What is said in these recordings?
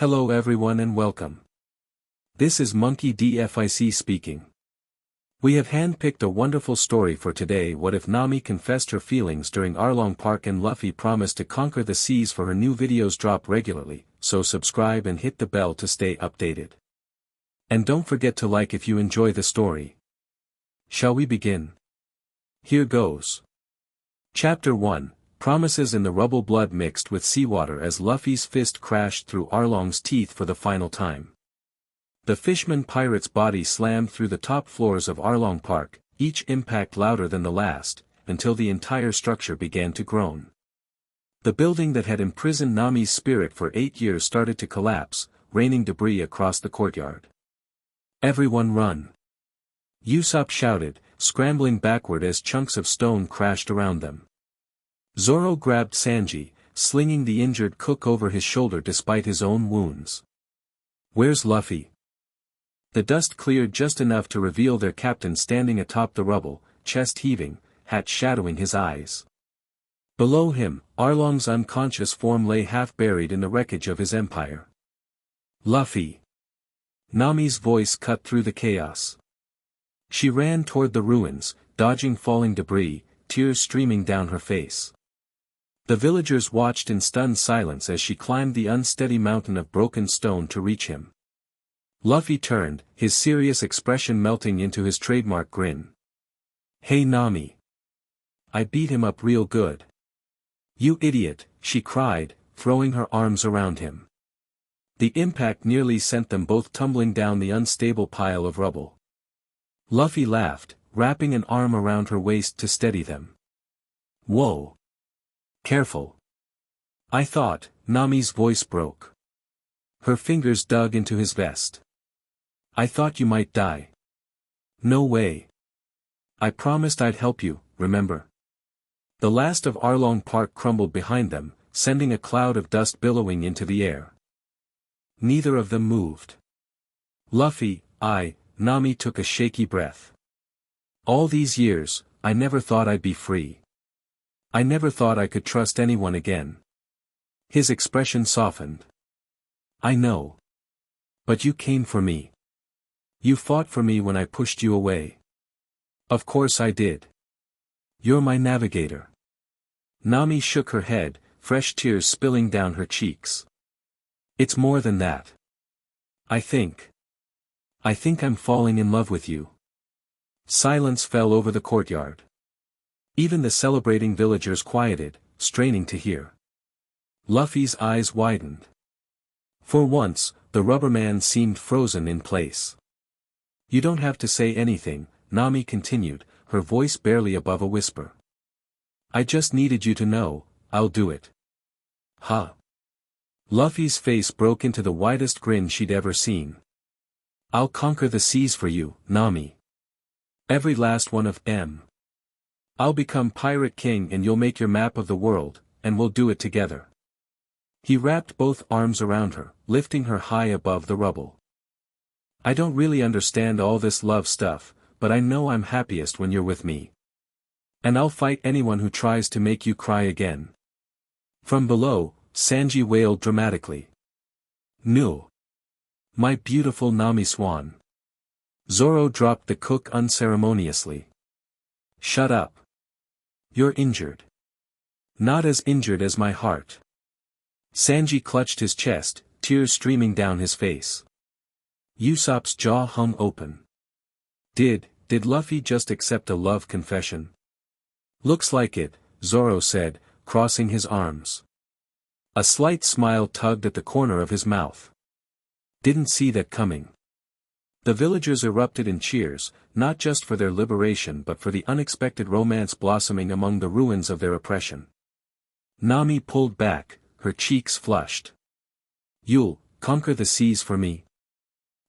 Hello everyone and welcome. This is Monkey DFIC speaking. We have handpicked a wonderful story for today. What if Nami confessed her feelings during Arlong Park and Luffy promised to conquer the seas? For her new videos drop regularly, so subscribe and hit the bell to stay updated. And don't forget to like if you enjoy the story. Shall we begin? Here goes. Chapter 1. Promises. In the rubble, blood mixed with seawater as Luffy's fist crashed through Arlong's teeth for the final time. The fishman pirate's body slammed through the top floors of Arlong Park, each impact louder than the last, until the entire structure began to groan. The building that had imprisoned Nami's spirit for 8 years started to collapse, raining debris across the courtyard. "Everyone run!" Usopp shouted, scrambling backward as chunks of stone crashed around them. Zoro grabbed Sanji, slinging the injured cook over his shoulder despite his own wounds. "Where's Luffy?" The dust cleared just enough to reveal their captain standing atop the rubble, chest heaving, hat shadowing his eyes. Below him, Arlong's unconscious form lay half buried in the wreckage of his empire. "Luffy!" Nami's voice cut through the chaos. She ran toward the ruins, dodging falling debris, tears streaming down her face. The villagers watched in stunned silence as she climbed the unsteady mountain of broken stone to reach him. Luffy turned, his serious expression melting into his trademark grin. "Hey Nami. I beat him up real good." "You idiot," she cried, throwing her arms around him. The impact nearly sent them both tumbling down the unstable pile of rubble. Luffy laughed, wrapping an arm around her waist to steady them. "Whoa. Careful. I thought," Nami's voice broke. Her fingers dug into his vest. "I thought you might die." "No way. I promised I'd help you, remember?" The last of Arlong Park crumbled behind them, sending a cloud of dust billowing into the air. Neither of them moved. "Luffy, Nami took a shaky breath. "All these years, I never thought I'd be free. I never thought I could trust anyone again." His expression softened. "I know. But you came for me. You fought for me when I pushed you away." "Of course I did. You're my navigator." Nami shook her head, fresh tears spilling down her cheeks. "It's more than that. I think I'm falling in love with you." Silence fell over the courtyard. Even the celebrating villagers quieted, straining to hear. Luffy's eyes widened. For once, the rubberman seemed frozen in place. "You don't have to say anything," Nami continued, her voice barely above a whisper. "I just needed you to know, I'll do it." "Huh?" Luffy's face broke into the widest grin she'd ever seen. "I'll conquer the seas for you, Nami. Every last one of them. I'll become Pirate King and you'll make your map of the world, and we'll do it together." He wrapped both arms around her, lifting her high above the rubble. "I don't really understand all this love stuff, but I know I'm happiest when you're with me. And I'll fight anyone who tries to make you cry again." From below, Sanji wailed dramatically. "No. My beautiful Nami Swan." Zoro dropped the cook unceremoniously. "Shut up. You're injured." "Not as injured as my heart." Sanji clutched his chest, tears streaming down his face. Usopp's jaw hung open. Did Luffy just accept a love confession?" "Looks like it," Zoro said, crossing his arms. A slight smile tugged at the corner of his mouth. "Didn't see that coming." The villagers erupted in cheers, not just for their liberation but for the unexpected romance blossoming among the ruins of their oppression. Nami pulled back, her cheeks flushed. "You'll conquer the seas for me?"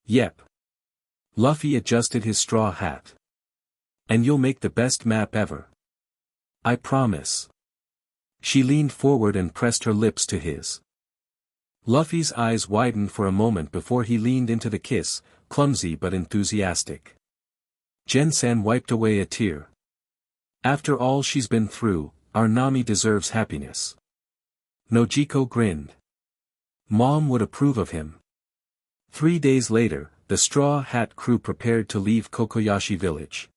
"Yep." Luffy adjusted his straw hat. "And you'll make the best map ever." "I promise." She leaned forward and pressed her lips to his. Luffy's eyes widened for a moment before he leaned into the kiss, clumsy but enthusiastic. Gensan wiped away a tear. "After all she's been through, our Nami deserves happiness." Nojiko grinned. Mom would approve of him. 3 days later, the Straw Hat crew prepared to leave Kokoyashi village.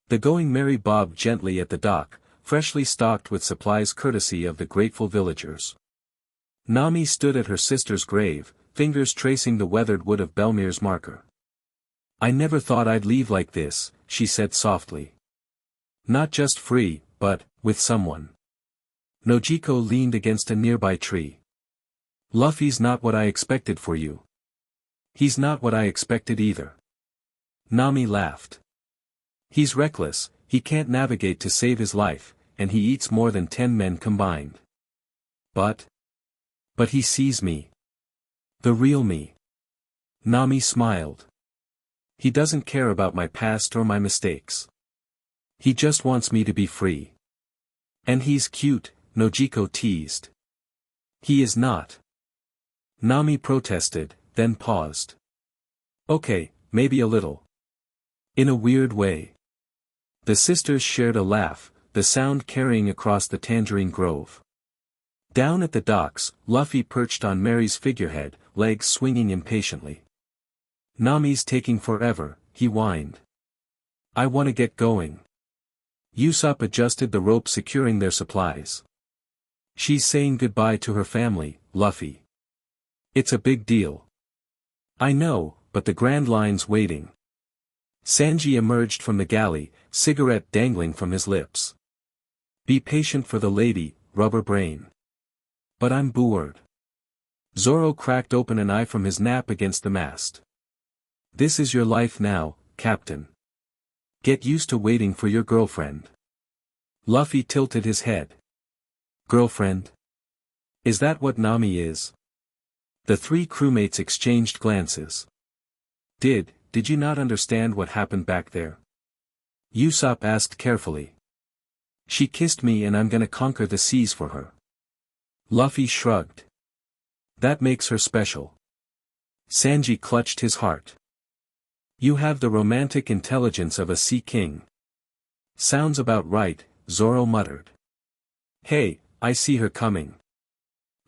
The Going Merry bobbed gently at the dock, freshly stocked with supplies courtesy of the grateful villagers. Nami stood at her sister's grave, fingers tracing the weathered wood of Belmir's marker. "I never thought I'd leave like this," she said softly. "Not just free, but, with someone." Nojiko leaned against a nearby tree. "Luffy's not what I expected for you." "He's not what I expected either." Nami laughed. "He's reckless, he can't navigate to save his life, and he eats more than 10 men combined. But he sees me. The real me." Nami smiled. "He doesn't care about my past or my mistakes. He just wants me to be free." "And he's cute," Nojiko teased. "He is not." Nami protested, then paused. "Okay, maybe a little. In a weird way." The sisters shared a laugh, the sound carrying across the tangerine grove. Down at the docks, Luffy perched on Mary's figurehead, legs swinging impatiently. "Nami's taking forever," he whined. "I want to get going." Usopp adjusted the rope securing their supplies. "She's saying goodbye to her family, Luffy. It's a big deal." "I know, but the Grand Line's waiting." Sanji emerged from the galley, cigarette dangling from his lips. "Be patient for the lady, Rubber Brain." "But I'm bored." Zoro cracked open an eye from his nap against the mast. "This is your life now, Captain. Get used to waiting for your girlfriend." Luffy tilted his head. "Girlfriend? Is that what Nami is?" The three crewmates exchanged glances. Did you not understand what happened back there?" Usopp asked carefully. "She kissed me and I'm gonna conquer the seas for her." Luffy shrugged. "That makes her special." Sanji clutched his heart. "You have the romantic intelligence of a sea king." "Sounds about right," Zoro muttered. "Hey, I see her coming."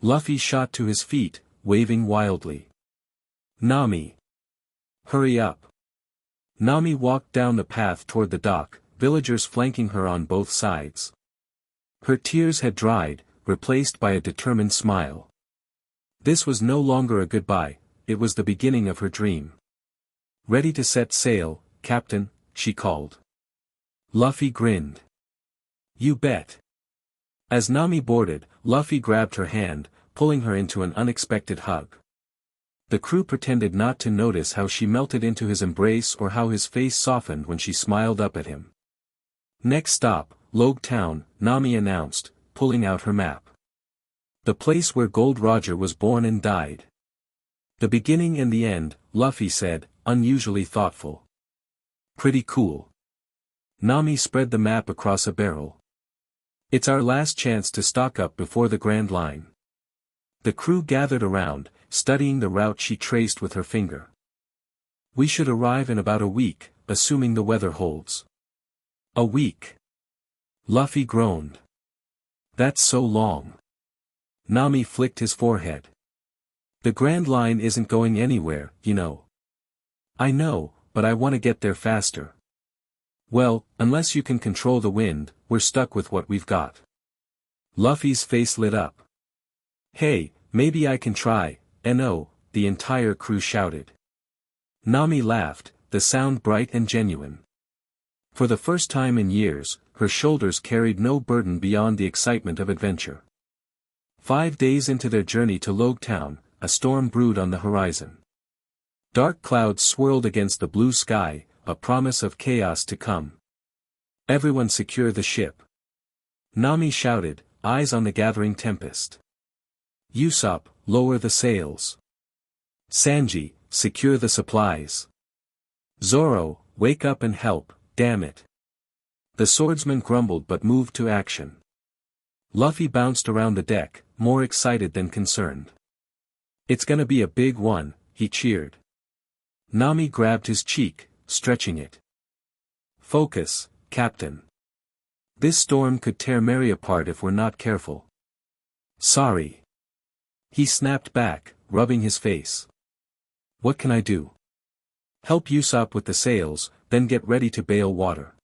Luffy shot to his feet, waving wildly. "Nami! Hurry up." Nami walked down the path toward the dock, villagers flanking her on both sides. Her tears had dried, replaced by a determined smile. This was no longer a goodbye, it was the beginning of her dream. "Ready to set sail, Captain," she called. Luffy grinned. "You bet." As Nami boarded, Luffy grabbed her hand, pulling her into an unexpected hug. The crew pretended not to notice how she melted into his embrace or how his face softened when she smiled up at him. "Next stop, Logue Town," Nami announced, pulling out her map. "The place where Gold Roger was born and died." "The beginning and the end," Luffy said, unusually thoughtful. "Pretty cool." Nami spread the map across a barrel. "It's our last chance to stock up before the Grand Line." The crew gathered around, studying the route she traced with her finger. "We should arrive in about a week, assuming the weather holds." "A week?" Luffy groaned. "That's so long." Nami flicked his forehead. "The Grand Line isn't going anywhere, you know." "I know, but I want to get there faster." "Well, unless you can control the wind, we're stuck with what we've got." Luffy's face lit up. "Hey, maybe I can try, no," the entire crew shouted. Nami laughed, the sound bright and genuine. For the first time in years, her shoulders carried no burden beyond the excitement of adventure. 5 days into their journey to Logue Town, a storm brewed on the horizon. Dark clouds swirled against the blue sky, a promise of chaos to come. "Everyone secure the ship." Nami shouted, eyes on the gathering tempest. Usopp, lower the sails. Sanji, secure the supplies. Zoro, wake up and help, damn it. The swordsman grumbled but moved to action. Luffy bounced around the deck, more excited than concerned. "It's gonna be a big one," he cheered. Nami grabbed his cheek, stretching it. "Focus, Captain. This storm could tear Mary apart if we're not careful." "Sorry." He snapped back, rubbing his face. What can I do? Help Usopp with the sails, then get ready to bail water.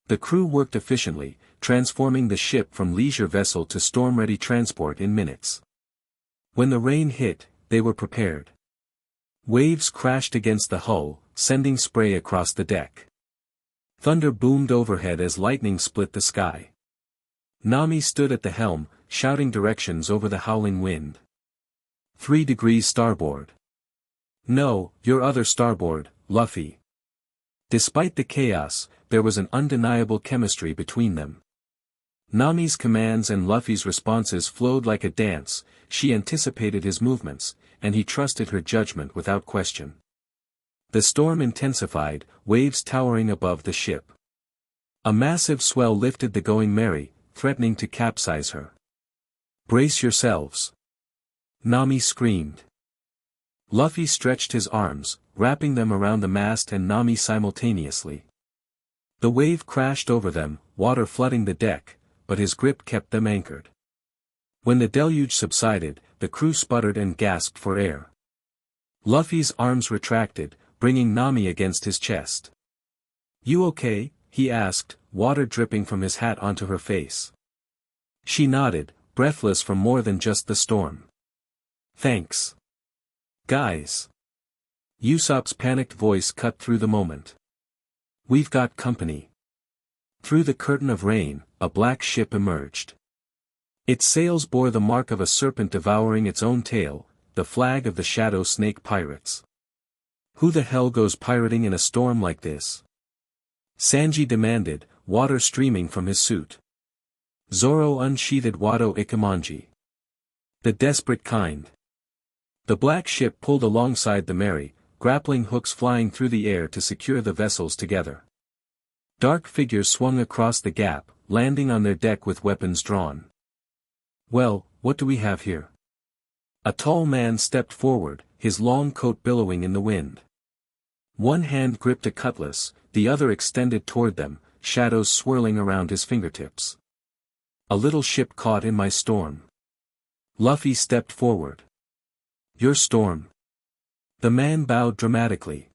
The crew worked efficiently, transforming the ship from leisure vessel to storm-ready transport in minutes. When the rain hit, they were prepared. Waves crashed against the hull, sending spray across the deck. Thunder boomed overhead as lightning split the sky. Nami stood at the helm, shouting directions over the howling wind. 3 degrees starboard. No, your other starboard, Luffy. Despite the chaos, there was an undeniable chemistry between them. Nami's commands and Luffy's responses flowed like a dance. She anticipated his movements, and he trusted her judgment without question. The storm intensified, waves towering above the ship. A massive swell lifted the Going Merry, threatening to capsize her. Brace yourselves! Nami screamed. Luffy stretched his arms, wrapping them around the mast and Nami simultaneously. The wave crashed over them, water flooding the deck, but his grip kept them anchored. When the deluge subsided, the crew sputtered and gasped for air. Luffy's arms retracted, bringing Nami against his chest. You okay? He asked, water dripping from his hat onto her face. She nodded, breathless from more than just the storm. Thanks. Guys. Usopp's panicked voice cut through the moment. We've got company. Through the curtain of rain, a black ship emerged. Its sails bore the mark of a serpent devouring its own tail, the flag of the Shadow Snake Pirates. Who the hell goes pirating in a storm like this? Sanji demanded, water streaming from his suit. Zoro unsheathed Wado Ikemonji. The desperate kind. The black ship pulled alongside the Merry, grappling hooks flying through the air to secure the vessels together. Dark figures swung across the gap, landing on their deck with weapons drawn. Well, what do we have here? A tall man stepped forward, his long coat billowing in the wind. One hand gripped a cutlass, the other extended toward them, shadows swirling around his fingertips. A little ship caught in my storm. Luffy stepped forward. Your storm. The man bowed dramatically.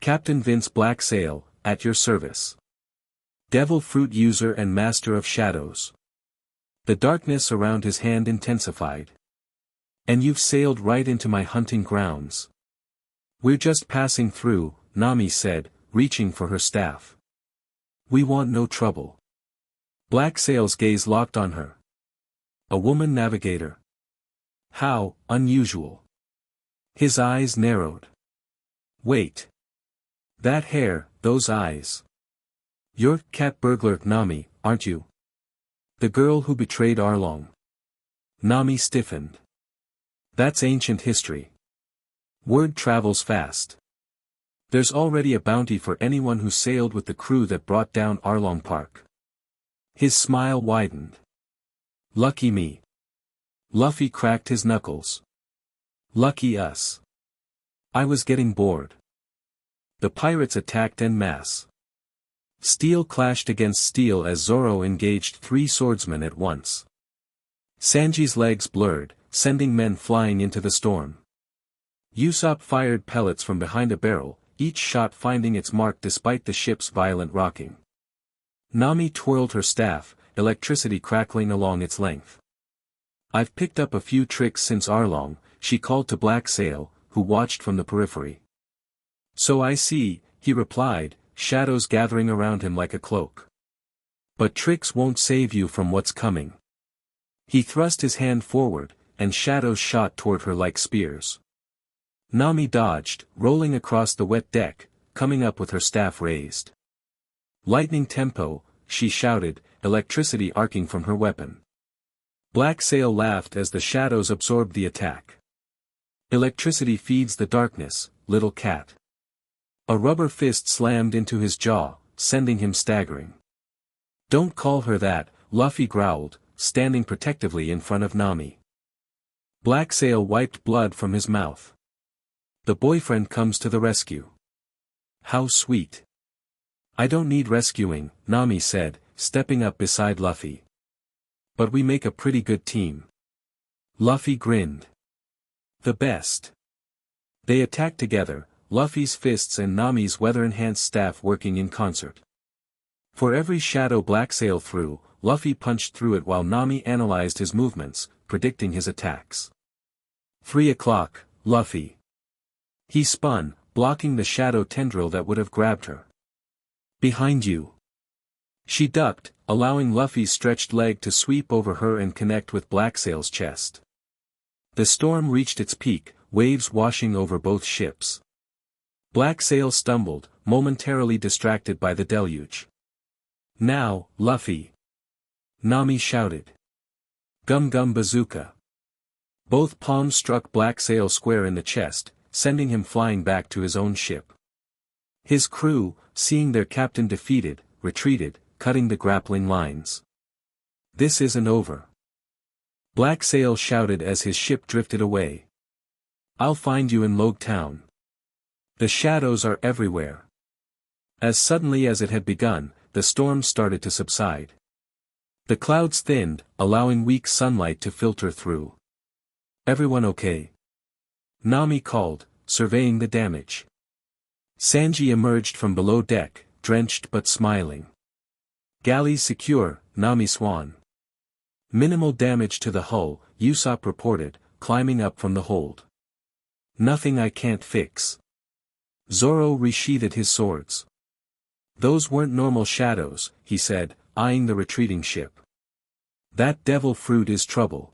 Captain Vince Blacksail, at your service. Devil Fruit user and master of shadows. The darkness around his hand intensified. And you've sailed right into my hunting grounds. We're just passing through, Nami said, reaching for her staff. We want no trouble. Blacksail's gaze locked on her. A woman navigator. How unusual. His eyes narrowed. Wait. That hair, those eyes. You're cat burglar Nami, aren't you? The girl who betrayed Arlong. Nami stiffened. That's ancient history. Word travels fast. There's already a bounty for anyone who sailed with the crew that brought down Arlong Park. His smile widened. Lucky me. Luffy cracked his knuckles. Lucky us. I was getting bored. The pirates attacked en masse. Steel clashed against steel as Zoro engaged 3 swordsmen at once. Sanji's legs blurred, sending men flying into the storm. Usopp fired pellets from behind a barrel, each shot finding its mark despite the ship's violent rocking. Nami twirled her staff, electricity crackling along its length. I've picked up a few tricks since Arlong, she called to Blacksail, who watched from the periphery. So I see, he replied, shadows gathering around him like a cloak. But tricks won't save you from what's coming. He thrust his hand forward, and shadows shot toward her like spears. Nami dodged, rolling across the wet deck, coming up with her staff raised. Lightning tempo, she shouted, electricity arcing from her weapon. Blacksail laughed as the shadows absorbed the attack. Electricity feeds the darkness, little cat. A rubber fist slammed into his jaw, sending him staggering. Don't call her that, Luffy growled, standing protectively in front of Nami. Blacksail wiped blood from his mouth. The boyfriend comes to the rescue. How sweet. I don't need rescuing, Nami said, stepping up beside Luffy. But we make a pretty good team. Luffy grinned. The best. They attacked together, Luffy's fists and Nami's weather-enhanced staff working in concert. For every shadow Blacksail threw, Luffy punched through it while Nami analyzed his movements, predicting his attacks. 3 o'clock, Luffy. He spun, blocking the shadow tendril that would have grabbed her. Behind you. She ducked, allowing Luffy's stretched leg to sweep over her and connect with Blacksail's chest. The storm reached its peak, waves washing over both ships. Blacksail stumbled, momentarily distracted by the deluge. Now, Luffy! Nami shouted. Gum Gum Bazooka! Both palms struck Blacksail square in the chest, sending him flying back to his own ship. His crew, seeing their captain defeated, retreated, cutting the grappling lines. This isn't over. Blacksail shouted as his ship drifted away. I'll find you in Logue Town. The shadows are everywhere. As suddenly as it had begun, the storm started to subside. The clouds thinned, allowing weak sunlight to filter through. Everyone okay? Nami called, surveying the damage. Sanji emerged from below deck, drenched but smiling. Galleys secure, Nami swan. Minimal damage to the hull, Usopp reported, climbing up from the hold. Nothing I can't fix. Zoro resheathed his swords. Those weren't normal shadows, he said, eyeing the retreating ship. That devil fruit is trouble.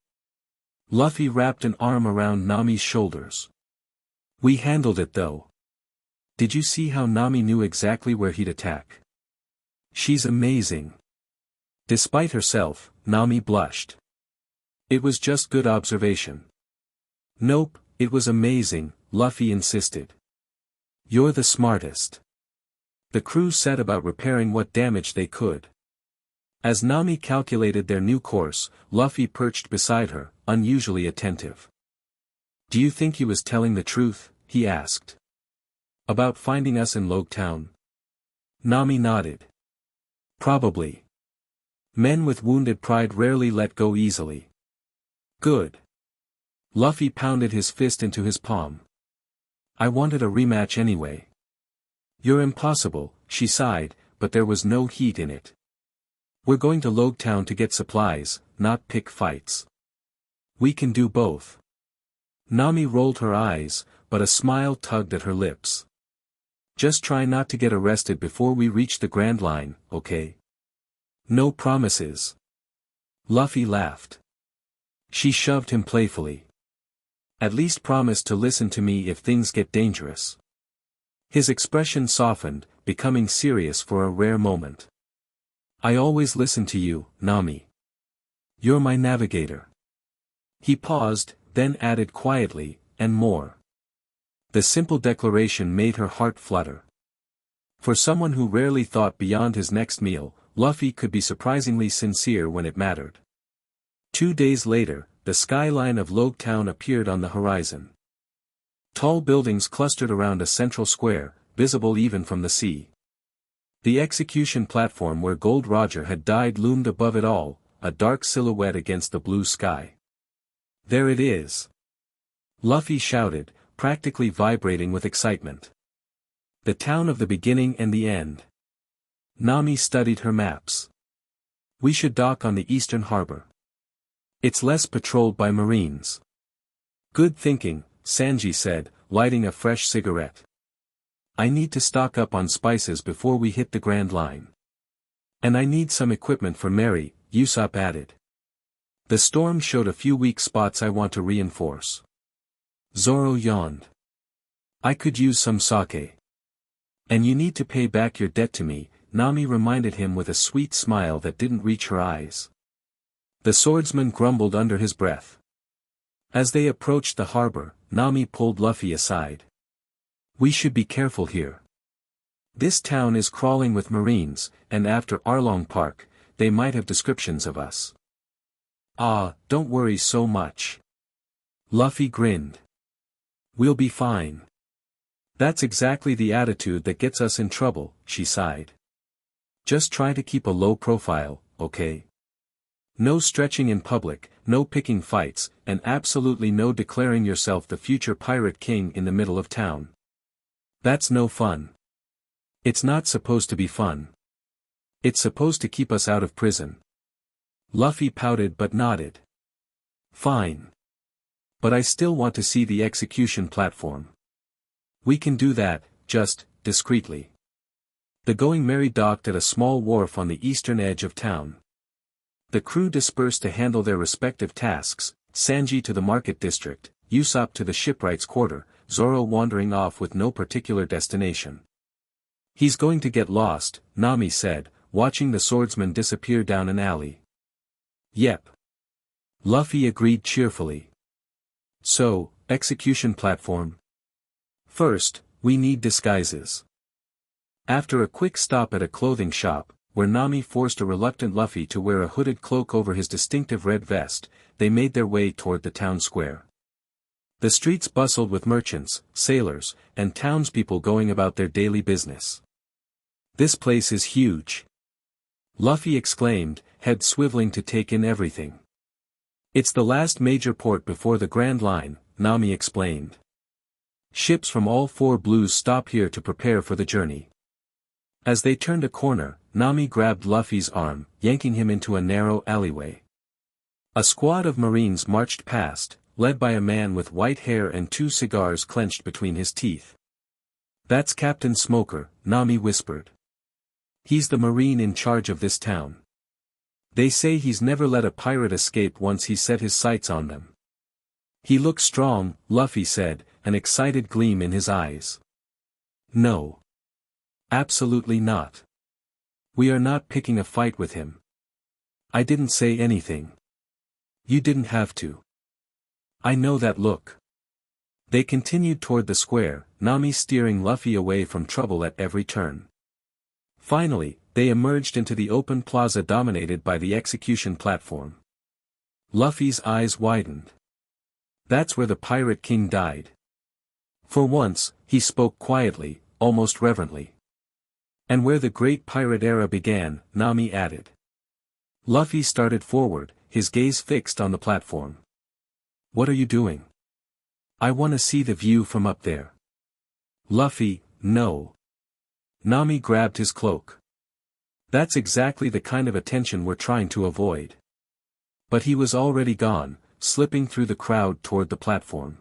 Luffy wrapped an arm around Nami's shoulders. We handled it though. Did you see how Nami knew exactly where he'd attack? She's amazing. Despite herself, Nami blushed. It was just good observation. Nope, it was amazing, Luffy insisted. You're the smartest. The crew set about repairing what damage they could. As Nami calculated their new course, Luffy perched beside her, unusually attentive. Do you think he was telling the truth? He asked. About finding us in Logue Town? Nami nodded. Probably. Men with wounded pride rarely let go easily. Good. Luffy pounded his fist into his palm. I wanted a rematch anyway. You're impossible, she sighed, but there was no heat in it. We're going to Logue Town to get supplies, not pick fights. We can do both. Nami rolled her eyes, but a smile tugged at her lips. Just try not to get arrested before we reach the Grand Line, okay? No promises. Luffy laughed. She shoved him playfully. At least promise to listen to me if things get dangerous. His expression softened, becoming serious for a rare moment. I always listen to you, Nami. You're my navigator. He paused, then added quietly, and more. The simple declaration made her heart flutter. For someone who rarely thought beyond his next meal, Luffy could be surprisingly sincere when it mattered. 2 days later, the skyline of Logue Town appeared on the horizon. Tall buildings clustered around a central square, visible even from the sea. The execution platform where Gold Roger had died loomed above it all, a dark silhouette against the blue sky. There it is! Luffy shouted, practically vibrating with excitement. The town of the beginning and the end. Nami studied her maps. We should dock on the eastern harbor. It's less patrolled by marines. Good thinking, Sanji said, lighting a fresh cigarette. I need to stock up on spices before we hit the Grand Line. And I need some equipment for Mary, Usopp added. The storm showed a few weak spots I want to reinforce. Zoro yawned. I could use some sake. And you need to pay back your debt to me, Nami reminded him with a sweet smile that didn't reach her eyes. The swordsman grumbled under his breath. As they approached the harbor, Nami pulled Luffy aside. We should be careful here. This town is crawling with marines, and after Arlong Park, they might have descriptions of us. Ah, don't worry so much. Luffy grinned. We'll be fine. That's exactly the attitude that gets us in trouble, she sighed. Just try to keep a low profile, okay? No stretching in public, no picking fights, and absolutely no declaring yourself the future pirate king in the middle of town. That's no fun. It's not supposed to be fun. It's supposed to keep us out of prison. Luffy pouted but nodded. Fine. But I still want to see the execution platform. We can do that, just, discreetly. The Going Merry docked at a small wharf on the eastern edge of town. The crew dispersed to handle their respective tasks, Sanji to the market district, Usopp to the shipwright's quarter, Zoro wandering off with no particular destination. He's going to get lost, Nami said, watching the swordsman disappear down an alley. Yep. Luffy agreed cheerfully. So, execution platform. First, we need disguises. After a quick stop at a clothing shop, where Nami forced a reluctant Luffy to wear a hooded cloak over his distinctive red vest, they made their way toward the town square. The streets bustled with merchants, sailors, and townspeople going about their daily business. This place is huge. Luffy exclaimed, head swiveling to take in everything. It's the last major port before the Grand Line, Nami explained. Ships from all four blues stop here to prepare for the journey. As they turned a corner, Nami grabbed Luffy's arm, yanking him into a narrow alleyway. A squad of Marines marched past, led by a man with white hair and 2 cigars clenched between his teeth. That's Captain Smoker, Nami whispered. He's the Marine in charge of this town. They say he's never let a pirate escape once he set his sights on them. He looks strong, Luffy said, an excited gleam in his eyes. No. Absolutely not. We are not picking a fight with him. I didn't say anything. You didn't have to. I know that look. They continued toward the square, Nami steering Luffy away from trouble at every turn. Finally, they emerged into the open plaza dominated by the execution platform. Luffy's eyes widened. That's where the Pirate King died. For once, he spoke quietly, almost reverently. And where the great pirate era began, Nami added. Luffy started forward, his gaze fixed on the platform. What are you doing? I want to see the view from up there. Luffy, no. Nami grabbed his cloak. That's exactly the kind of attention we're trying to avoid. But he was already gone, slipping through the crowd toward the platform.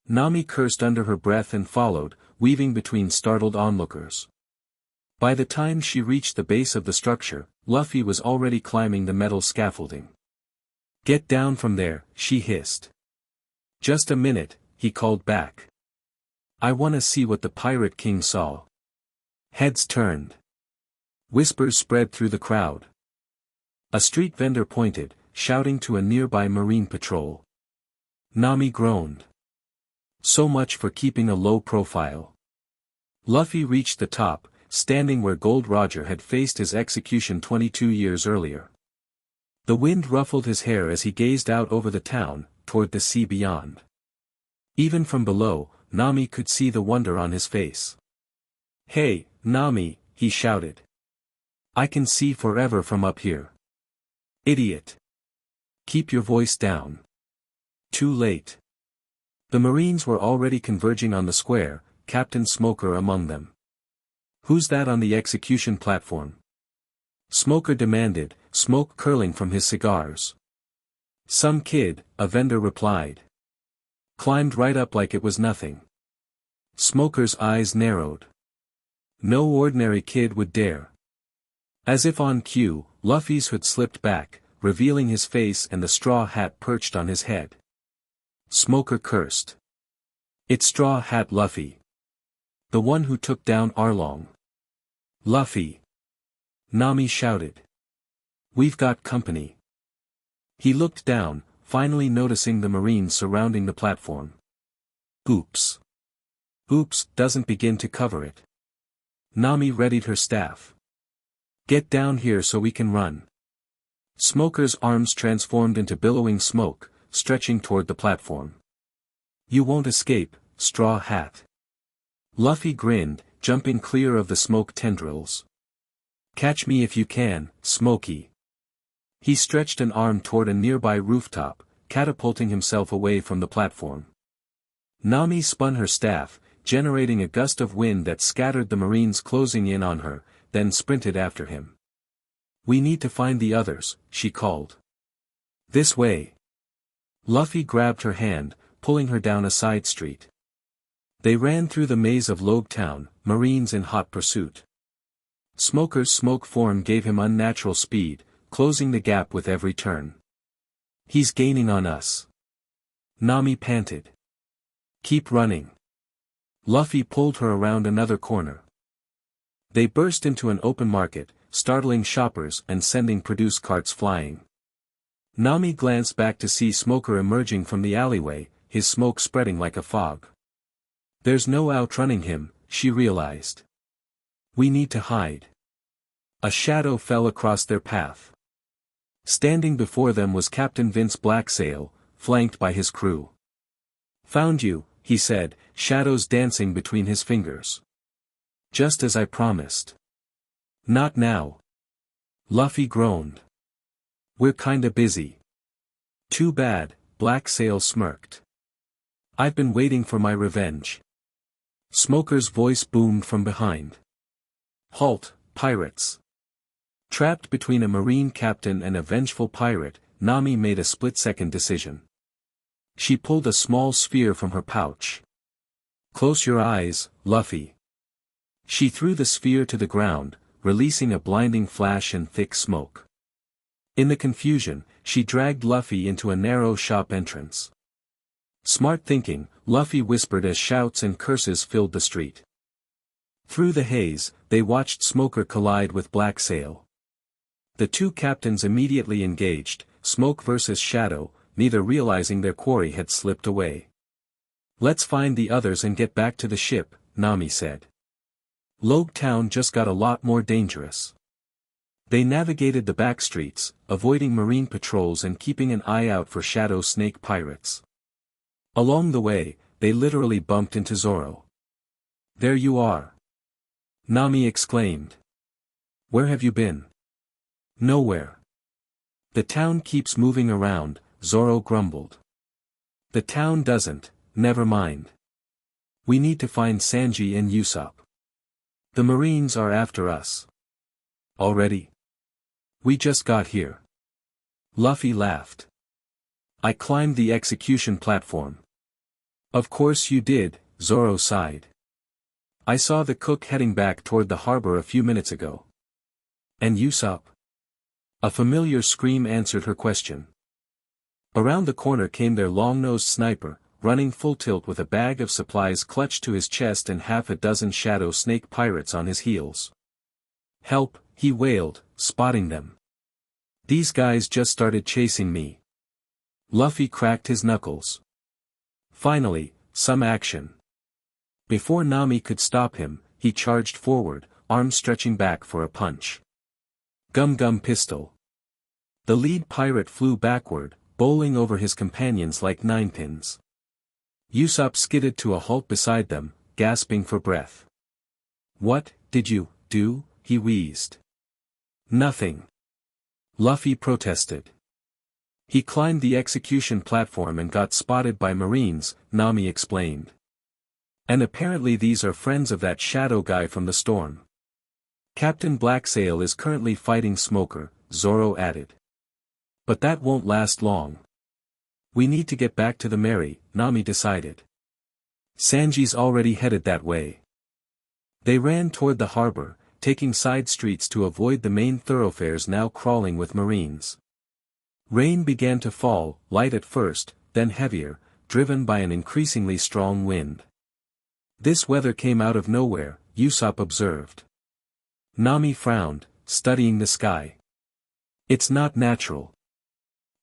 Nami cursed under her breath and followed, weaving between startled onlookers. By the time she reached the base of the structure, Luffy was already climbing the metal scaffolding. Get down from there, she hissed. Just a minute, he called back. I want to see what the Pirate King saw. Heads turned. Whispers spread through the crowd. A street vendor pointed, shouting to a nearby marine patrol. Nami groaned. So much for keeping a low profile. Luffy reached the top, standing where Gold Roger had faced his execution 22 years earlier. The wind ruffled his hair as he gazed out over the town, toward the sea beyond. Even from below, Nami could see the wonder on his face. Hey, Nami, he shouted. I can see forever from up here. Idiot. Keep your voice down. Too late. The Marines were already converging on the square, Captain Smoker among them. Who's that on the execution platform? Smoker demanded, smoke curling from his cigars. Some kid, a vendor replied. Climbed right up like it was nothing. Smoker's eyes narrowed. No ordinary kid would dare. As if on cue, Luffy's hood slipped back, revealing his face and the straw hat perched on his head. Smoker cursed. It's Straw Hat Luffy. The one who took down Arlong. Luffy. Nami shouted. We've got company. He looked down, finally noticing the Marines surrounding the platform. Oops. Oops doesn't begin to cover it. Nami readied her staff. Get down here so we can run. Smoker's arms transformed into billowing smoke, stretching toward the platform. You won't escape, Straw Hat. Luffy grinned, jumping clear of the smoke tendrils. Catch me if you can, Smokey. He stretched an arm toward a nearby rooftop, catapulting himself away from the platform. Nami spun her staff, generating a gust of wind that scattered the Marines closing in on her, then sprinted after him. "We need to find the others," she called. "This way." Luffy grabbed her hand, pulling her down a side street. They ran through the maze of Logue Town, Marines in hot pursuit. Smoker's smoke form gave him unnatural speed, closing the gap with every turn. "He's gaining on us." Nami panted. "Keep running." Luffy pulled her around another corner. They burst into an open market, startling shoppers and sending produce carts flying. Nami glanced back to see Smoker emerging from the alleyway, his smoke spreading like a fog. There's no outrunning him, she realized. We need to hide. A shadow fell across their path. Standing before them was Captain Vince Blacksail, flanked by his crew. "Found you," he said, shadows dancing between his fingers. "Just as I promised." "Not now." Luffy groaned. "We're kinda busy." "Too bad," Blacksail smirked. "I've been waiting for my revenge." Smoker's voice boomed from behind. "Halt, pirates." Trapped between a marine captain and a vengeful pirate, Nami made a split-second decision. She pulled a small sphere from her pouch. "Close your eyes, Luffy." She threw the sphere to the ground, releasing a blinding flash and thick smoke. In the confusion, she dragged Luffy into a narrow shop entrance. "Smart thinking," Luffy whispered as shouts and curses filled the street. Through the haze, they watched Smoker collide with Blacksail. The two captains immediately engaged, smoke versus shadow, neither realizing their quarry had slipped away. "Let's find the others and get back to the ship," Nami said. Logue Town just got a lot more dangerous. They navigated the back streets, avoiding marine patrols and keeping an eye out for shadow snake pirates. Along the way, they literally bumped into Zoro. "There you are!" Nami exclaimed. "Where have you been?" "Nowhere." "The town keeps moving around," Zoro grumbled. "The town doesn't, never mind. We need to find Sanji and Usopp. The Marines are after us." "Already? We just got here." Luffy laughed. "I climbed the execution platform." "Of course you did," Zoro sighed. "I saw the cook heading back toward the harbor a few minutes ago." "And Usopp?" A familiar scream answered her question. Around the corner came their long-nosed sniper, running full tilt with a bag of supplies clutched to his chest and half a dozen shadow snake pirates on his heels. "Help," he wailed, spotting them. "These guys just started chasing me." Luffy cracked his knuckles. Finally, some action. Before Nami could stop him, he charged forward, arms stretching back for a punch. Gum Gum pistol. The lead pirate flew backward, bowling over his companions like ninepins. Usopp skidded to a halt beside them, gasping for breath. "What did you do?" he wheezed. "Nothing." Luffy protested. "He climbed the execution platform and got spotted by Marines," Nami explained. "And apparently these are friends of that shadow guy from the storm. Captain Blacksail is currently fighting Smoker," Zoro added. "But that won't last long. We need to get back to the Mary," Nami decided. "Sanji's already headed that way." They ran toward the harbor, taking side streets to avoid the main thoroughfares now crawling with Marines. Rain began to fall, light at first, then heavier, driven by an increasingly strong wind. "This weather came out of nowhere," Usopp observed. Nami frowned, studying the sky. "It's not natural."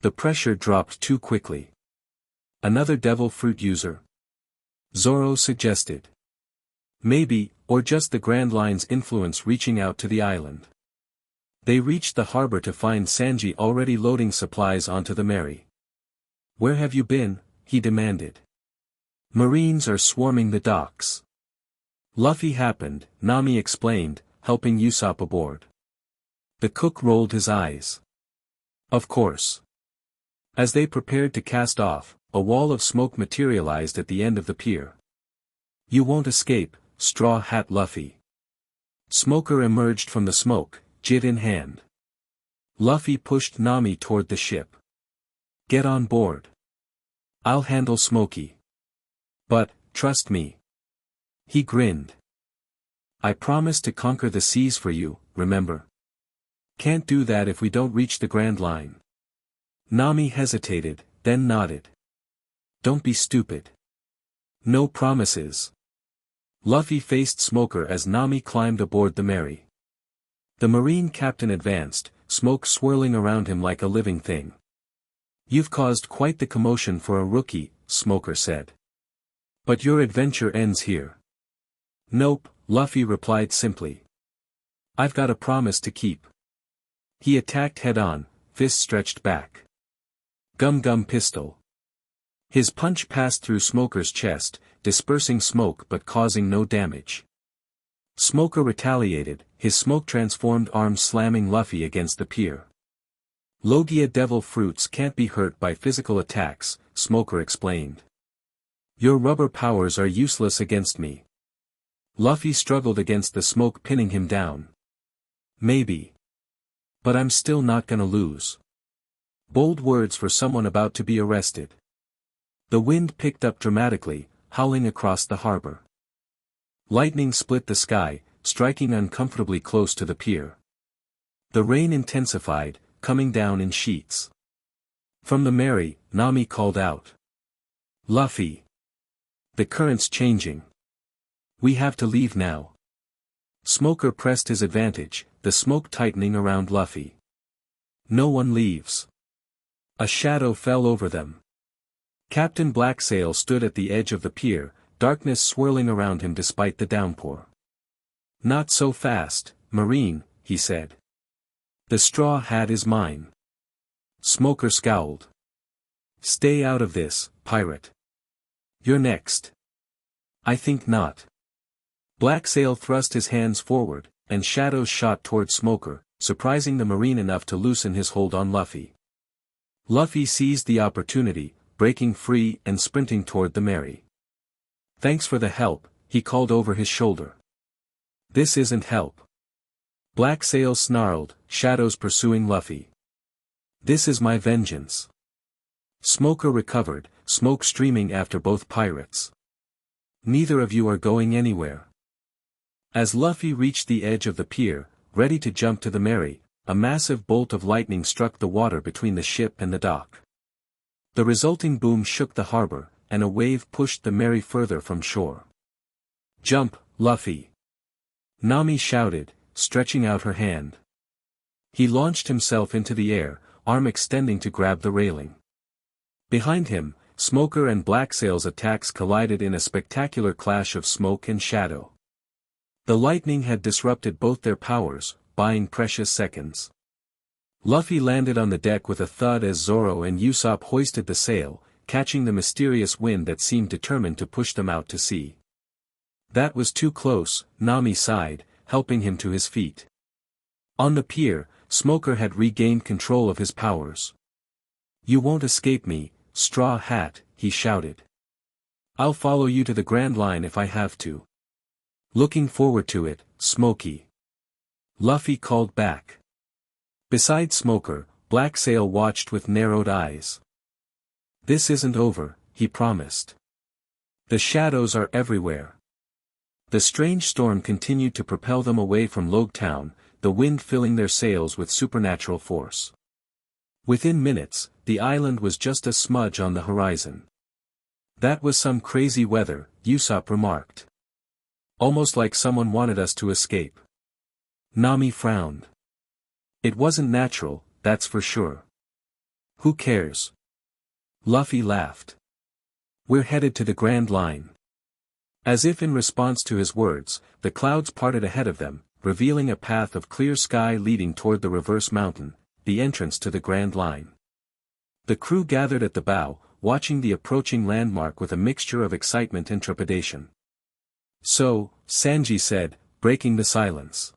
The pressure dropped too quickly. "Another devil fruit user?" Zoro suggested. "Maybe, or just the Grand Line's influence reaching out to the island." They reached the harbor to find Sanji already loading supplies onto the Mary. "Where have you been?" he demanded. "Marines are swarming the docks." "Luffy happened," Nami explained, helping Usopp aboard. The cook rolled his eyes. Of course. As they prepared to cast off, a wall of smoke materialized at the end of the pier. You won't escape, Straw Hat Luffy. Smoker emerged from the smoke, jit in hand. Luffy pushed Nami toward the ship. Get on board. I'll handle Smokey. But, trust me. He grinned. I promised to conquer the seas for you, remember? Can't do that if we don't reach the Grand Line. Nami hesitated, then nodded. Don't be stupid. No promises. Luffy faced Smoker as Nami climbed aboard the Mary. The Marine captain advanced, smoke swirling around him like a living thing. You've caused quite the commotion for a rookie, Smoker said. But your adventure ends here. Nope, Luffy replied simply. I've got a promise to keep. He attacked head-on, fist stretched back. Gum pistol. His punch passed through Smoker's chest, dispersing smoke but causing no damage. Smoker retaliated, his smoke-transformed arm slamming Luffy against the pier. Logia devil fruits can't be hurt by physical attacks, Smoker explained. Your rubber powers are useless against me. Luffy struggled against the smoke pinning him down. Maybe. But I'm still not gonna lose. Bold words for someone about to be arrested. The wind picked up dramatically, howling across the harbor. Lightning split the sky, striking uncomfortably close to the pier. The rain intensified, coming down in sheets. From the Mary, Nami called out. Luffy. The current's changing. We have to leave now. Smoker pressed his advantage, the smoke tightening around Luffy. No one leaves. A shadow fell over them. Captain Blacksail stood at the edge of the pier, darkness swirling around him despite the downpour. Not so fast, Marine, he said. The straw hat is mine. Smoker scowled. Stay out of this, pirate. You're next. I think not. Blacksail thrust his hands forward, and shadows shot toward Smoker, surprising the Marine enough to loosen his hold on Luffy. Luffy seized the opportunity, breaking free and sprinting toward the Mary. Thanks for the help, he called over his shoulder. This isn't help. Blacksail snarled, shadows pursuing Luffy. This is my vengeance. Smoker recovered, smoke streaming after both pirates. Neither of you are going anywhere. As Luffy reached the edge of the pier, ready to jump to the Mary, a massive bolt of lightning struck the water between the ship and the dock. The resulting boom shook the harbor, and a wave pushed the Mary further from shore. Jump, Luffy! Nami shouted, stretching out her hand. He launched himself into the air, arm extending to grab the railing. Behind him, Smoker and Blacksail's attacks collided in a spectacular clash of smoke and shadow. The lightning had disrupted both their powers, buying precious seconds. Luffy landed on the deck with a thud as Zoro and Usopp hoisted the sail, catching the mysterious wind that seemed determined to push them out to sea. That was too close, Nami sighed, helping him to his feet. On the pier, Smoker had regained control of his powers. You won't escape me, Straw Hat, he shouted. I'll follow you to the Grand Line if I have to. Looking forward to it, Smokey. Luffy called back. Beside Smoker, Blacksail watched with narrowed eyes. This isn't over, he promised. The shadows are everywhere. The strange storm continued to propel them away from Logue Town, the wind filling their sails with supernatural force. Within minutes, the island was just a smudge on the horizon. That was some crazy weather, Usopp remarked. Almost like someone wanted us to escape. Nami frowned. It wasn't natural, that's for sure. Who cares? Luffy laughed. We're headed to the Grand Line. As if in response to his words, the clouds parted ahead of them, revealing a path of clear sky leading toward the reverse mountain, the entrance to the Grand Line. The crew gathered at the bow, watching the approaching landmark with a mixture of excitement and trepidation. So, Sanji said, breaking the silence.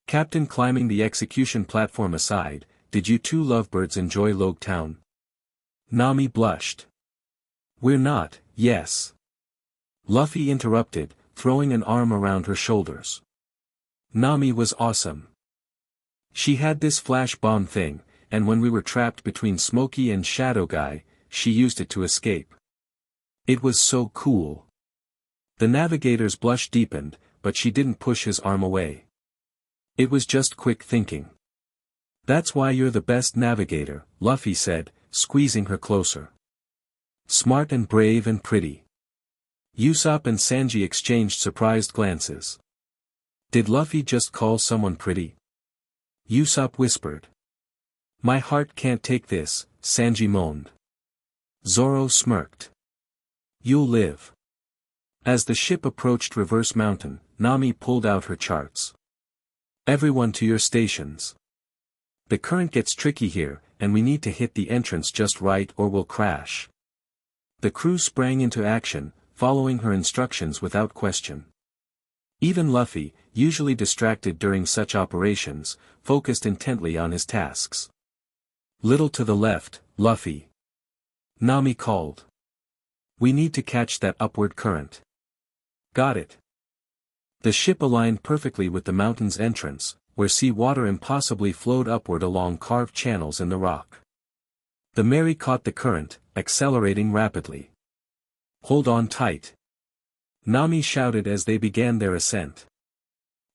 Captain climbing the execution platform aside, did you two lovebirds enjoy Log Town? Nami blushed. We're not, yes. Luffy interrupted, throwing an arm around her shoulders. Nami was awesome. She had this flash bomb thing, and when we were trapped between Smokey and Shadow Guy, she used it to escape. It was so cool. The navigator's blush deepened, but she didn't push his arm away. It was just quick thinking. That's why you're the best navigator, Luffy said, squeezing her closer. Smart and brave and pretty. Usopp and Sanji exchanged surprised glances. Did Luffy just call someone pretty? Usopp whispered. My heart can't take this, Sanji moaned. Zoro smirked. You'll live. As the ship approached Reverse Mountain, Nami pulled out her charts. Everyone to your stations. The current gets tricky here, and we need to hit the entrance just right or we'll crash. The crew sprang into action, following her instructions without question. Even Luffy, usually distracted during such operations, focused intently on his tasks. Little to the left, Luffy. Nami called. We need to catch that upward current. Got it. The ship aligned perfectly with the mountain's entrance, where sea water impossibly flowed upward along carved channels in the rock. The Mary caught the current, accelerating rapidly. Hold on tight. Nami shouted as they began their ascent.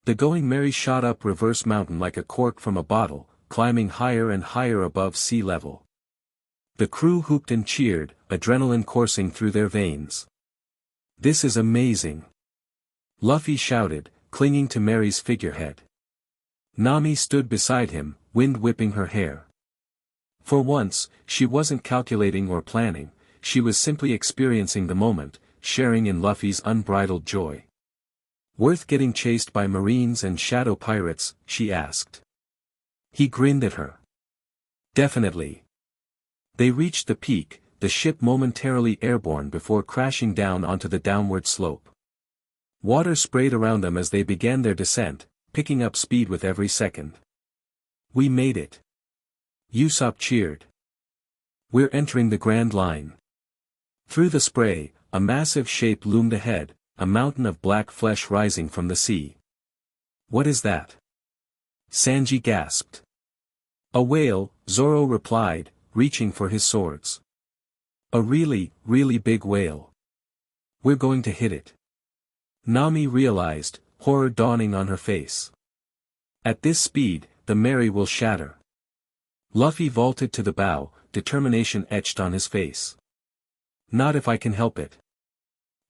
The Going Merry shot up Reverse Mountain like a cork from a bottle, climbing higher and higher above sea level. The crew whooped and cheered, adrenaline coursing through their veins. This is amazing. Luffy shouted, clinging to Mary's figurehead. Nami stood beside him, wind whipping her hair. For once, she wasn't calculating or planning, she was simply experiencing the moment, sharing in Luffy's unbridled joy. Worth getting chased by Marines and shadow pirates, she asked. He grinned at her. Definitely. They reached the peak, the ship momentarily airborne before crashing down onto the downward slope. Water sprayed around them as they began their descent, picking up speed with every second. We made it. Usopp cheered. We're entering the Grand Line. Through the spray, a massive shape loomed ahead, a mountain of black flesh rising from the sea. What is that? Sanji gasped. A whale, Zoro replied, reaching for his swords. A really, really big whale. We're going to hit it. Nami realized, horror dawning on her face. At this speed, the Mary will shatter. Luffy vaulted to the bow, determination etched on his face. Not if I can help it.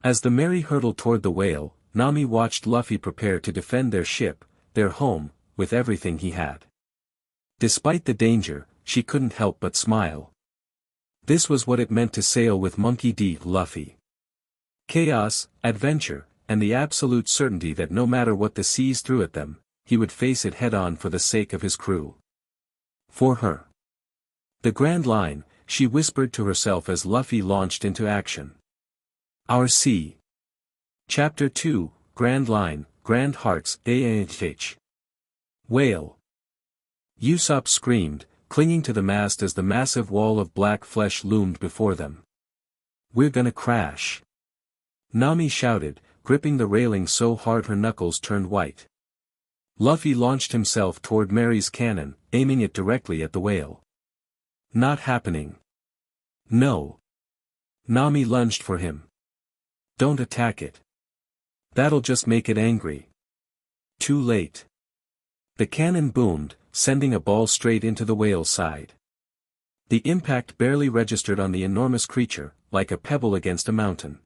As the Mary hurtled toward the whale, Nami watched Luffy prepare to defend their ship, their home, with everything he had. Despite the danger, she couldn't help but smile. This was what it meant to sail with Monkey D. Luffy. Chaos, adventure, and the absolute certainty that no matter what the seas threw at them, he would face it head-on for the sake of his crew. For her. The Grand Line, she whispered to herself as Luffy launched into action. Our Sea. Chapter 2, Grand Line, Grand Hearts, AH. Whale. Usopp screamed, clinging to the mast as the massive wall of black flesh loomed before them. We're gonna crash. Nami shouted, gripping the railing so hard her knuckles turned white. Luffy launched himself toward Mary's cannon, aiming it directly at the whale. Not happening. No. Nami lunged for him. Don't attack it. That'll just make it angry. Too late. The cannon boomed, sending a ball straight into the whale's side. The impact barely registered on the enormous creature, like a pebble against a mountain.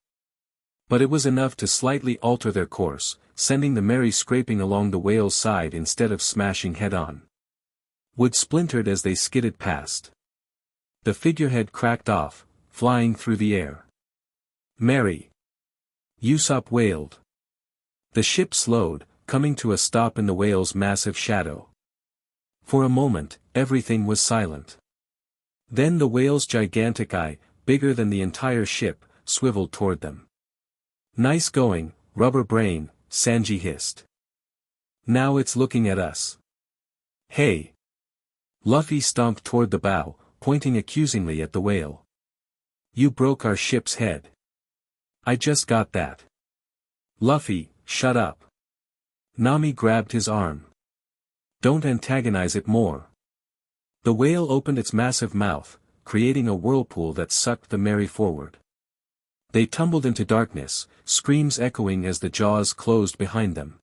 But it was enough to slightly alter their course, sending the Mary scraping along the whale's side instead of smashing head-on. Wood splintered as they skidded past. The figurehead cracked off, flying through the air. Mary! Usopp wailed. The ship slowed, coming to a stop in the whale's massive shadow. For a moment, everything was silent. Then the whale's gigantic eye, bigger than the entire ship, swiveled toward them. Nice going, rubber brain, Sanji hissed. Now it's looking at us. Hey! Luffy stomped toward the bow, pointing accusingly at the whale. You broke our ship's head. I just got that. Luffy, shut up. Nami grabbed his arm. Don't antagonize it more. The whale opened its massive mouth, creating a whirlpool that sucked the Mary forward. They tumbled into darkness, screams echoing as the jaws closed behind them.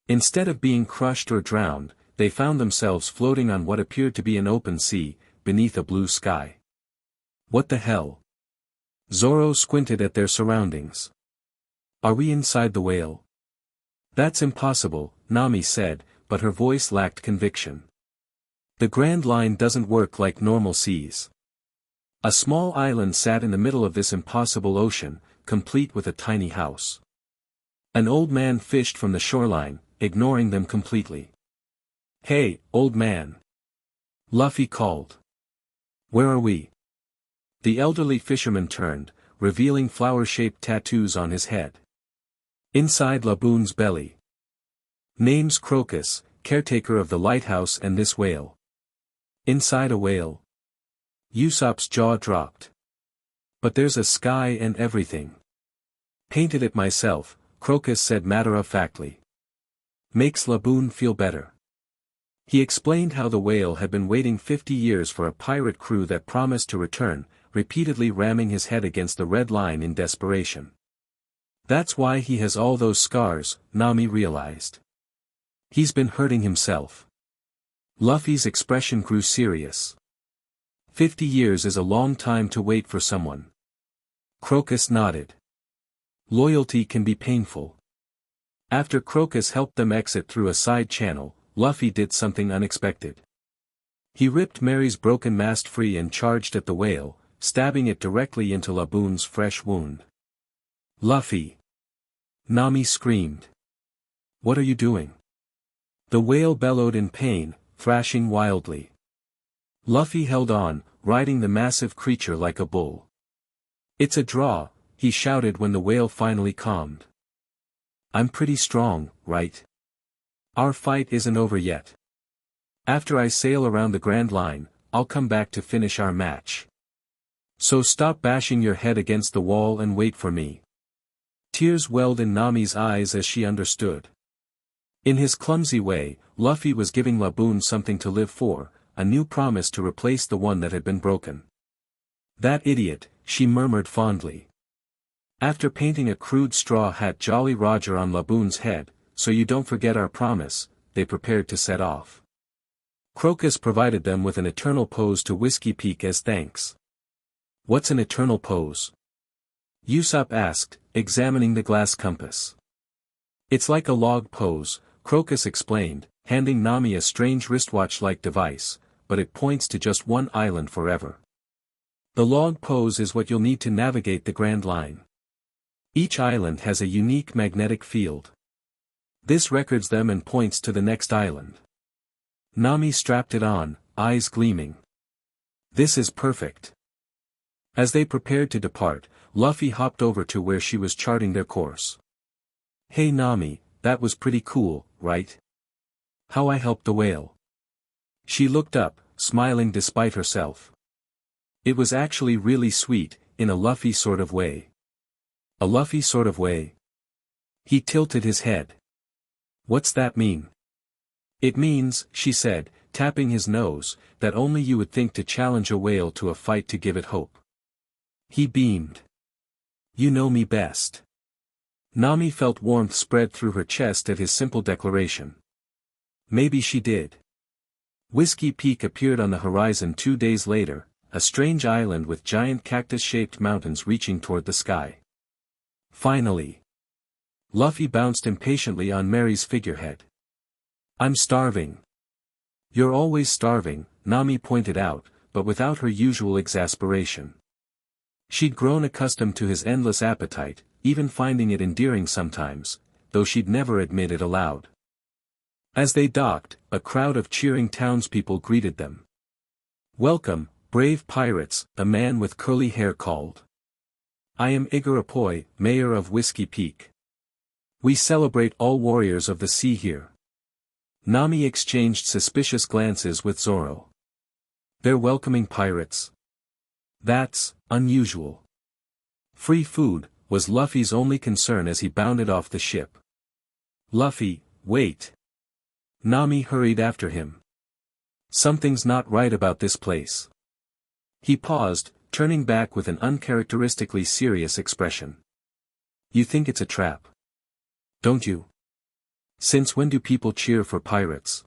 Instead of being crushed or drowned, they found themselves floating on what appeared to be an open sea, beneath a blue sky. What the hell? Zoro squinted at their surroundings. Are we inside the whale? That's impossible, Nami said, but her voice lacked conviction. The Grand Line doesn't work like normal seas. A small island sat in the middle of this impossible ocean, complete with a tiny house. An old man fished from the shoreline, ignoring them completely. Hey, old man. Luffy called. Where are we? The elderly fisherman turned, revealing flower-shaped tattoos on his head. Inside Laboon's belly. Name's Crocus, caretaker of the lighthouse and this whale. Inside a whale. Usopp's jaw dropped. But there's a sky and everything. Painted it myself, Crocus said matter-of-factly. Makes Laboon feel better. He explained how the whale had been waiting 50 years for a pirate crew that promised to return, repeatedly ramming his head against the red line in desperation. That's why he has all those scars, Nami realized. He's been hurting himself. Luffy's expression grew serious. 50 years is a long time to wait for someone. Crocus nodded. Loyalty can be painful. After Crocus helped them exit through a side channel, Luffy did something unexpected. He ripped Mary's broken mast free and charged at the whale, stabbing it directly into Laboon's fresh wound. Luffy! Nami screamed. What are you doing? The whale bellowed in pain, thrashing wildly. Luffy held on, riding the massive creature like a bull. It's a draw, he shouted when the whale finally calmed. I'm pretty strong, right? Our fight isn't over yet. After I sail around the Grand Line, I'll come back to finish our match. So stop bashing your head against the wall and wait for me. Tears welled in Nami's eyes as she understood. In his clumsy way, Luffy was giving Laboon something to live for, a new promise to replace the one that had been broken. That idiot, she murmured fondly. After painting a crude straw hat Jolly Roger on Laboon's head, so you don't forget our promise, they prepared to set off. Crocus provided them with an eternal pose to Whiskey Peak as thanks. What's an eternal pose? Usopp asked, examining the glass compass. It's like a log pose, Crocus explained, handing Nami a strange wristwatch-like device, but it points to just one island forever. The log pose is what you'll need to navigate the Grand Line. Each island has a unique magnetic field. This records them and points to the next island. Nami strapped it on, eyes gleaming. This is perfect. As they prepared to depart, Luffy hopped over to where she was charting their course. Hey Nami, that was pretty cool, right? How I helped the whale. She looked up, smiling despite herself. It was actually really sweet, in a Luffy sort of way. A Luffy sort of way? He tilted his head. What's that mean? It means, she said, tapping his nose, that only you would think to challenge a whale to a fight to give it hope. He beamed. You know me best. Nami felt warmth spread through her chest at his simple declaration. Maybe she did. Whiskey Peak appeared on the horizon 2 days later, a strange island with giant cactus-shaped mountains reaching toward the sky. Finally. Luffy bounced impatiently on Mary's figurehead. I'm starving. You're always starving, Nami pointed out, but without her usual exasperation. She'd grown accustomed to his endless appetite, even finding it endearing sometimes, though she'd never admit it aloud. As they docked, a crowd of cheering townspeople greeted them. Welcome, brave pirates, a man with curly hair called. I am Igarappoi, mayor of Whiskey Peak. We celebrate all warriors of the sea here. Nami exchanged suspicious glances with Zoro. They're welcoming pirates. That's unusual. Free food was Luffy's only concern as he bounded off the ship. Luffy, wait. Nami hurried after him. Something's not right about this place. He paused, turning back with an uncharacteristically serious expression. You think it's a trap? Don't you? Since when do people cheer for pirates?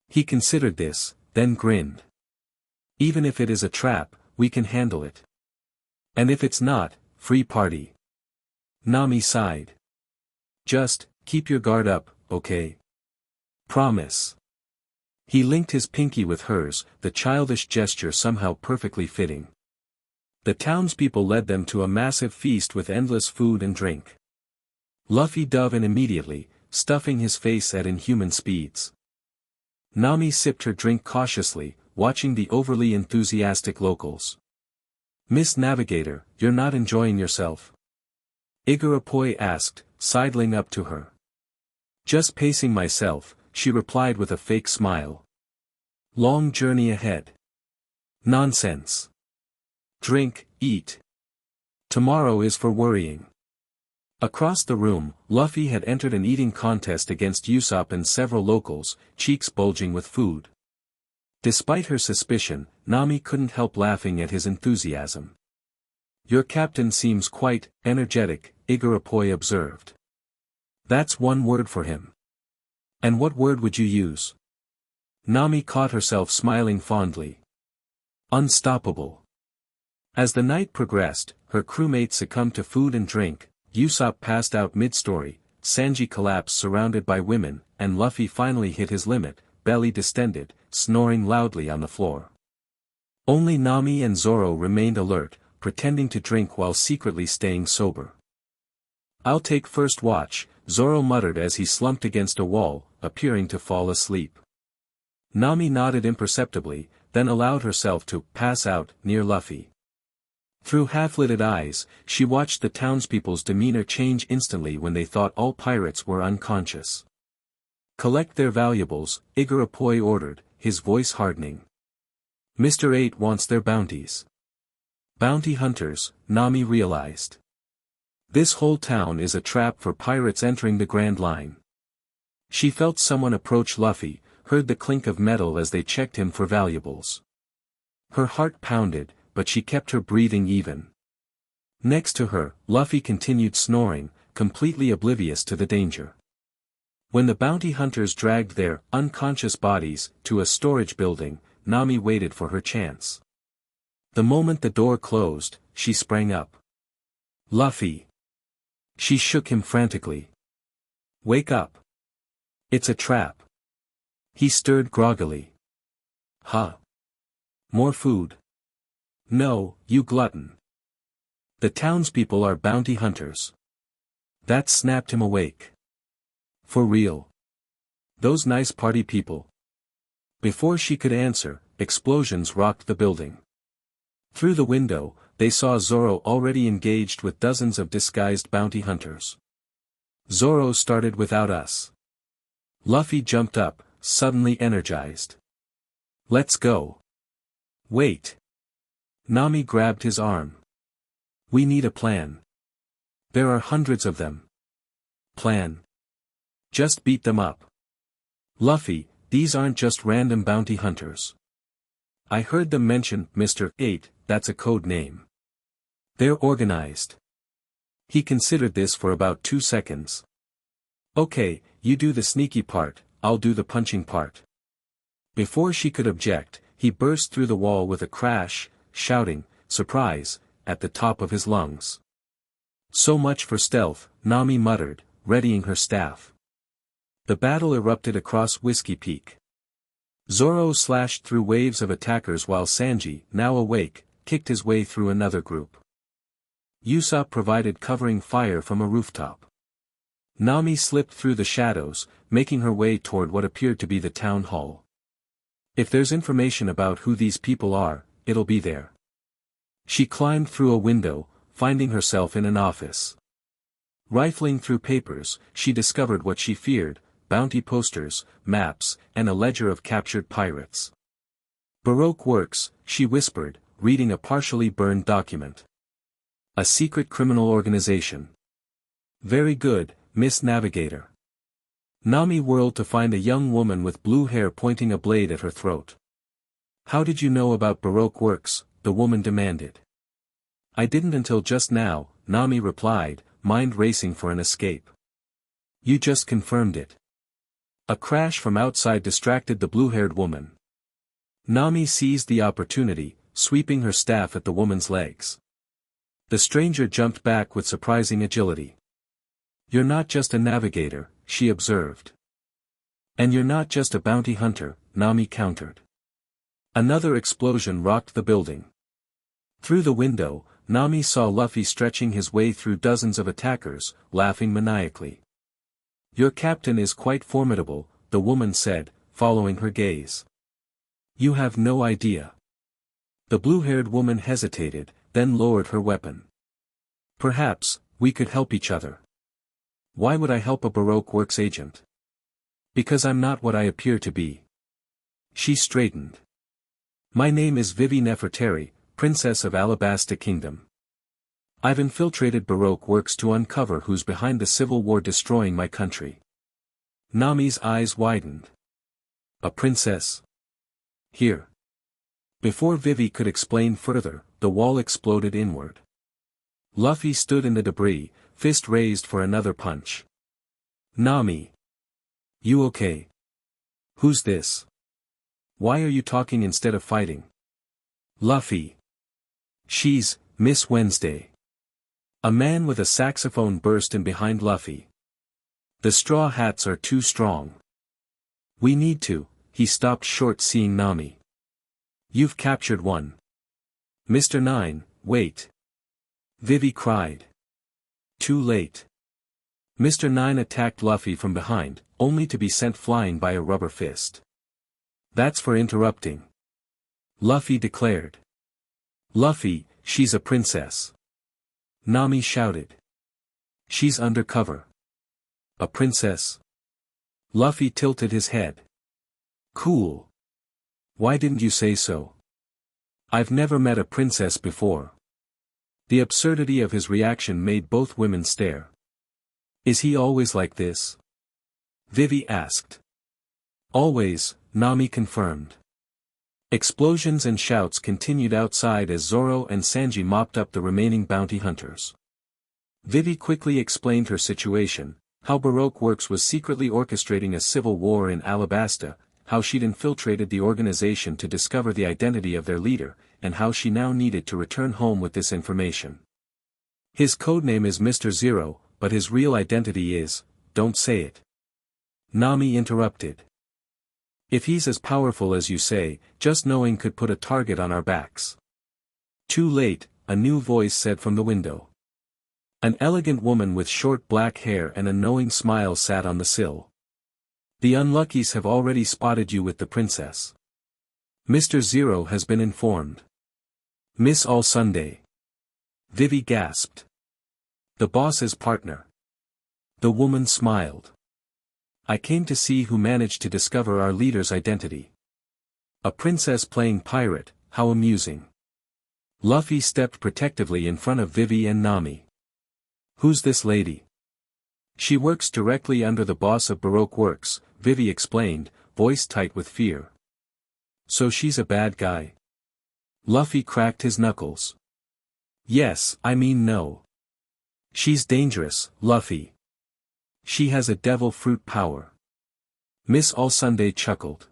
He considered this, then grinned. Even if it is a trap, we can handle it. And if it's not, free party. Nami sighed. Just, keep your guard up, okay? Promise. He linked his pinky with hers, the childish gesture somehow perfectly fitting. The townspeople led them to a massive feast with endless food and drink. Luffy dove in immediately, stuffing his face at inhuman speeds. Nami sipped her drink cautiously, watching the overly enthusiastic locals. Miss Navigator, you're not enjoying yourself? Igarappoi asked, sidling up to her. Just pacing myself, she replied with a fake smile. Long journey ahead. Nonsense. Drink, eat. Tomorrow is for worrying. Across the room, Luffy had entered an eating contest against Usopp and several locals, cheeks bulging with food. Despite her suspicion, Nami couldn't help laughing at his enthusiasm. Your captain seems quite energetic, Igarappoi observed. That's one word for him. And what word would you use? Nami caught herself smiling fondly. Unstoppable. As the night progressed, her crewmates succumbed to food and drink, Usopp passed out mid-story, Sanji collapsed surrounded by women, and Luffy finally hit his limit, belly distended, snoring loudly on the floor. Only Nami and Zoro remained alert, pretending to drink while secretly staying sober. I'll take first watch, Zoro muttered as he slumped against a wall, appearing to fall asleep. Nami nodded imperceptibly, then allowed herself to pass out near Luffy. Through half-lidded eyes, she watched the townspeople's demeanor change instantly when they thought all pirates were unconscious. Collect their valuables, Igarappoi ordered, his voice hardening. Mr. 8 wants their bounties. Bounty hunters, Nami realized. This whole town is a trap for pirates entering the Grand Line. She felt someone approach Luffy, heard the clink of metal as they checked him for valuables. Her heart pounded, but she kept her breathing even. Next to her, Luffy continued snoring, completely oblivious to the danger. When the bounty hunters dragged their unconscious bodies to a storage building, Nami waited for her chance. The moment the door closed, she sprang up. Luffy! She shook him frantically. Wake up! It's a trap. He stirred groggily. Huh? More food? No, you glutton. The townspeople are bounty hunters. That snapped him awake. For real. Those nice party people. Before she could answer, explosions rocked the building. Through the window, they saw Zoro already engaged with dozens of disguised bounty hunters. Zoro started without us. Luffy jumped up, suddenly energized. Let's go. Wait. Nami grabbed his arm. We need a plan. There are hundreds of them. Plan. Just beat them up. Luffy, these aren't just random bounty hunters. I heard them mention Mr. 8, that's a code name. They're organized. He considered this for about 2 seconds. Okay, you do the sneaky part, I'll do the punching part. Before she could object, he burst through the wall with a crash, shouting, surprise, at the top of his lungs. So much for stealth, Nami muttered, readying her staff. The battle erupted across Whiskey Peak. Zoro slashed through waves of attackers while Sanji, now awake, kicked his way through another group. Usopp provided covering fire from a rooftop. Nami slipped through the shadows, making her way toward what appeared to be the town hall. If there's information about who these people are, it'll be there. She climbed through a window, finding herself in an office. Rifling through papers, she discovered what she feared, bounty posters, maps, and a ledger of captured pirates. Baroque works, she whispered, reading a partially burned document. A secret criminal organization. Very good, Miss Navigator. Nami whirled to find a young woman with blue hair pointing a blade at her throat. How did you know about Baroque works? The woman demanded. I didn't until just now, Nami replied, mind racing for an escape. You just confirmed it. A crash from outside distracted the blue-haired woman. Nami seized the opportunity, sweeping her staff at the woman's legs. The stranger jumped back with surprising agility. You're not just a navigator, she observed. And you're not just a bounty hunter, Nami countered. Another explosion rocked the building. Through the window, Nami saw Luffy stretching his way through dozens of attackers, laughing maniacally. Your captain is quite formidable, the woman said, following her gaze. You have no idea. The blue-haired woman hesitated, then lowered her weapon. Perhaps, we could help each other. Why would I help a Baroque works agent? Because I'm not what I appear to be. She straightened. My name is Vivi Nefertari, Princess of Alabasta Kingdom. I've infiltrated Baroque works to uncover who's behind the civil war destroying my country. Nami's eyes widened. A princess? Here. Before Vivi could explain further, the wall exploded inward. Luffy stood in the debris, fist raised for another punch. Nami. You okay? Who's this? Why are you talking instead of fighting? Luffy. She's Miss Wednesday. A man with a saxophone burst in behind Luffy. The straw hats are too strong. We need to. He stopped short seeing Nami. You've captured one. Mr. Nine, wait. Vivi cried. Too late. Mr. Nine attacked Luffy from behind, only to be sent flying by a rubber fist. That's for interrupting. Luffy declared. Luffy, she's a princess. Nami shouted. She's undercover. A princess? Luffy tilted his head. Cool. Why didn't you say so? I've never met a princess before. The absurdity of his reaction made both women stare. Is he always like this? Vivi asked. Always, Nami confirmed. Explosions and shouts continued outside as Zoro and Sanji mopped up the remaining bounty hunters. Vivi quickly explained her situation, how Baroque Works was secretly orchestrating a civil war in Alabasta, how she'd infiltrated the organization to discover the identity of their leader, and how she now needed to return home with this information. His codename is Mr. Zero, but his real identity is, don't say it. Nami interrupted. If he's as powerful as you say, just knowing could put a target on our backs. Too late, a new voice said from the window. An elegant woman with short black hair and a knowing smile sat on the sill. The unluckies have already spotted you with the princess. Mr. Zero has been informed. Miss All Sunday. Vivi gasped. The boss's partner. The woman smiled. I came to see who managed to discover our leader's identity. A princess playing pirate, how amusing. Luffy stepped protectively in front of Vivi and Nami. Who's this lady? She works directly under the boss of Baroque Works, Vivi explained, voice tight with fear. So she's a bad guy? Luffy cracked his knuckles. Yes, I mean no. She's dangerous, Luffy. She has a devil fruit power. Miss Allsunday chuckled.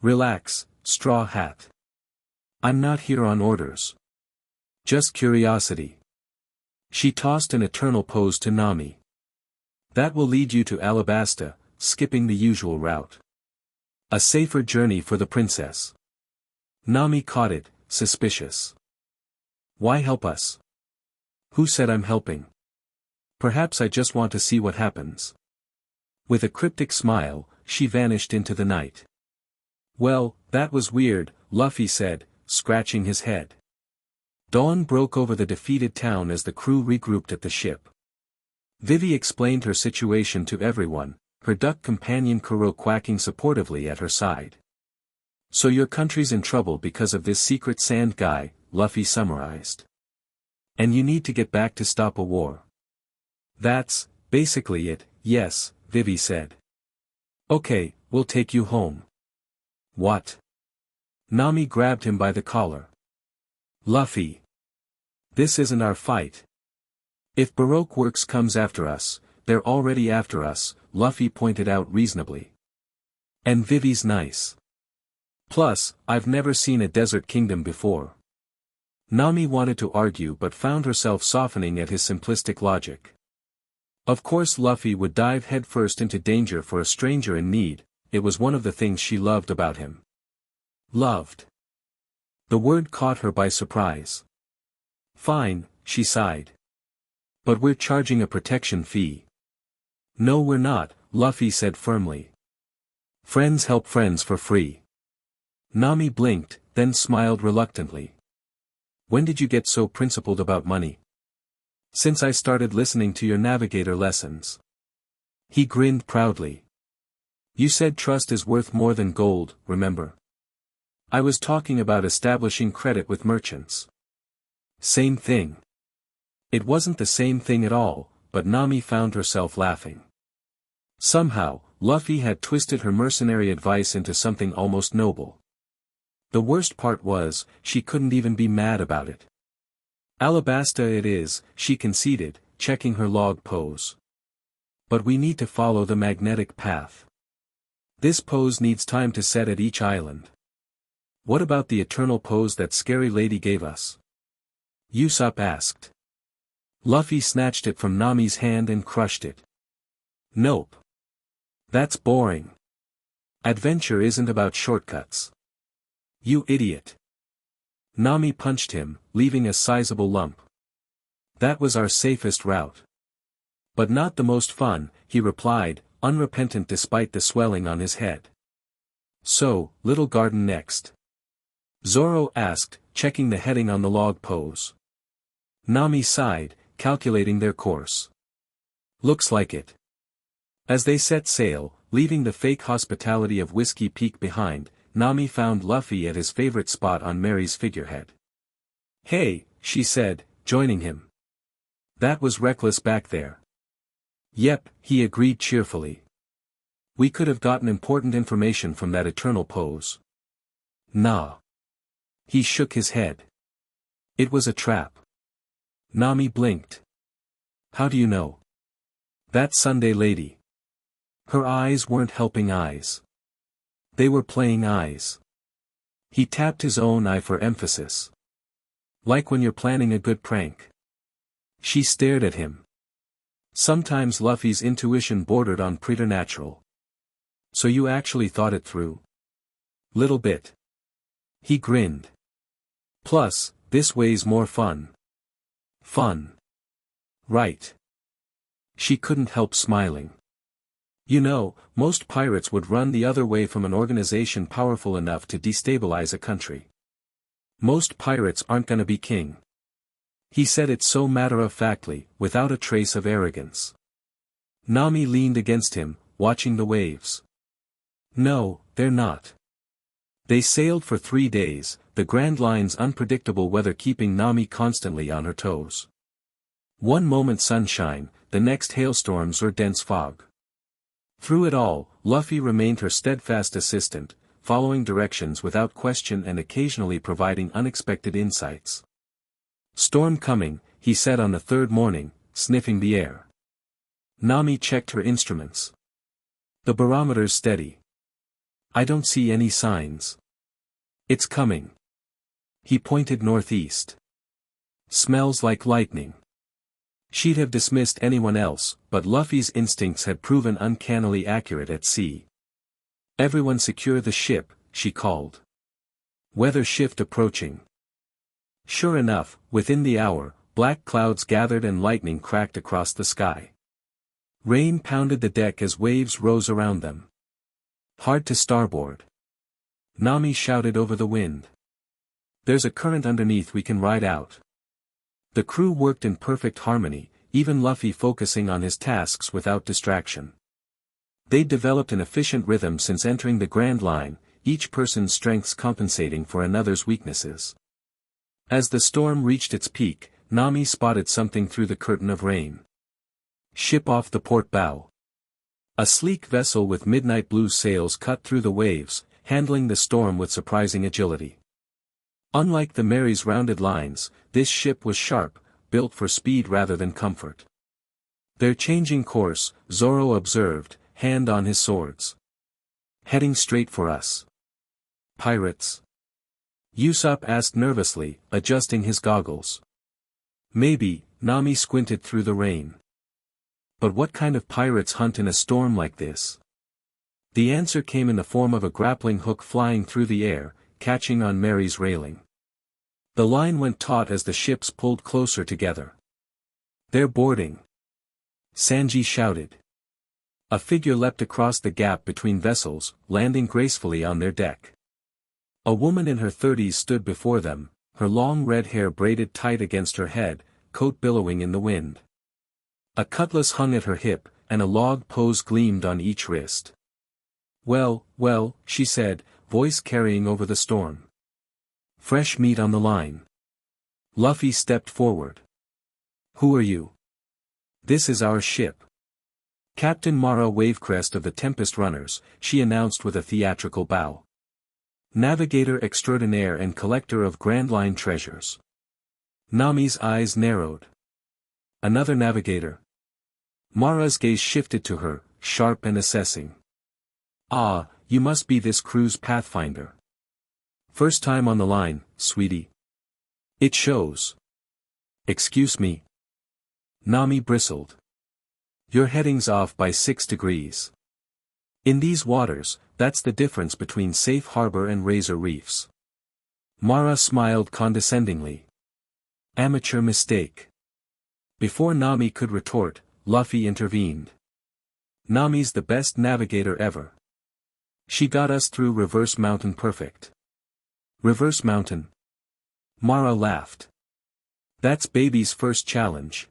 Relax, Straw Hat. I'm not here on orders. Just curiosity. She tossed an eternal pose to Nami. That will lead you to Alabasta, skipping the usual route. A safer journey for the princess. Nami caught it, suspicious. Why help us? Who said I'm helping? Perhaps I just want to see what happens. With a cryptic smile, she vanished into the night. Well, that was weird, Luffy said, scratching his head. Dawn broke over the defeated town as the crew regrouped at the ship. Vivi explained her situation to everyone, her duck companion Kuro quacking supportively at her side. So your country's in trouble because of this secret sand guy, Luffy summarized. And you need to get back to stop a war. That's, basically it, yes, Vivi said. Okay, we'll take you home. What? Nami grabbed him by the collar. Luffy. This isn't our fight. If Baroque Works comes after us, they're already after us, Luffy pointed out reasonably. And Vivi's nice. Plus, I've never seen a desert kingdom before. Nami wanted to argue but found herself softening at his simplistic logic. Of course Luffy would dive headfirst into danger for a stranger in need, it was one of the things she loved about him. Loved. The word caught her by surprise. Fine, she sighed. But we're charging a protection fee. No we're not, Luffy said firmly. Friends help friends for free. Nami blinked, then smiled reluctantly. When did you get so principled about money? Since I started listening to your navigator lessons. He grinned proudly. You said trust is worth more than gold, remember? I was talking about establishing credit with merchants. Same thing. It wasn't the same thing at all, but Nami found herself laughing. Somehow, Luffy had twisted her mercenary advice into something almost noble. The worst part was, she couldn't even be mad about it. Alabasta it is, she conceded, checking her log pose. But we need to follow the magnetic path. This pose needs time to set at each island. What about the eternal pose that scary lady gave us? Usopp asked. Luffy snatched it from Nami's hand and crushed it. Nope. That's boring. Adventure isn't about shortcuts. You idiot. Nami punched him, leaving a sizable lump. That was our safest route. But not the most fun, he replied, unrepentant despite the swelling on his head. So, Little Garden next? Zoro asked, checking the heading on the log pose. Nami sighed, calculating their course. Looks like it. As they set sail, leaving the fake hospitality of Whiskey Peak behind, Nami found Luffy at his favorite spot on Mary's figurehead. Hey, she said, joining him. That was reckless back there. Yep, he agreed cheerfully. We could have gotten important information from that eternal pose. Nah. He shook his head. It was a trap. Nami blinked. How do you know? That Sunday lady. Her eyes weren't helping eyes. They were playing eyes. He tapped his own eye for emphasis. Like when you're planning a good prank. She stared at him. Sometimes Luffy's intuition bordered on preternatural. So you actually thought it through? Little bit. He grinned. Plus, this way's more fun. Fun. Right. She couldn't help smiling. You know, most pirates would run the other way from an organization powerful enough to destabilize a country. Most pirates aren't gonna be king. He said it so matter-of-factly, without a trace of arrogance. Nami leaned against him, watching the waves. No, they're not. They sailed for 3 days, the Grand Line's unpredictable weather keeping Nami constantly on her toes. One moment sunshine, the next hailstorms or dense fog. Through it all, Luffy remained her steadfast assistant, following directions without question and occasionally providing unexpected insights. Storm coming, he said on the third morning, sniffing the air. Nami checked her instruments. The barometer's steady. I don't see any signs. It's coming. He pointed northeast. Smells like lightning. She'd have dismissed anyone else, but Luffy's instincts had proven uncannily accurate at sea. Everyone secure the ship, she called. Weather shift approaching. Sure enough, within the hour, black clouds gathered and lightning cracked across the sky. Rain pounded the deck as waves rose around them. Hard to starboard. Nami shouted over the wind. There's a current underneath we can ride out. The crew worked in perfect harmony, even Luffy focusing on his tasks without distraction. They'd developed an efficient rhythm since entering the Grand Line, each person's strengths compensating for another's weaknesses. As the storm reached its peak, Nami spotted something through the curtain of rain. Ship off the port bow. A sleek vessel with midnight blue sails cut through the waves, handling the storm with surprising agility. Unlike the Mary's rounded lines, this ship was sharp, built for speed rather than comfort. They're changing course, Zoro observed, hand on his swords. Heading straight for us. Pirates? Usopp asked nervously, adjusting his goggles. Maybe, Nami squinted through the rain. But what kind of pirates hunt in a storm like this? The answer came in the form of a grappling hook flying through the air, catching on Mary's railing. The line went taut as the ships pulled closer together. They're boarding. Sanji shouted. A figure leapt across the gap between vessels, landing gracefully on their deck. A woman in her 30s stood before them, her long red hair braided tight against her head, coat billowing in the wind. A cutlass hung at her hip, and a log pose gleamed on each wrist. Well, well, she said, voice carrying over the storm. Fresh meat on the line. Luffy stepped forward. Who are you? This is our ship. Captain Mara Wavecrest of the Tempest Runners, she announced with a theatrical bow. Navigator extraordinaire and collector of Grand Line treasures. Nami's eyes narrowed. Another navigator. Mara's gaze shifted to her, sharp and assessing. Ah, you must be this crew's pathfinder. First time on the line, sweetie. It shows. Excuse me. Nami bristled. Your heading's off by 6 degrees. In these waters, that's the difference between safe harbor and razor reefs. Mara smiled condescendingly. Amateur mistake. Before Nami could retort, Luffy intervened. Nami's the best navigator ever. She got us through Reverse Mountain perfect. Reverse Mountain? Mara laughed. That's baby's first challenge.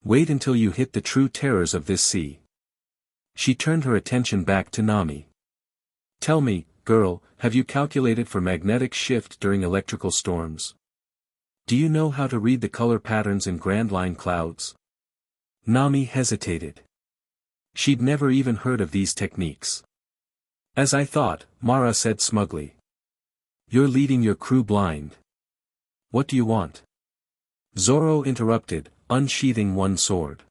Wait until you hit the true terrors of this sea. She turned her attention back to Nami. Tell me, girl, have you calculated for magnetic shift during electrical storms? Do you know how to read the color patterns in Grand Line clouds? Nami hesitated. She'd never even heard of these techniques. As I thought, Mara said smugly. You're leading your crew blind. What do you want? Zoro interrupted, unsheathing one sword.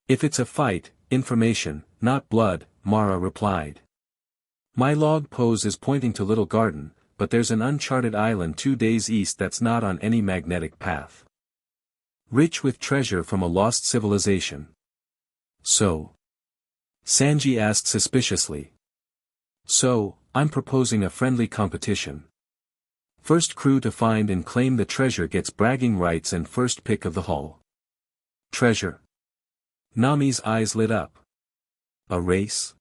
If it's a fight, information, not blood, Mara replied. My log pose is pointing to Little Garden, but there's an uncharted island 2 days east that's not on any magnetic path. Rich with treasure from a lost civilization. So? Sanji asked suspiciously. So, I'm proposing a friendly competition. First crew to find and claim the treasure gets bragging rights and first pick of the haul. Treasure. Nami's eyes lit up. A race?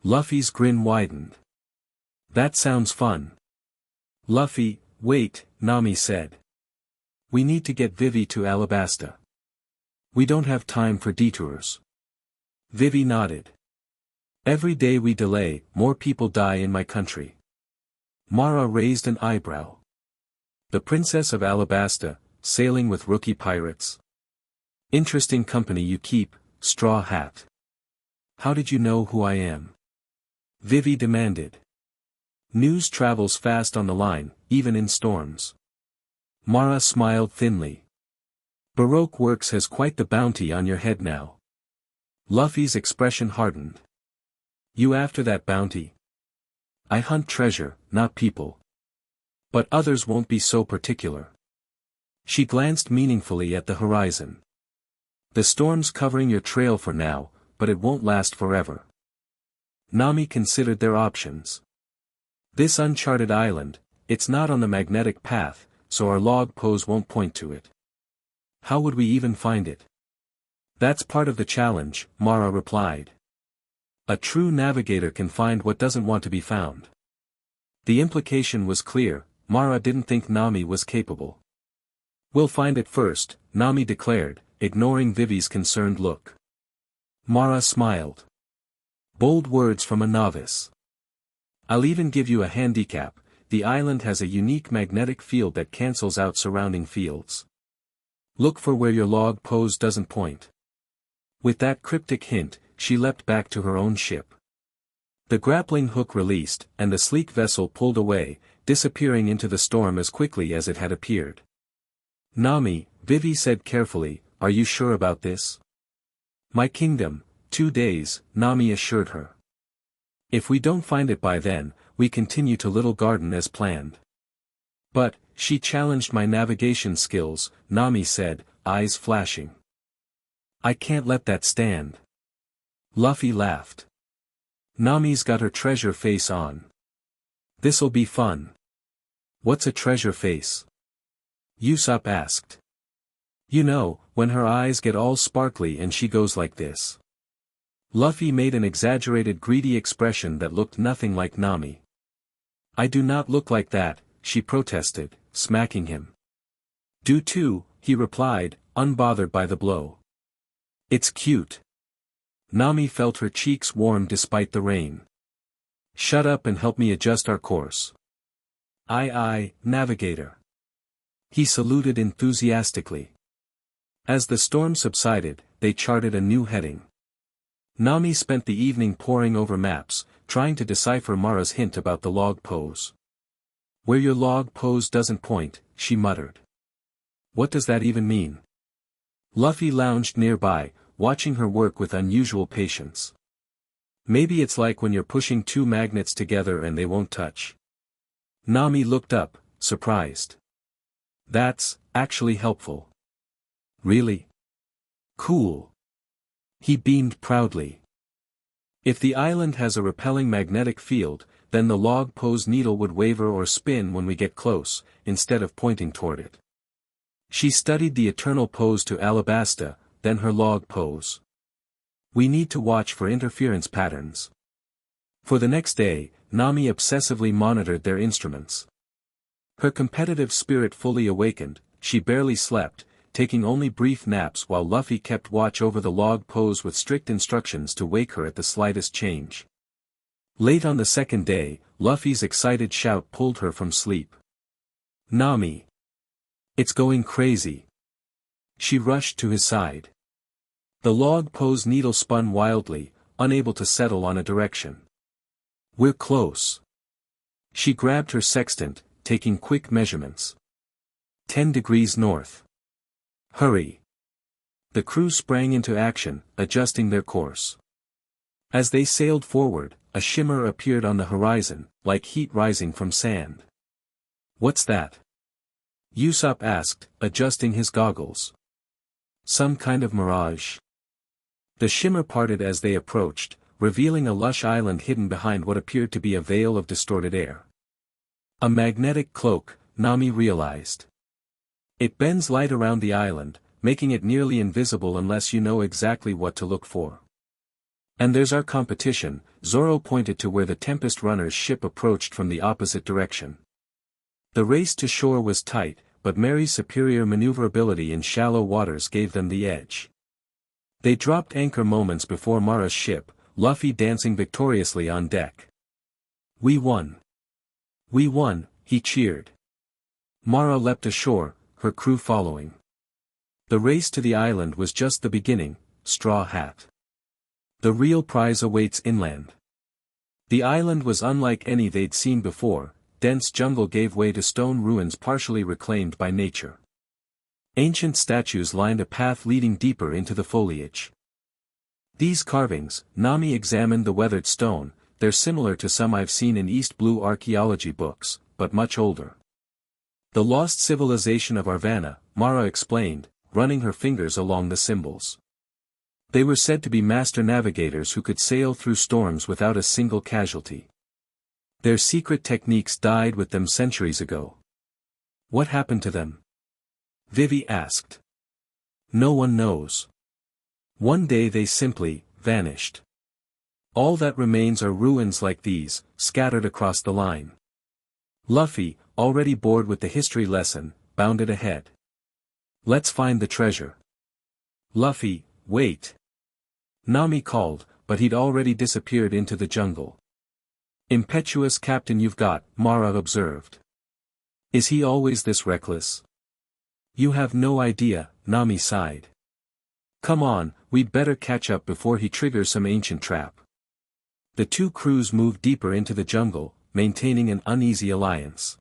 Luffy's grin widened. That sounds fun. Luffy, wait, Nami said. We need to get Vivi to Alabasta. We don't have time for detours. Vivi nodded. Every day we delay, more people die in my country. Mara raised an eyebrow. The Princess of Alabasta, sailing with rookie pirates. Interesting company you keep, Straw Hat. How did you know who I am? Vivi demanded. News travels fast on the line, even in storms. Mara smiled thinly. Baroque Works has quite the bounty on your head now. Luffy's expression hardened. You after that bounty? I hunt treasure, not people. But others won't be so particular. She glanced meaningfully at the horizon. The storm's covering your trail for now, but it won't last forever. Nami considered their options. This uncharted island, it's not on the magnetic path, so our log pose won't point to it. How would we even find it? That's part of the challenge, Mara replied. A true navigator can find what doesn't want to be found. The implication was clear, Mara didn't think Nami was capable. We'll find it first, Nami declared, ignoring Vivi's concerned look. Mara smiled. Bold words from a novice. I'll even give you a handicap, the island has a unique magnetic field that cancels out surrounding fields. Look for where your log pose doesn't point. With that cryptic hint, she leapt back to her own ship. The grappling hook released, and the sleek vessel pulled away, disappearing into the storm as quickly as it had appeared. Nami, Vivi said carefully, are you sure about this? My kingdom, 2 days, Nami assured her. If we don't find it by then, we continue to Little Garden as planned. But, she challenged my navigation skills, Nami said, eyes flashing. I can't let that stand. Luffy laughed. Nami's got her treasure face on. This'll be fun. What's a treasure face? Usopp asked. You know, when her eyes get all sparkly and she goes like this. Luffy made an exaggerated greedy expression that looked nothing like Nami. I do not look like that, she protested, smacking him. Do too, he replied, unbothered by the blow. It's cute. Nami felt her cheeks warm despite the rain. Shut up and help me adjust our course. Aye, navigator. He saluted enthusiastically. As the storm subsided, they charted a new heading. Nami spent the evening poring over maps, trying to decipher Mara's hint about the log pose. Where your log pose doesn't point, she muttered. What does that even mean? Luffy lounged nearby, watching her work with unusual patience. Maybe it's like when you're pushing 2 magnets together and they won't touch. Nami looked up, surprised. That's actually helpful. Really? Cool. He beamed proudly. If the island has a repelling magnetic field, then the log pose needle would waver or spin when we get close, instead of pointing toward it. She studied the eternal pose to Alabasta, then her log pose. We need to watch for interference patterns. For the next day, Nami obsessively monitored their instruments. Her competitive spirit fully awakened, she barely slept, taking only brief naps while Luffy kept watch over the log pose with strict instructions to wake her at the slightest change. Late on the second day, Luffy's excited shout pulled her from sleep. Nami! It's going crazy. She rushed to his side. The log pose needle spun wildly, unable to settle on a direction. We're close. She grabbed her sextant, taking quick measurements. 10 degrees north. Hurry. The crew sprang into action, adjusting their course. As they sailed forward, a shimmer appeared on the horizon, like heat rising from sand. What's that? Usopp asked, adjusting his goggles. Some kind of mirage. The shimmer parted as they approached, revealing a lush island hidden behind what appeared to be a veil of distorted air. A magnetic cloak, Nami realized. It bends light around the island, making it nearly invisible unless you know exactly what to look for. And there's our competition, Zoro pointed to where the Tempest Runner's ship approached from the opposite direction. The race to shore was tight, but Mary's superior maneuverability in shallow waters gave them the edge. They dropped anchor moments before Mara's ship, Luffy dancing victoriously on deck. We won. We won, he cheered. Mara leapt ashore, her crew following. The race to the island was just the beginning, Straw Hat. The real prize awaits inland. The island was unlike any they'd seen before, dense jungle gave way to stone ruins partially reclaimed by nature. Ancient statues lined a path leading deeper into the foliage. These carvings, Nami examined the weathered stone, they're similar to some I've seen in East Blue archaeology books, but much older. The lost civilization of Arvana, Mara explained, running her fingers along the symbols. They were said to be master navigators who could sail through storms without a single casualty. Their secret techniques died with them centuries ago. What happened to them? Vivi asked. No one knows. One day they simply vanished. All that remains are ruins like these, scattered across the line. Luffy, already bored with the history lesson, bounded ahead. Let's find the treasure. Luffy, wait. Nami called, but he'd already disappeared into the jungle. Impetuous captain you've got, Mara observed. Is he always this reckless? You have no idea, Nami sighed. Come on, we'd better catch up before he triggers some ancient trap. The two crews moved deeper into the jungle, maintaining an uneasy alliance.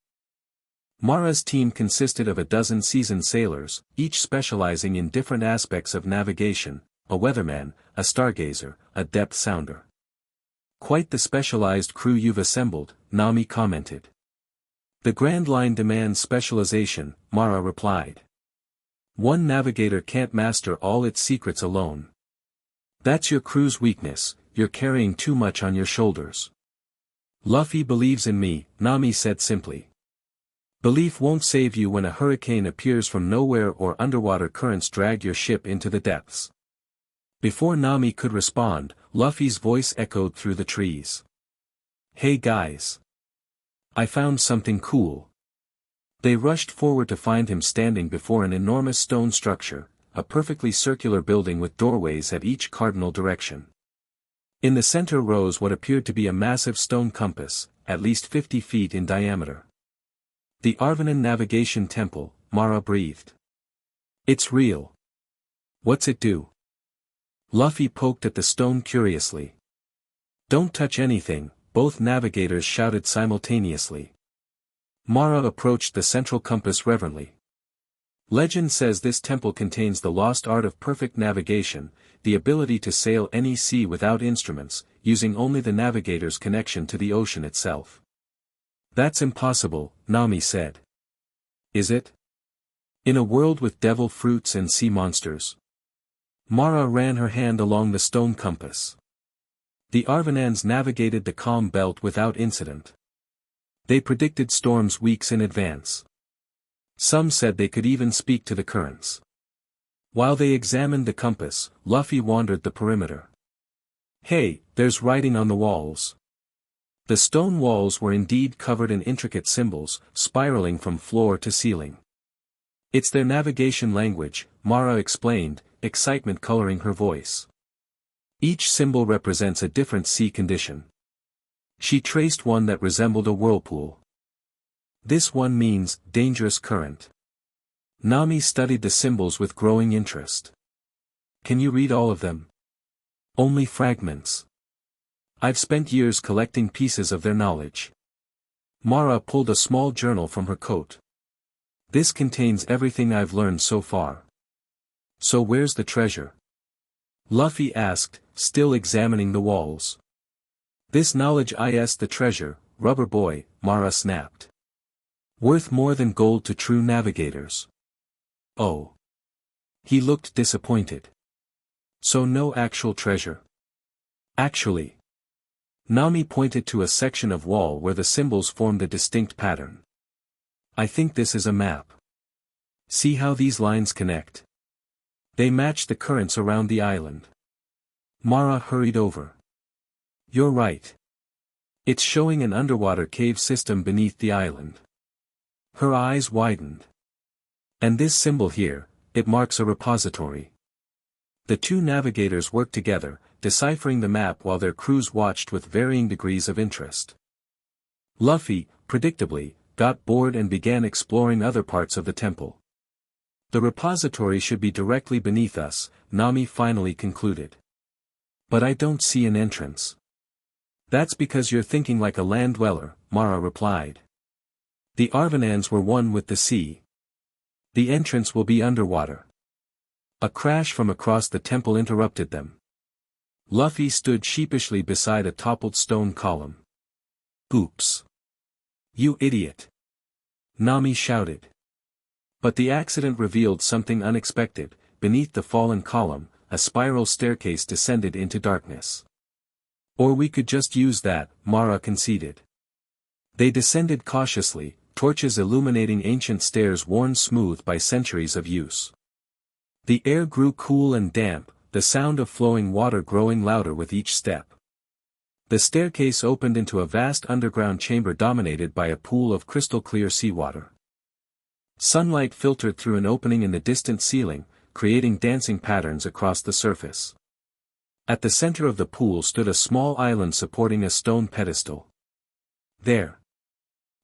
Mara's team consisted of a dozen seasoned sailors, each specializing in different aspects of navigation, a weatherman, a stargazer, a depth sounder. Quite the specialized crew you've assembled, Nami commented. The Grand Line demands specialization, Mara replied. One navigator can't master all its secrets alone. That's your crew's weakness, you're carrying too much on your shoulders. Luffy believes in me, Nami said simply. Belief won't save you when a hurricane appears from nowhere or underwater currents drag your ship into the depths. Before Nami could respond, Luffy's voice echoed through the trees. Hey guys! I found something cool. They rushed forward to find him standing before an enormous stone structure, a perfectly circular building with doorways at each cardinal direction. In the center rose what appeared to be a massive stone compass, at least 50 feet in diameter. The Arvanan Navigation Temple, Mara breathed. It's real. What's it do? Luffy poked at the stone curiously. Don't touch anything, both navigators shouted simultaneously. Mara approached the central compass reverently. Legend says this temple contains the lost art of perfect navigation, the ability to sail any sea without instruments, using only the navigator's connection to the ocean itself. That's impossible, Nami said. Is it? In a world with devil fruits and sea monsters. Mara ran her hand along the stone compass. The Arvanans navigated the calm belt without incident. They predicted storms weeks in advance. Some said they could even speak to the currents. While they examined the compass, Luffy wandered the perimeter. Hey, there's writing on the walls. The stone walls were indeed covered in intricate symbols, spiraling from floor to ceiling. It's their navigation language, Mara explained, excitement coloring her voice. Each symbol represents a different sea condition. She traced one that resembled a whirlpool. This one means, dangerous current. Nami studied the symbols with growing interest. Can you read all of them? Only fragments. I've spent years collecting pieces of their knowledge. Mara pulled a small journal from her coat. This contains everything I've learned so far. So where's the treasure? Luffy asked, still examining the walls. This knowledge is the treasure, rubber boy, Mara snapped. Worth more than gold to true navigators. Oh. He looked disappointed. So no actual treasure. Actually. Nami pointed to a section of wall where the symbols formed a distinct pattern. I think this is a map. See how these lines connect? They match the currents around the island. Mara hurried over. You're right. It's showing an underwater cave system beneath the island. Her eyes widened. And this symbol here, it marks a repository. The two navigators worked together, deciphering the map while their crews watched with varying degrees of interest. Luffy, predictably, got bored and began exploring other parts of the temple. The repository should be directly beneath us, Nami finally concluded. But I don't see an entrance. That's because you're thinking like a land dweller, Mara replied. The Arvanans were one with the sea. The entrance will be underwater. A crash from across the temple interrupted them. Luffy stood sheepishly beside a toppled stone column. Oops. You idiot. Nami shouted. But the accident revealed something unexpected. Beneath the fallen column, a spiral staircase descended into darkness. Or we could just use that, Mara conceded. They descended cautiously, torches illuminating ancient stairs worn smooth by centuries of use. The air grew cool and damp, the sound of flowing water growing louder with each step. The staircase opened into a vast underground chamber dominated by a pool of crystal-clear seawater. Sunlight filtered through an opening in the distant ceiling, creating dancing patterns across the surface. At the center of the pool stood a small island supporting a stone pedestal. There.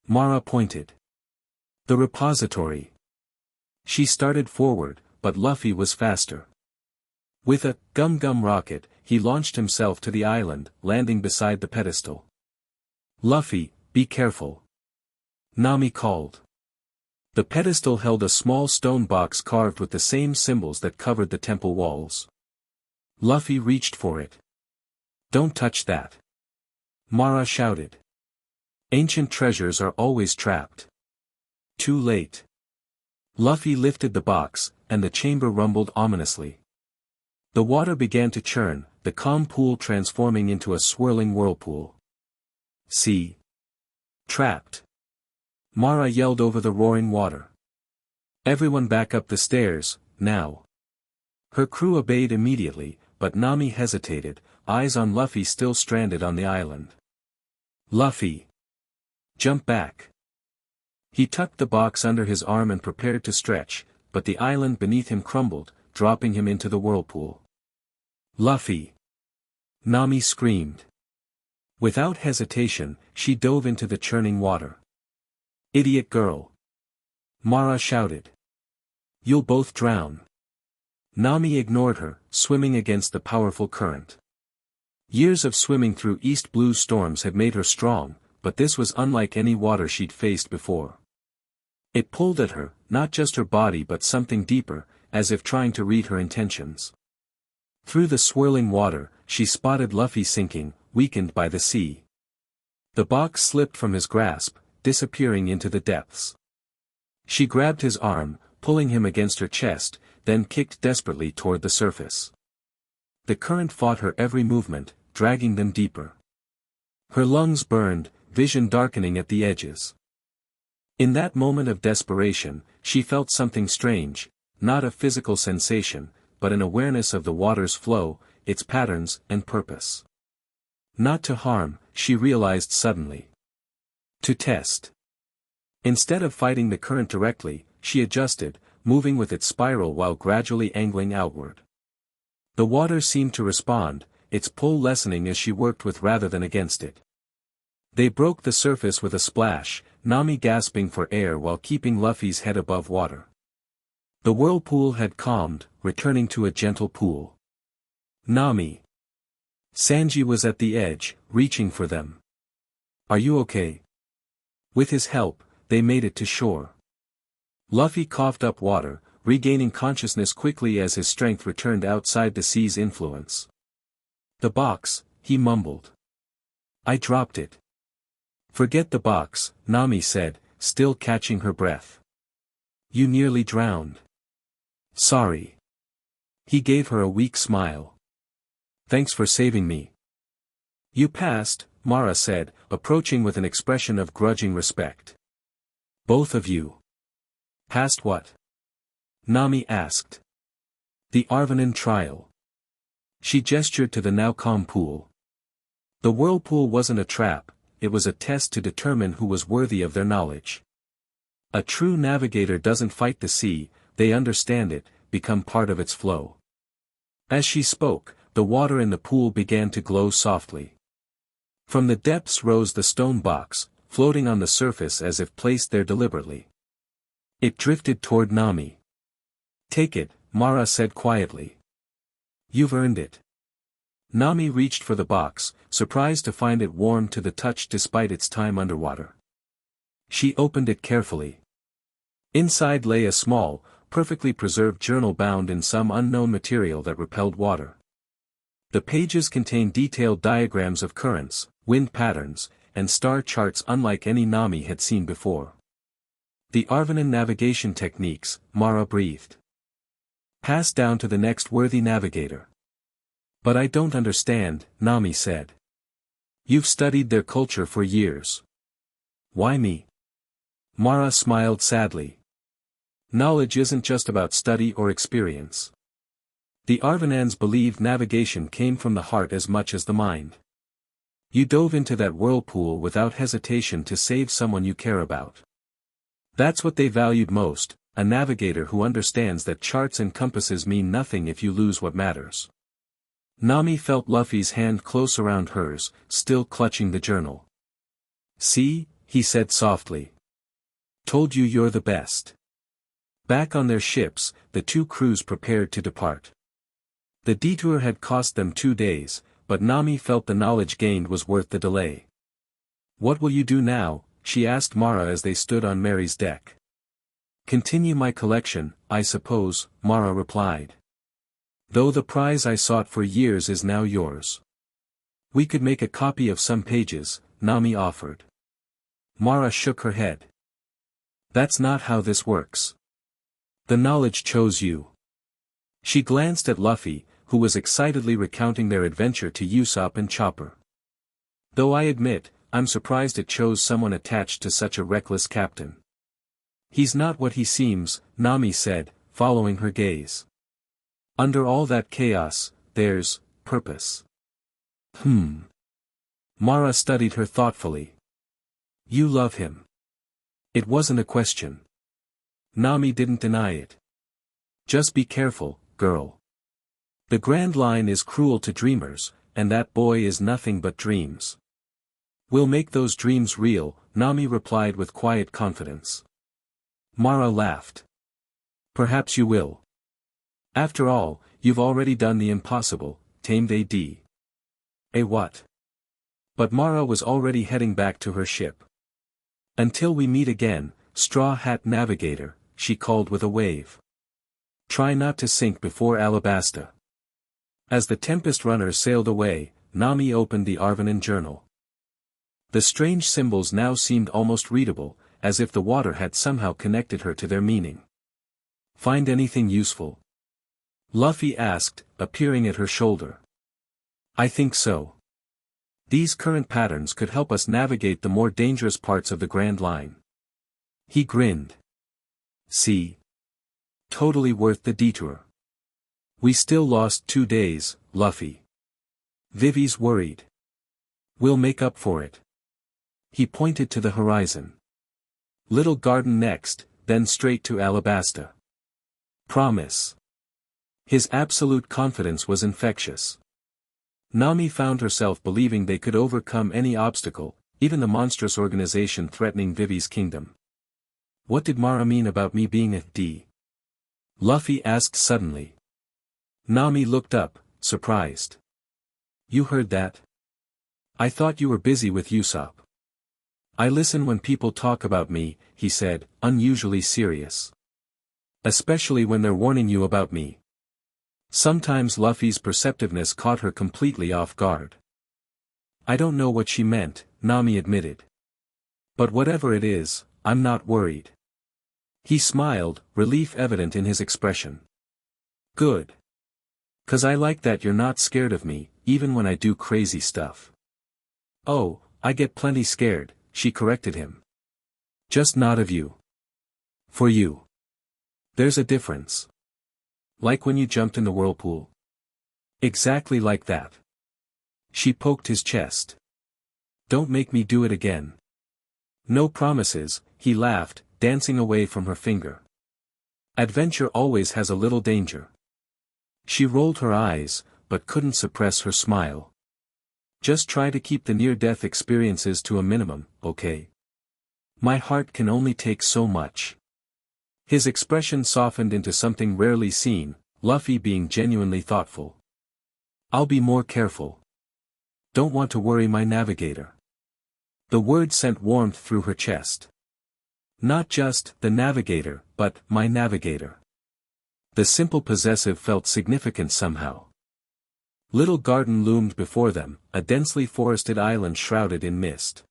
Mara pointed. The repository. She started forward, but Luffy was faster. With a gum-gum rocket, he launched himself to the island, landing beside the pedestal. Luffy, be careful. Nami called. The pedestal held a small stone box carved with the same symbols that covered the temple walls. Luffy reached for it. Don't touch that. Mara shouted. Ancient treasures are always trapped. Too late. Luffy lifted the box, and the chamber rumbled ominously. The water began to churn, the calm pool transforming into a swirling whirlpool. See? Trapped. Mara yelled over the roaring water. Everyone back up the stairs, now. Her crew obeyed immediately, but Nami hesitated, eyes on Luffy still stranded on the island. Luffy! Jump back! He tucked the box under his arm and prepared to stretch, but the island beneath him crumbled, dropping him into the whirlpool. Luffy! Nami screamed. Without hesitation, she dove into the churning water. Idiot girl! Mara shouted. You'll both drown. Nami ignored her, swimming against the powerful current. Years of swimming through East Blue storms had made her strong, but this was unlike any water she'd faced before. It pulled at her, not just her body but something deeper, as if trying to read her intentions. Through the swirling water, she spotted Luffy sinking, weakened by the sea. The box slipped from his grasp, disappearing into the depths. She grabbed his arm, pulling him against her chest, then kicked desperately toward the surface. The current fought her every movement, dragging them deeper. Her lungs burned, vision darkening at the edges. In that moment of desperation, she felt something strange, not a physical sensation, but an awareness of the water's flow, its patterns and purpose. Not to harm, she realized suddenly. To test. Instead of fighting the current directly, she adjusted, moving with its spiral while gradually angling outward. The water seemed to respond, its pull lessening as she worked with rather than against it. They broke the surface with a splash, Nami gasping for air while keeping Luffy's head above water. The whirlpool had calmed, returning to a gentle pool. Nami. Sanji was at the edge, reaching for them. Are you okay? With his help, they made it to shore. Luffy coughed up water, regaining consciousness quickly as his strength returned outside the sea's influence. The box, he mumbled. I dropped it. Forget the box, Nami said, still catching her breath. You nearly drowned. Sorry. He gave her a weak smile. Thanks for saving me. You passed, Mara said, approaching with an expression of grudging respect. Both of you. Passed what? Nami asked. The Arvanin trial. She gestured to the now calm pool. The whirlpool wasn't a trap, it was a test to determine who was worthy of their knowledge. A true navigator doesn't fight the sea, they understand it, become part of its flow. As she spoke, the water in the pool began to glow softly. From the depths rose the stone box, floating on the surface as if placed there deliberately. It drifted toward Nami. Take it, Mara said quietly. You've earned it. Nami reached for the box, surprised to find it warm to the touch despite its time underwater. She opened it carefully. Inside lay a small, perfectly preserved journal bound in some unknown material that repelled water. The pages contained detailed diagrams of currents, wind patterns, and star charts unlike any Nami had seen before. The Arvanin navigation techniques, Mara breathed. Pass down to the next worthy navigator. But I don't understand, Nami said. You've studied their culture for years. Why me? Mara smiled sadly. Knowledge isn't just about study or experience. The Arvanans believed navigation came from the heart as much as the mind. You dove into that whirlpool without hesitation to save someone you care about. That's what they valued most, a navigator who understands that charts and compasses mean nothing if you lose what matters. Nami felt Luffy's hand close around hers, still clutching the journal. See, he said softly. Told you you're the best. Back on their ships, the two crews prepared to depart. The detour had cost them 2 days, but Nami felt the knowledge gained was worth the delay. What will you do now? She asked Mara as they stood on Mary's deck. Continue my collection, I suppose, Mara replied. Though the prize I sought for years is now yours. We could make a copy of some pages, Nami offered. Mara shook her head. That's not how this works. The knowledge chose you. She glanced at Luffy, who was excitedly recounting their adventure to Usopp and Chopper. Though I admit, I'm surprised it chose someone attached to such a reckless captain. He's not what he seems, Nami said, following her gaze. Under all that chaos, there's purpose. Mara studied her thoughtfully. You love him. It wasn't a question. Nami didn't deny it. Just be careful, girl. The Grand Line is cruel to dreamers, and that boy is nothing but dreams. We'll make those dreams real, Nami replied with quiet confidence. Mara laughed. Perhaps you will. After all, you've already done the impossible, tamed a what? But Mara was already heading back to her ship. Until we meet again, Straw Hat Navigator, she called with a wave. Try not to sink before Alabasta. As the Tempest Runner sailed away, Nami opened the Arvanen journal. The strange symbols now seemed almost readable, as if the water had somehow connected her to their meaning. Find anything useful? Luffy asked, appearing at her shoulder. I think so. These current patterns could help us navigate the more dangerous parts of the Grand Line. He grinned. See? Totally worth the detour. We still lost 2 days, Luffy. Vivi's worried. We'll make up for it. He pointed to the horizon. Little Garden next, then straight to Alabasta. Promise. His absolute confidence was infectious. Nami found herself believing they could overcome any obstacle, even the monstrous organization threatening Vivi's kingdom. What did Mara mean about me being a D? Luffy asked suddenly. Nami looked up, surprised. You heard that? I thought you were busy with Usopp. I listen when people talk about me, he said, unusually serious. Especially when they're warning you about me. Sometimes Luffy's perceptiveness caught her completely off guard. I don't know what she meant, Nami admitted. But whatever it is, I'm not worried. He smiled, relief evident in his expression. Good. 'Cause I like that you're not scared of me, even when I do crazy stuff. Oh, I get plenty scared, she corrected him. Just not of you. For you. There's a difference. Like when you jumped in the whirlpool. Exactly like that. She poked his chest. Don't make me do it again. No promises, he laughed, dancing away from her finger. Adventure always has a little danger. She rolled her eyes, but couldn't suppress her smile. Just try to keep the near-death experiences to a minimum, okay? My heart can only take so much. His expression softened into something rarely seen, Luffy being genuinely thoughtful. I'll be more careful. Don't want to worry my navigator. The word sent warmth through her chest. Not just the navigator, but my navigator. The simple possessive felt significant somehow. Little Garden loomed before them, a densely forested island shrouded in mist.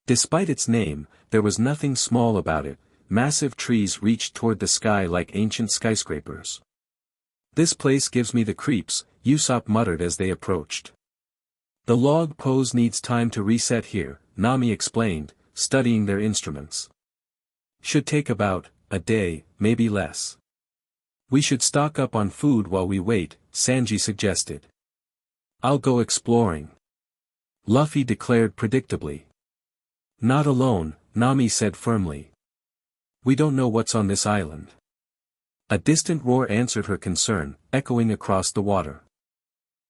Despite its name, there was nothing small about it. Massive trees reached toward the sky like ancient skyscrapers. This place gives me the creeps, Usopp muttered as they approached. The log pose needs time to reset here, Nami explained, studying their instruments. Should take about a day, maybe less. We should stock up on food while we wait, Sanji suggested. I'll go exploring. Luffy declared predictably. Not alone, Nami said firmly. We don't know what's on this island. A distant roar answered her concern, echoing across the water.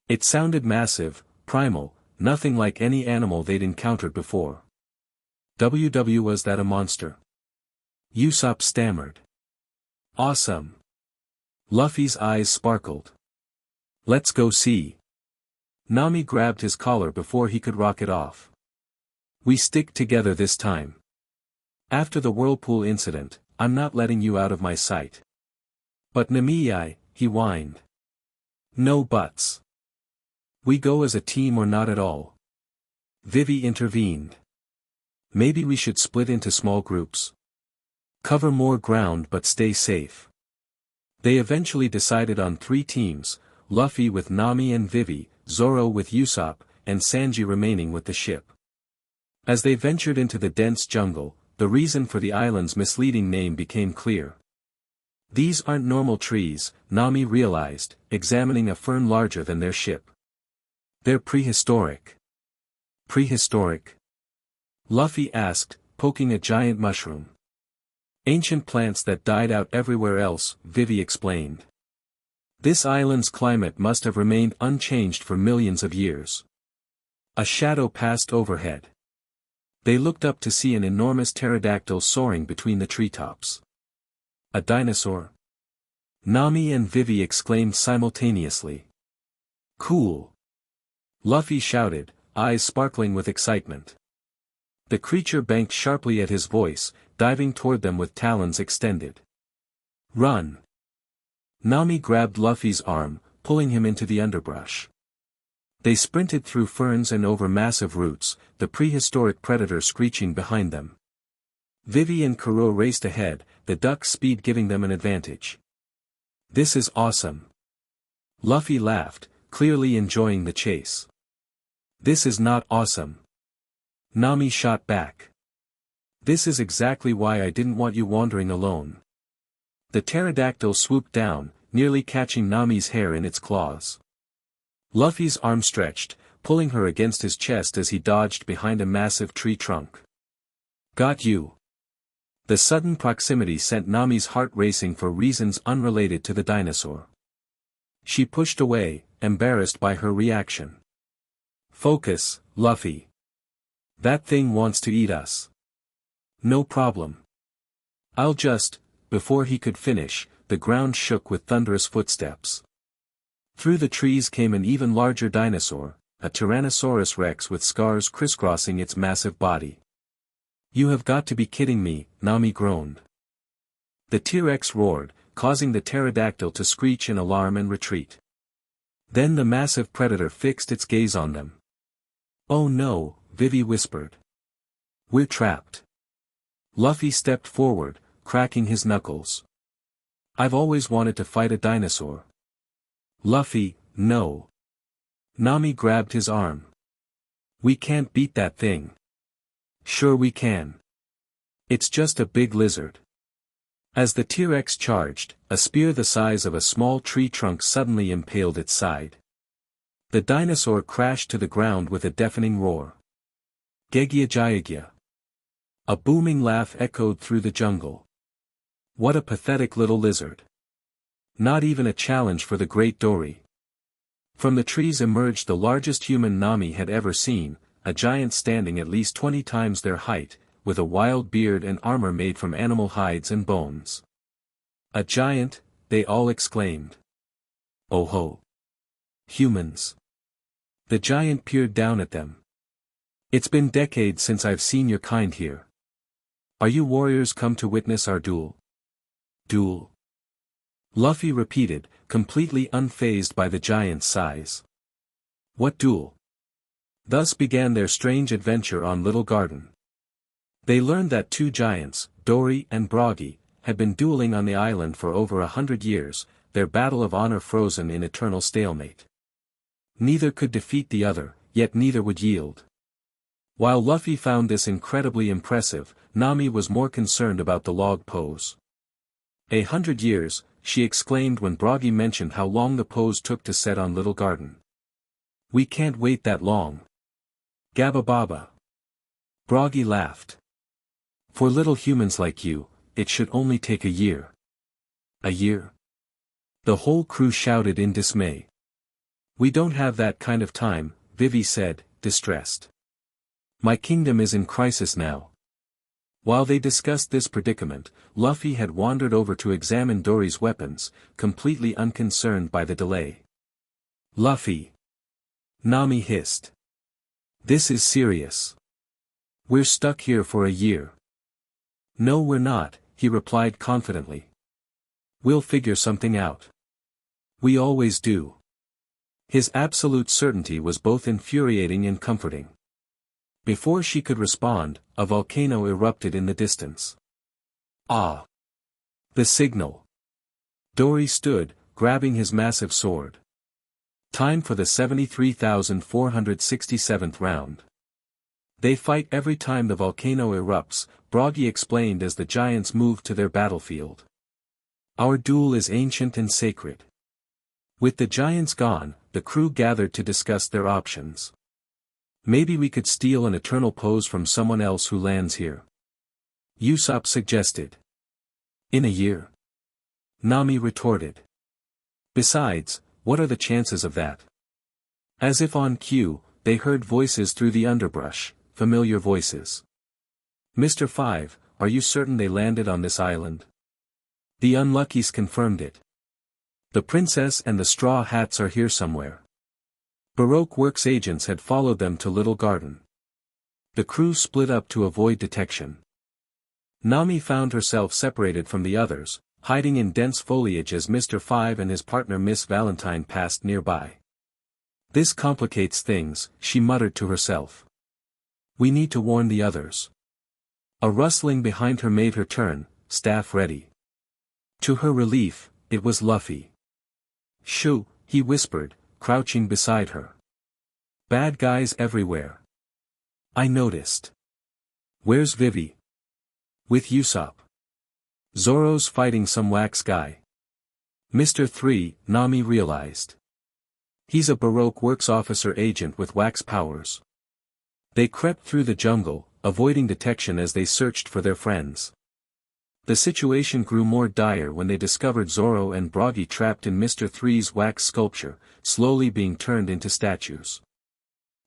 It sounded massive, primal, nothing like any animal they'd encountered before. Was that a monster? Usopp stammered. Awesome. Luffy's eyes sparkled. Let's go see. Nami grabbed his collar before he could rocket off. We stick together this time. After the whirlpool incident, I'm not letting you out of my sight. But Nami, he whined. No buts. We go as a team or not at all. Vivi intervened. Maybe we should split into small groups. Cover more ground but stay safe. They eventually decided on 3 teams, Luffy with Nami and Vivi, Zoro with Usopp, and Sanji remaining with the ship. As they ventured into the dense jungle, the reason for the island's misleading name became clear. These aren't normal trees, Nami realized, examining a fern larger than their ship. They're prehistoric. Prehistoric? Luffy asked, poking a giant mushroom. Ancient plants that died out everywhere else, Vivi explained. This island's climate must have remained unchanged for millions of years. A shadow passed overhead. They looked up to see an enormous pterodactyl soaring between the treetops. A dinosaur? Nami and Vivi exclaimed simultaneously. Cool! Luffy shouted, eyes sparkling with excitement. The creature banked sharply at his voice, diving toward them with talons extended. Run! Nami grabbed Luffy's arm, pulling him into the underbrush. They sprinted through ferns and over massive roots, the prehistoric predator screeching behind them. Vivi and Kuro raced ahead, the duck's speed giving them an advantage. This is awesome. Luffy laughed, clearly enjoying the chase. This is not awesome. Nami shot back. This is exactly why I didn't want you wandering alone. The pterodactyl swooped down, nearly catching Nami's hair in its claws. Luffy's arm stretched, pulling her against his chest as he dodged behind a massive tree trunk. Got you. The sudden proximity sent Nami's heart racing for reasons unrelated to the dinosaur. She pushed away, embarrassed by her reaction. Focus, Luffy. That thing wants to eat us. No problem. I'll just... Before he could finish, the ground shook with thunderous footsteps. Through the trees came an even larger dinosaur, a Tyrannosaurus Rex with scars crisscrossing its massive body. You have got to be kidding me, Nami groaned. The T-Rex roared, causing the pterodactyl to screech in alarm and retreat. Then the massive predator fixed its gaze on them. Oh no, Vivi whispered. We're trapped. Luffy stepped forward, cracking his knuckles. I've always wanted to fight a dinosaur. Luffy, no. Nami grabbed his arm. We can't beat that thing. Sure we can. It's just a big lizard. As the T-Rex charged, a spear the size of a small tree trunk suddenly impaled its side. The dinosaur crashed to the ground with a deafening roar. Gegya. A booming laugh echoed through the jungle. What a pathetic little lizard. Not even a challenge for the great Dory. From the trees emerged the largest human Nami had ever seen, a giant standing at least 20 times their height, with a wild beard and armor made from animal hides and bones. A giant, they all exclaimed. Oh ho! Humans! The giant peered down at them. It's been decades since I've seen your kind here. Are you warriors come to witness our duel? Duel? Luffy repeated, completely unfazed by the giant's size. What duel? Thus began their strange adventure on Little Garden. They learned that 2 giants, Dory and Broggy, had been dueling on the island for over 100 years, their battle of honor frozen in eternal stalemate. Neither could defeat the other, yet neither would yield. While Luffy found this incredibly impressive, Nami was more concerned about the log pose. 100 years, she exclaimed when Broggy mentioned how long the pose took to set on Little Garden. We can't wait that long. Gabba Baba. Broggy laughed. For little humans like you, it should only take a year. A year? The whole crew shouted in dismay. We don't have that kind of time, Vivi said, distressed. My kingdom is in crisis now. While they discussed this predicament, Luffy had wandered over to examine Dory's weapons, completely unconcerned by the delay. "Luffy," Nami hissed. "This is serious. We're stuck here for a year." "No, we're not," he replied confidently. "We'll figure something out. We always do." His absolute certainty was both infuriating and comforting. Before she could respond, a volcano erupted in the distance. Ah! The signal. Dory stood, grabbing his massive sword. Time for the 73,467th round. "They fight every time the volcano erupts," Broggy explained as the giants moved to their battlefield. "Our duel is ancient and sacred." With the giants gone, the crew gathered to discuss their options. "Maybe we could steal an eternal pose from someone else who lands here," Usopp suggested. "In a year?" Nami retorted. "Besides, what are the chances of that?" As if on cue, they heard voices through the underbrush, familiar voices. "Mr. 5, are you certain they landed on this island?" The Unluckies confirmed it. "The princess and the straw hats are here somewhere." Baroque Works agents had followed them to Little Garden. The crew split up to avoid detection. Nami found herself separated from the others, hiding in dense foliage as Mr. 5 and his partner Miss Valentine passed nearby. "This complicates things," she muttered to herself. "We need to warn the others." A rustling behind her made her turn, staff ready. To her relief, it was Luffy. "Shoo," he whispered, crouching beside her. "Bad guys everywhere." "I noticed." "Where's Vivi?" "With Usopp." "Zoro's fighting some wax guy." Mr. 3, Nami realized. "He's a Baroque Works officer agent with wax powers." They crept through the jungle, avoiding detection as they searched for their friends. The situation grew more dire when they discovered Zoro and Broggy trapped in Mr. 3's wax sculpture, slowly being turned into statues.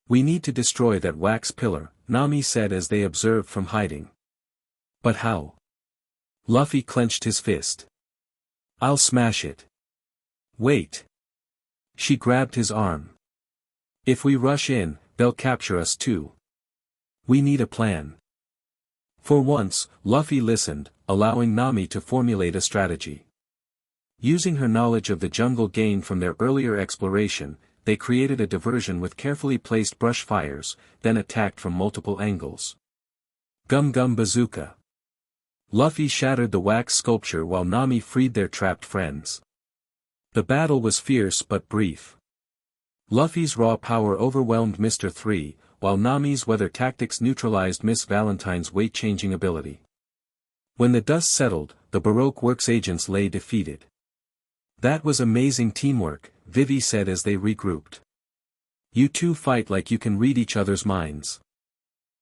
"We need to destroy that wax pillar," Nami said as they observed from hiding. "But how?" Luffy clenched his fist. "I'll smash it." "Wait." She grabbed his arm. "If we rush in, they'll capture us too. We need a plan." For once, Luffy listened, allowing Nami to formulate a strategy. Using her knowledge of the jungle gained from their earlier exploration, they created a diversion with carefully placed brush fires, then attacked from multiple angles. Gum Gum Bazooka. Luffy shattered the wax sculpture while Nami freed their trapped friends. The battle was fierce but brief. Luffy's raw power overwhelmed Mr. 3, while Nami's weather tactics neutralized Miss Valentine's weight-changing ability. When the dust settled, the Baroque Works agents lay defeated. "That was amazing teamwork," Vivi said as they regrouped. "You two fight like you can read each other's minds."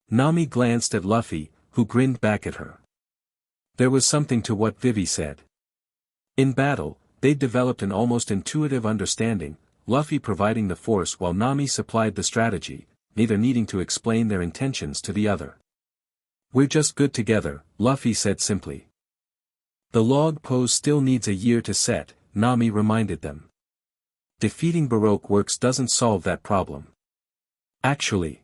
Nami glanced at Luffy, who grinned back at her. There was something to what Vivi said. In battle, they'd developed an almost intuitive understanding, Luffy providing the force while Nami supplied the strategy, neither needing to explain their intentions to the other. "We're just good together," Luffy said simply. "The log pose still needs a year to set," Nami reminded them. "Defeating Baroque Works doesn't solve that problem." Actually.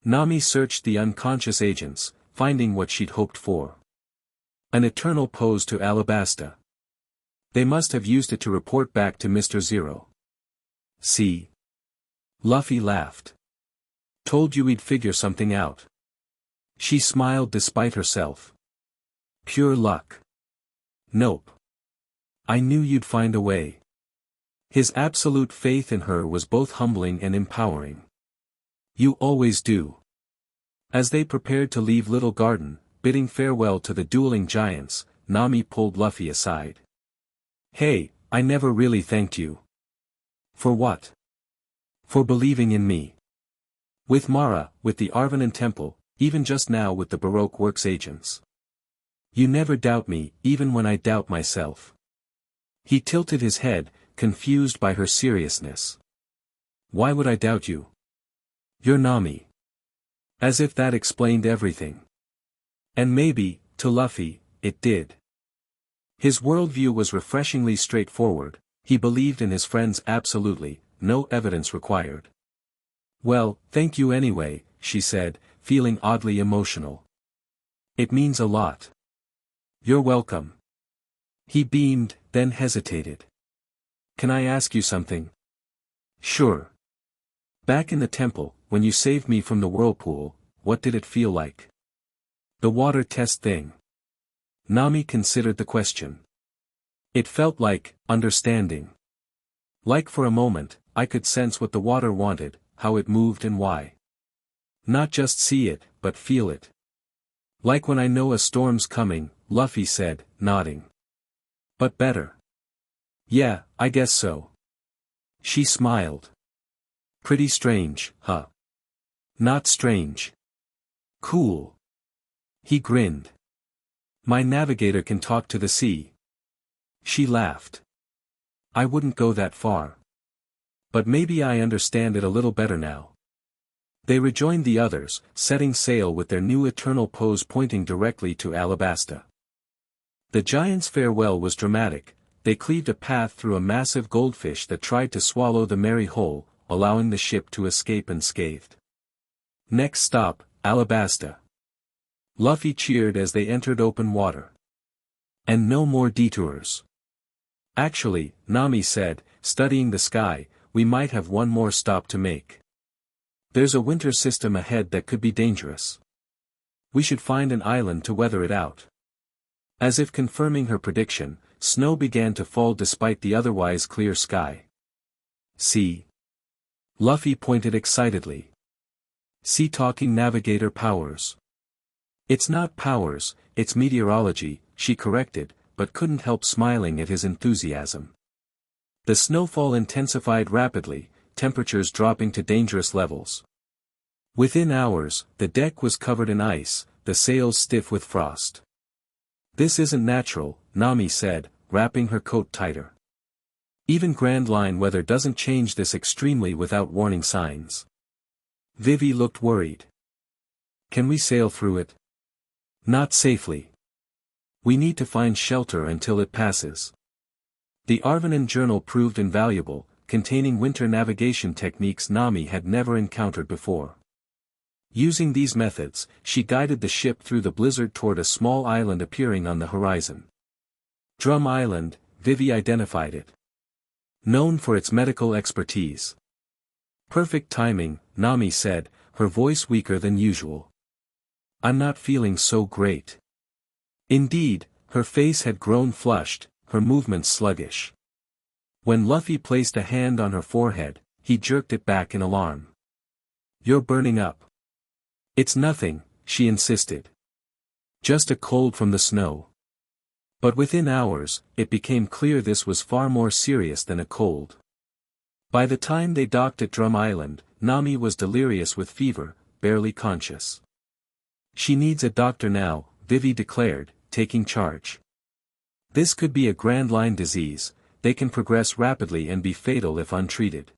Nami searched the unconscious agents, finding what she'd hoped for. An eternal pose to Alabasta. They must have used it to report back to Mr. Zero. "See?" Luffy laughed. "Told you we'd figure something out." She smiled despite herself. "Pure luck." "Nope. I knew you'd find a way." His absolute faith in her was both humbling and empowering. "You always do." As they prepared to leave Little Garden, bidding farewell to the dueling giants, Nami pulled Luffy aside. "Hey, I never really thanked you." "For what?" "For believing in me. With Mara, with the Arvanan Temple, even just now with the Baroque Works agents. You never doubt me, even when I doubt myself." He tilted his head, confused by her seriousness. "Why would I doubt you? You're Nami." As if that explained everything. And maybe, to Luffy, it did. His worldview was refreshingly straightforward. He believed in his friends absolutely, no evidence required. "Well, thank you anyway," she said, feeling oddly emotional. "It means a lot." "You're welcome." He beamed, then hesitated. "Can I ask you something?" "Sure." "Back in the temple, when you saved me from the whirlpool, what did it feel like?" "The water test thing." Nami considered the question. "It felt like, understanding. Like for a moment, I could sense what the water wanted, how it moved and why. Not just see it, but feel it. Like when I know a storm's coming," Luffy said, nodding. "But better." "Yeah, I guess so." She smiled. "Pretty strange, huh?" "Not strange. Cool." He grinned. "My navigator can talk to the sea." She laughed. "I wouldn't go that far. But maybe I understand it a little better now." They rejoined the others, setting sail with their new eternal pose pointing directly to Alabasta. The giant's farewell was dramatic. They cleaved a path through a massive goldfish that tried to swallow the merry whole, allowing the ship to escape unscathed. Next stop, Alabasta. Luffy cheered as they entered open water. "And no more detours." "Actually," Nami said, studying the sky, "we might have one more stop to make. There's a winter system ahead that could be dangerous. We should find an island to weather it out." As if confirming her prediction, snow began to fall despite the otherwise clear sky. "See?" Luffy pointed excitedly. "See talking navigator powers." "It's not powers, it's meteorology," she corrected, but couldn't help smiling at his enthusiasm. The snowfall intensified rapidly, temperatures dropping to dangerous levels. Within hours, the deck was covered in ice, the sails stiff with frost. "This isn't natural," Nami said, wrapping her coat tighter. "Even Grand Line weather doesn't change this extremely without warning signs." Vivi looked worried. "Can we sail through it?" "Not safely. We need to find shelter until it passes." The Arvanen journal proved invaluable, containing winter navigation techniques Nami had never encountered before. Using these methods, she guided the ship through the blizzard toward a small island appearing on the horizon. Drum Island, Vivi identified it. Known for its medical expertise. "Perfect timing," Nami said, her voice weaker than usual. "I'm not feeling so great." Indeed, her face had grown flushed, her movements sluggish. When Luffy placed a hand on her forehead, he jerked it back in alarm. "You're burning up." "It's nothing," she insisted. "Just a cold from the snow." But within hours, it became clear this was far more serious than a cold. By the time they docked at Drum Island, Nami was delirious with fever, barely conscious. "She needs a doctor now," Vivi declared, taking charge. "This could be a Grand Line disease. They can progress rapidly and be fatal if untreated."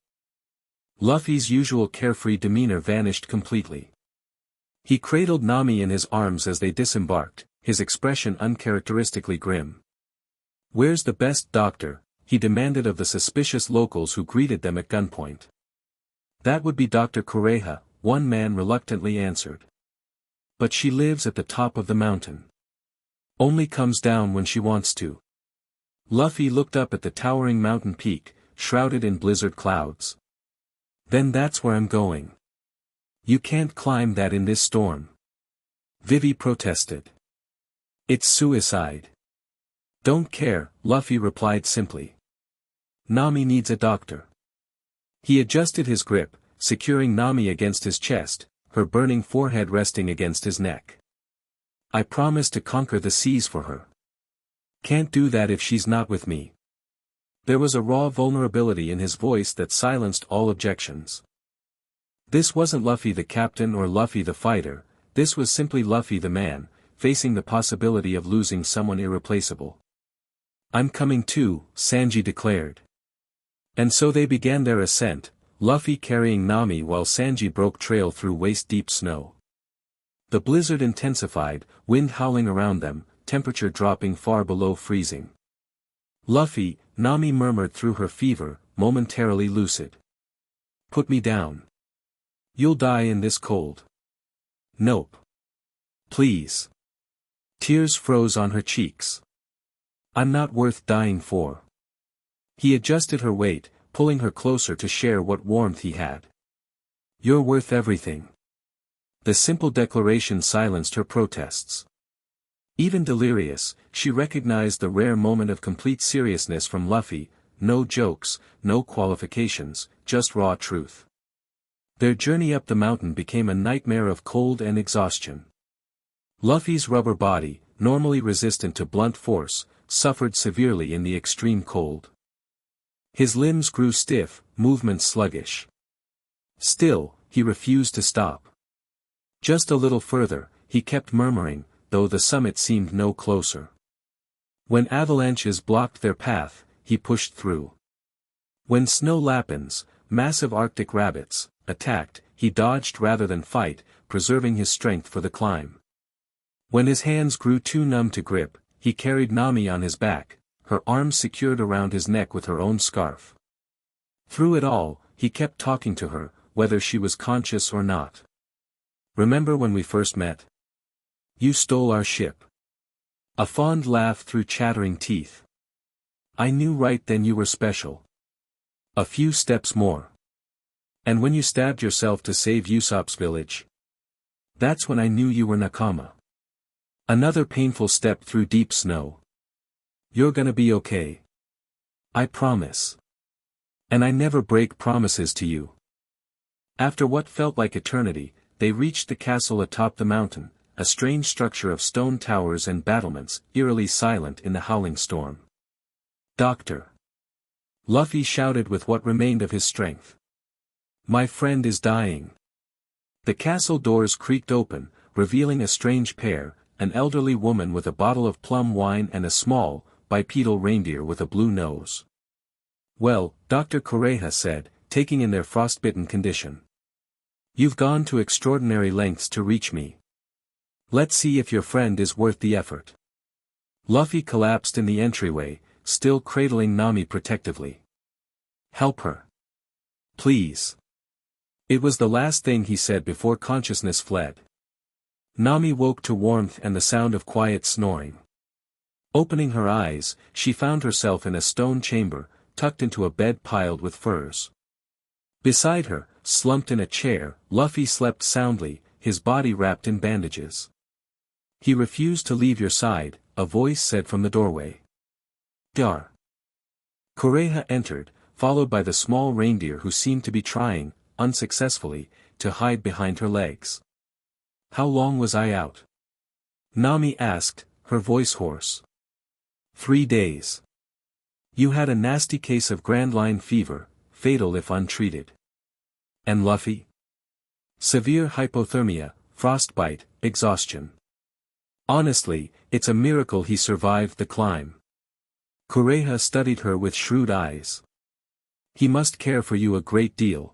Luffy's usual carefree demeanor vanished completely. He cradled Nami in his arms as they disembarked, his expression uncharacteristically grim. "Where's the best doctor?" he demanded of the suspicious locals who greeted them at gunpoint. "That would be Dr. Kureha," one man reluctantly answered. "But she lives at the top of the mountain. Only comes down when she wants to." Luffy looked up at the towering mountain peak, shrouded in blizzard clouds. "Then that's where I'm going." "You can't climb that in this storm." Vivi protested. "It's suicide." "Don't care," Luffy replied simply. "Nami needs a doctor." He adjusted his grip, securing Nami against his chest, her burning forehead resting against his neck. "I promise to conquer the seas for her. Can't do that if she's not with me." There was a raw vulnerability in his voice that silenced all objections. This wasn't Luffy the captain or Luffy the fighter, this was simply Luffy the man, facing the possibility of losing someone irreplaceable. "I'm coming too," Sanji declared. And so they began their ascent, Luffy carrying Nami while Sanji broke trail through waist-deep snow. The blizzard intensified, wind howling around them, temperature dropping far below freezing. Luffy, Nami murmured through her fever, momentarily lucid. Put me down. You'll die in this cold. Nope. Please. Tears froze on her cheeks. I'm not worth dying for. He adjusted her weight, pulling her closer to share what warmth he had. You're worth everything. The simple declaration silenced her protests. Even delirious, she recognized the rare moment of complete seriousness from Luffy, no jokes, no qualifications, just raw truth. Their journey up the mountain became a nightmare of cold and exhaustion. Luffy's rubber body, normally resistant to blunt force, suffered severely in the extreme cold. His limbs grew stiff, movements sluggish. Still, he refused to stop. Just a little further, he kept murmuring, though the summit seemed no closer. When avalanches blocked their path, he pushed through. When snow lapins, massive Arctic rabbits, attacked, he dodged rather than fight, preserving his strength for the climb. When his hands grew too numb to grip, he carried Nami on his back, her arms secured around his neck with her own scarf. Through it all, he kept talking to her, whether she was conscious or not. Remember when we first met? You stole our ship. A fond laugh through chattering teeth. I knew right then you were special. A few steps more. And when you stabbed yourself to save Usopp's village? That's when I knew you were Nakama. Another painful step through deep snow. You're gonna be okay. I promise. And I never break promises to you. After what felt like eternity, they reached the castle atop the mountain, a strange structure of stone towers and battlements, eerily silent in the howling storm. Doctor! Luffy shouted with what remained of his strength. My friend is dying. The castle doors creaked open, revealing a strange pair, an elderly woman with a bottle of plum wine and a small, bipedal reindeer with a blue nose. Well, Dr. Kureha said, taking in their frostbitten condition. You've gone to extraordinary lengths to reach me. Let's see if your friend is worth the effort. Luffy collapsed in the entryway, still cradling Nami protectively. Help her. Please. It was the last thing he said before consciousness fled. Nami woke to warmth and the sound of quiet snoring. Opening her eyes, she found herself in a stone chamber, tucked into a bed piled with furs. Beside her, slumped in a chair, Luffy slept soundly, his body wrapped in bandages. He refused to leave your side, a voice said from the doorway. Dar. Kureha entered, followed by the small reindeer who seemed to be trying, unsuccessfully, to hide behind her legs. How long was I out? Nami asked, her voice hoarse. 3 days. You had a nasty case of Grand Line fever, fatal if untreated. And Luffy? Severe hypothermia, frostbite, exhaustion. Honestly, it's a miracle he survived the climb. Kureha studied her with shrewd eyes. He must care for you a great deal.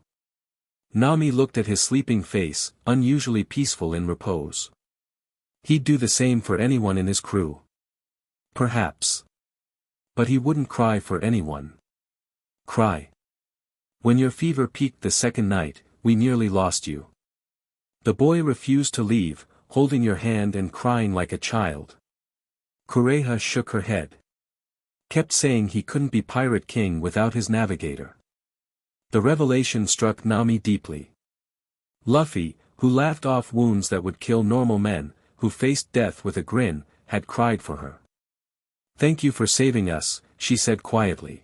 Nami looked at his sleeping face, unusually peaceful in repose. He'd do the same for anyone in his crew. Perhaps. But he wouldn't cry for anyone. Cry. When your fever peaked the second night, we nearly lost you. The boy refused to leave, holding your hand and crying like a child. Kureha shook her head. Kept saying he couldn't be Pirate King without his navigator. The revelation struck Nami deeply. Luffy, who laughed off wounds that would kill normal men, who faced death with a grin, had cried for her. Thank you for saving us, she said quietly.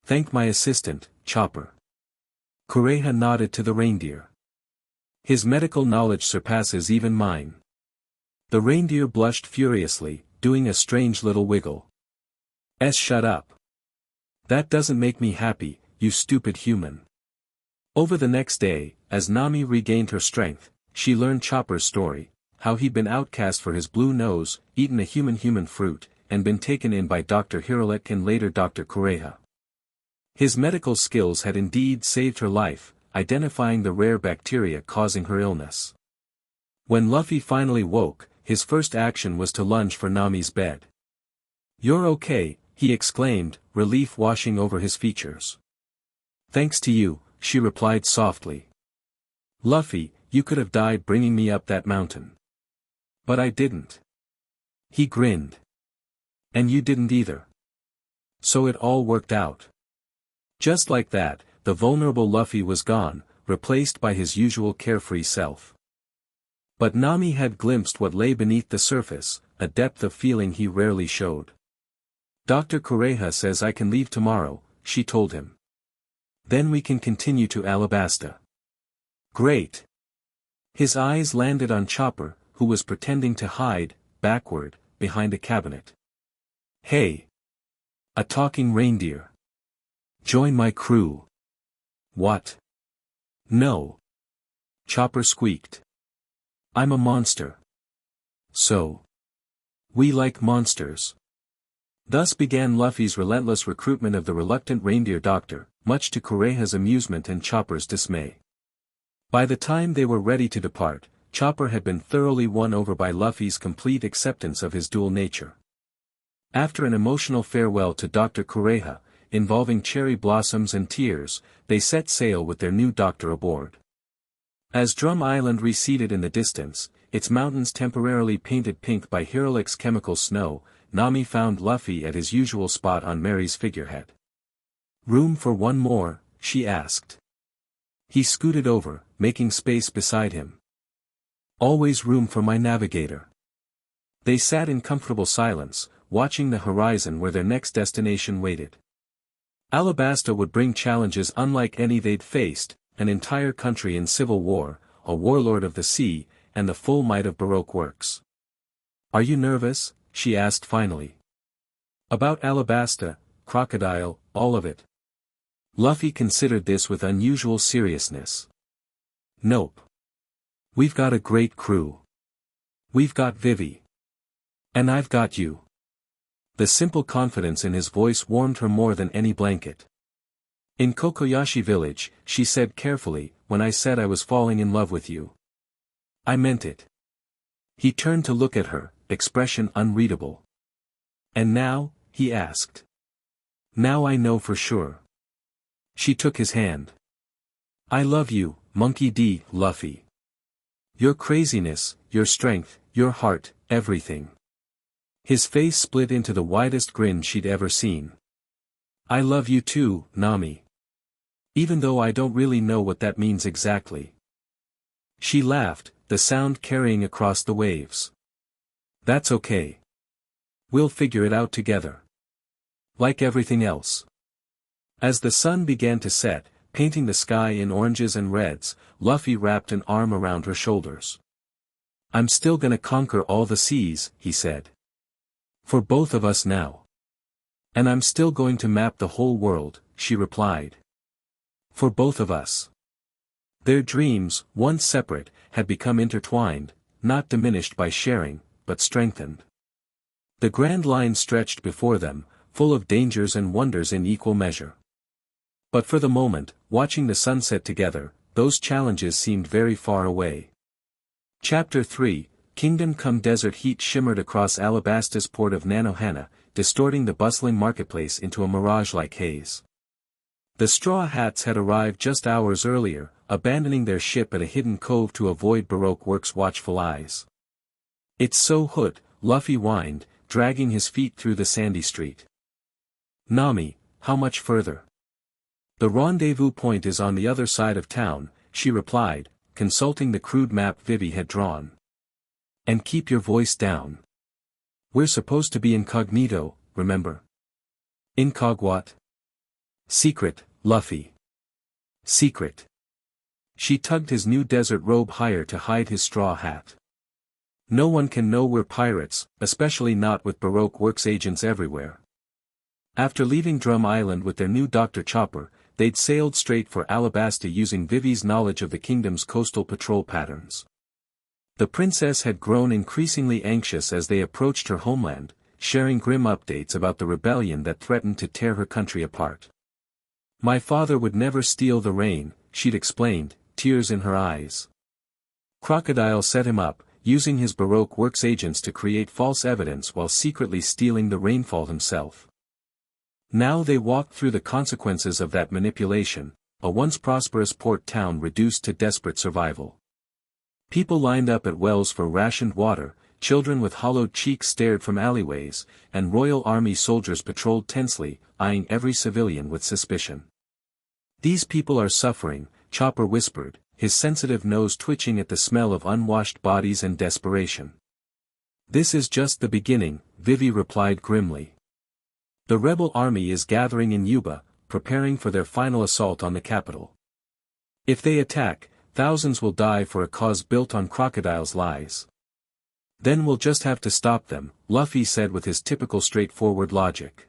Thank my assistant, Chopper. Kureha nodded to the reindeer. His medical knowledge surpasses even mine. The reindeer blushed furiously, doing a strange little wiggle. Shut up. That doesn't make me happy, you stupid human. Over the next day, as Nami regained her strength, she learned Chopper's story, how he'd been outcast for his blue nose, eaten a human fruit, and been taken in by Dr. Hiroletk and later Dr. Kureha. His medical skills had indeed saved her life, identifying the rare bacteria causing her illness. When Luffy finally woke, his first action was to lunge for Nami's bed. "You're okay," he exclaimed, relief washing over his features. "Thanks to you," she replied softly. "Luffy, you could have died bringing me up that mountain. But I didn't." He grinned. "And you didn't either. So it all worked out." Just like that, the vulnerable Luffy was gone, replaced by his usual carefree self. But Nami had glimpsed what lay beneath the surface, a depth of feeling he rarely showed. "Dr. Kureha says I can leave tomorrow," she told him. "Then we can continue to Alabasta." "Great." His eyes landed on Chopper, who was pretending to hide, backward, behind a cabinet. "Hey! A talking reindeer. Join my crew." "What?" "No." Chopper squeaked. "I'm a monster." "So? We like monsters." Thus began Luffy's relentless recruitment of the reluctant reindeer doctor, much to Kureha's amusement and Chopper's dismay. By the time they were ready to depart, Chopper had been thoroughly won over by Luffy's complete acceptance of his dual nature. After an emotional farewell to Dr. Kureha, involving cherry blossoms and tears, they set sail with their new doctor aboard. As Drum Island receded in the distance, its mountains temporarily painted pink by Herolix's chemical snow, Nami found Luffy at his usual spot on Mary's figurehead. "Room for one more?" she asked. He scooted over, making space beside him. "Always room for my navigator." They sat in comfortable silence, watching the horizon where their next destination waited. Alabasta would bring challenges unlike any they'd faced, an entire country in civil war, a warlord of the sea, and the full might of Baroque works. "Are you nervous?" she asked finally. "About Alabasta, Crocodile, all of it?" Luffy considered this with unusual seriousness. "Nope. We've got a great crew. We've got Vivi. And I've got you." The simple confidence in his voice warmed her more than any blanket. "In Kokoyashi village," she said carefully, "when I said I was falling in love with you, I meant it." He turned to look at her, expression unreadable. "And now?" he asked. "Now I know for sure." She took his hand. "I love you, Monkey D. Luffy. Your craziness, your strength, your heart, everything." His face split into the widest grin she'd ever seen. "I love you too, Nami. Even though I don't really know what that means exactly." She laughed, the sound carrying across the waves. "That's okay. We'll figure it out together. Like everything else." As the sun began to set, painting the sky in oranges and reds, Luffy wrapped an arm around her shoulders. "I'm still gonna conquer all the seas," he said. "For both of us now." "And I'm still going to map the whole world," she replied. "For both of us." Their dreams, once separate, had become intertwined, not diminished by sharing, but strengthened. The grand line stretched before them, full of dangers and wonders in equal measure. But for the moment, watching the sunset together, those challenges seemed very far away. Chapter 3, Kingdom Come Desert heat shimmered across Alabasta's port of Nanohana, distorting the bustling marketplace into a mirage-like haze. The Straw Hats had arrived just hours earlier, abandoning their ship at a hidden cove to avoid Baroque Works' watchful eyes. "It's so hot," Luffy whined, dragging his feet through the sandy street. "Nami, how much further?" "The rendezvous point is on the other side of town," she replied, consulting the crude map Vivi had drawn. "And keep your voice down. We're supposed to be incognito, remember?" "Incog what?" "Secret, Luffy. Secret." She tugged his new desert robe higher to hide his straw hat. "No one can know we're pirates, especially not with Baroque Works agents everywhere." After leaving Drum Island with their new Dr. Chopper, they'd sailed straight for Alabasta using Vivi's knowledge of the kingdom's coastal patrol patterns. The princess had grown increasingly anxious as they approached her homeland, sharing grim updates about the rebellion that threatened to tear her country apart. "My father would never steal the rain," she'd explained, tears in her eyes. Crocodile set him up, using his Baroque works agents to create false evidence while secretly stealing the rainfall himself. Now they walked through the consequences of that manipulation, a once prosperous port town reduced to desperate survival. People lined up at wells for rationed water, children with hollowed cheeks stared from alleyways, and Royal Army soldiers patrolled tensely, eyeing every civilian with suspicion. "These people are suffering," Chopper whispered, his sensitive nose twitching at the smell of unwashed bodies and desperation. "This is just the beginning," Vivi replied grimly. "The rebel army is gathering in Yuba, preparing for their final assault on the capital. If they attack, thousands will die for a cause built on Crocodile's lies. Then we'll just have to stop them," Luffy said with his typical straightforward logic.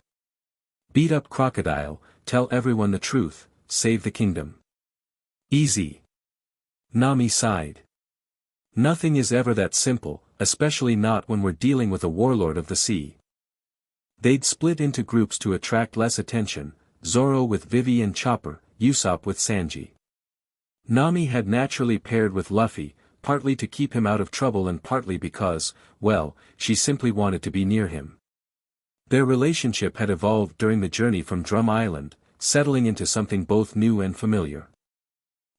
"Beat up Crocodile, tell everyone the truth, save the kingdom." "Easy." Nami sighed. "Nothing is ever that simple, especially not when we're dealing with a warlord of the sea." They'd split into groups to attract less attention, Zoro with Vivi and Chopper, Usopp with Sanji. Nami had naturally paired with Luffy, partly to keep him out of trouble and partly because, well, she simply wanted to be near him. Their relationship had evolved during the journey from Drum Island, settling into something both new and familiar.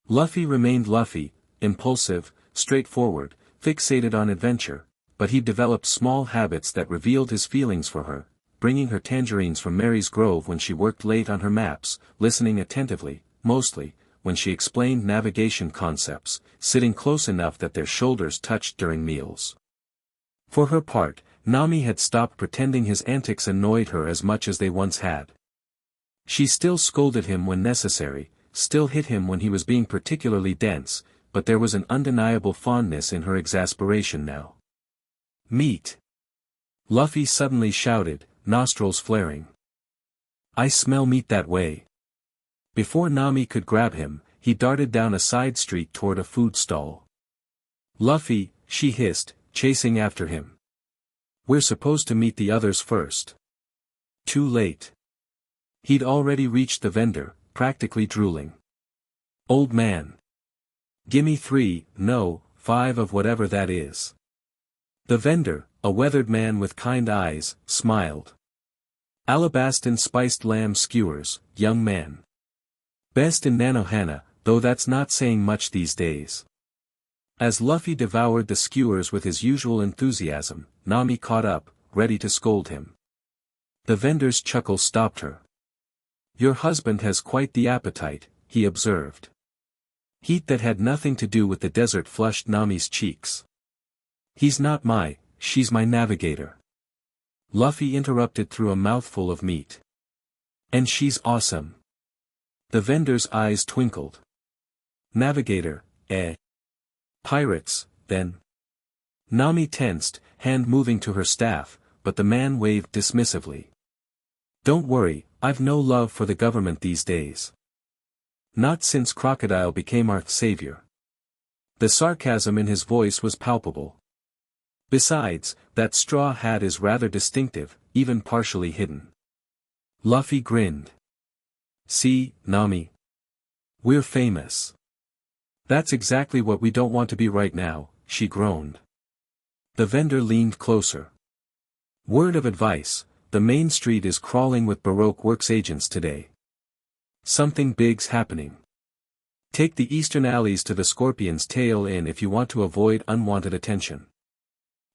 Luffy remained Luffy, impulsive, straightforward, fixated on adventure, but he developed small habits that revealed his feelings for her, bringing her tangerines from Mary's Grove when she worked late on her maps, listening attentively, mostly, when she explained navigation concepts, sitting close enough that their shoulders touched during meals. For her part, Nami had stopped pretending his antics annoyed her as much as they once had. She still scolded him when necessary, still hit him when he was being particularly dense, but there was an undeniable fondness in her exasperation now. "Meat!" Luffy suddenly shouted, nostrils flaring. "I smell meat that way." Before Nami could grab him, he darted down a side street toward a food stall. "Luffy," she hissed, chasing after him. "We're supposed to meet the others first." Too late. He'd already reached the vendor, practically drooling. "Old man. Gimme 3, no, 5 of whatever that is." The vendor, a weathered man with kind eyes, smiled. "Alabastan spiced lamb skewers, young man. Best in Nanohana, though that's not saying much these days." As Luffy devoured the skewers with his usual enthusiasm, Nami caught up, ready to scold him. The vendor's chuckle stopped her. "Your husband has quite the appetite," he observed. Heat that had nothing to do with the desert flushed Nami's cheeks. "He's not she's my navigator." Luffy interrupted through a mouthful of meat. "And she's awesome." The vendor's eyes twinkled. "Navigator, eh? Pirates, then?" Nami tensed, hand moving to her staff, but the man waved dismissively. "Don't worry, I've no love for the government these days. Not since Crocodile became our savior." The sarcasm in his voice was palpable. "Besides, that straw hat is rather distinctive, even partially hidden." Luffy grinned. "See, Nami. We're famous." "That's exactly what we don't want to be right now," she groaned. The vendor leaned closer. "Word of advice, the main street is crawling with Baroque works agents today. Something big's happening. Take the eastern alleys to the Scorpion's Tail Inn if you want to avoid unwanted attention."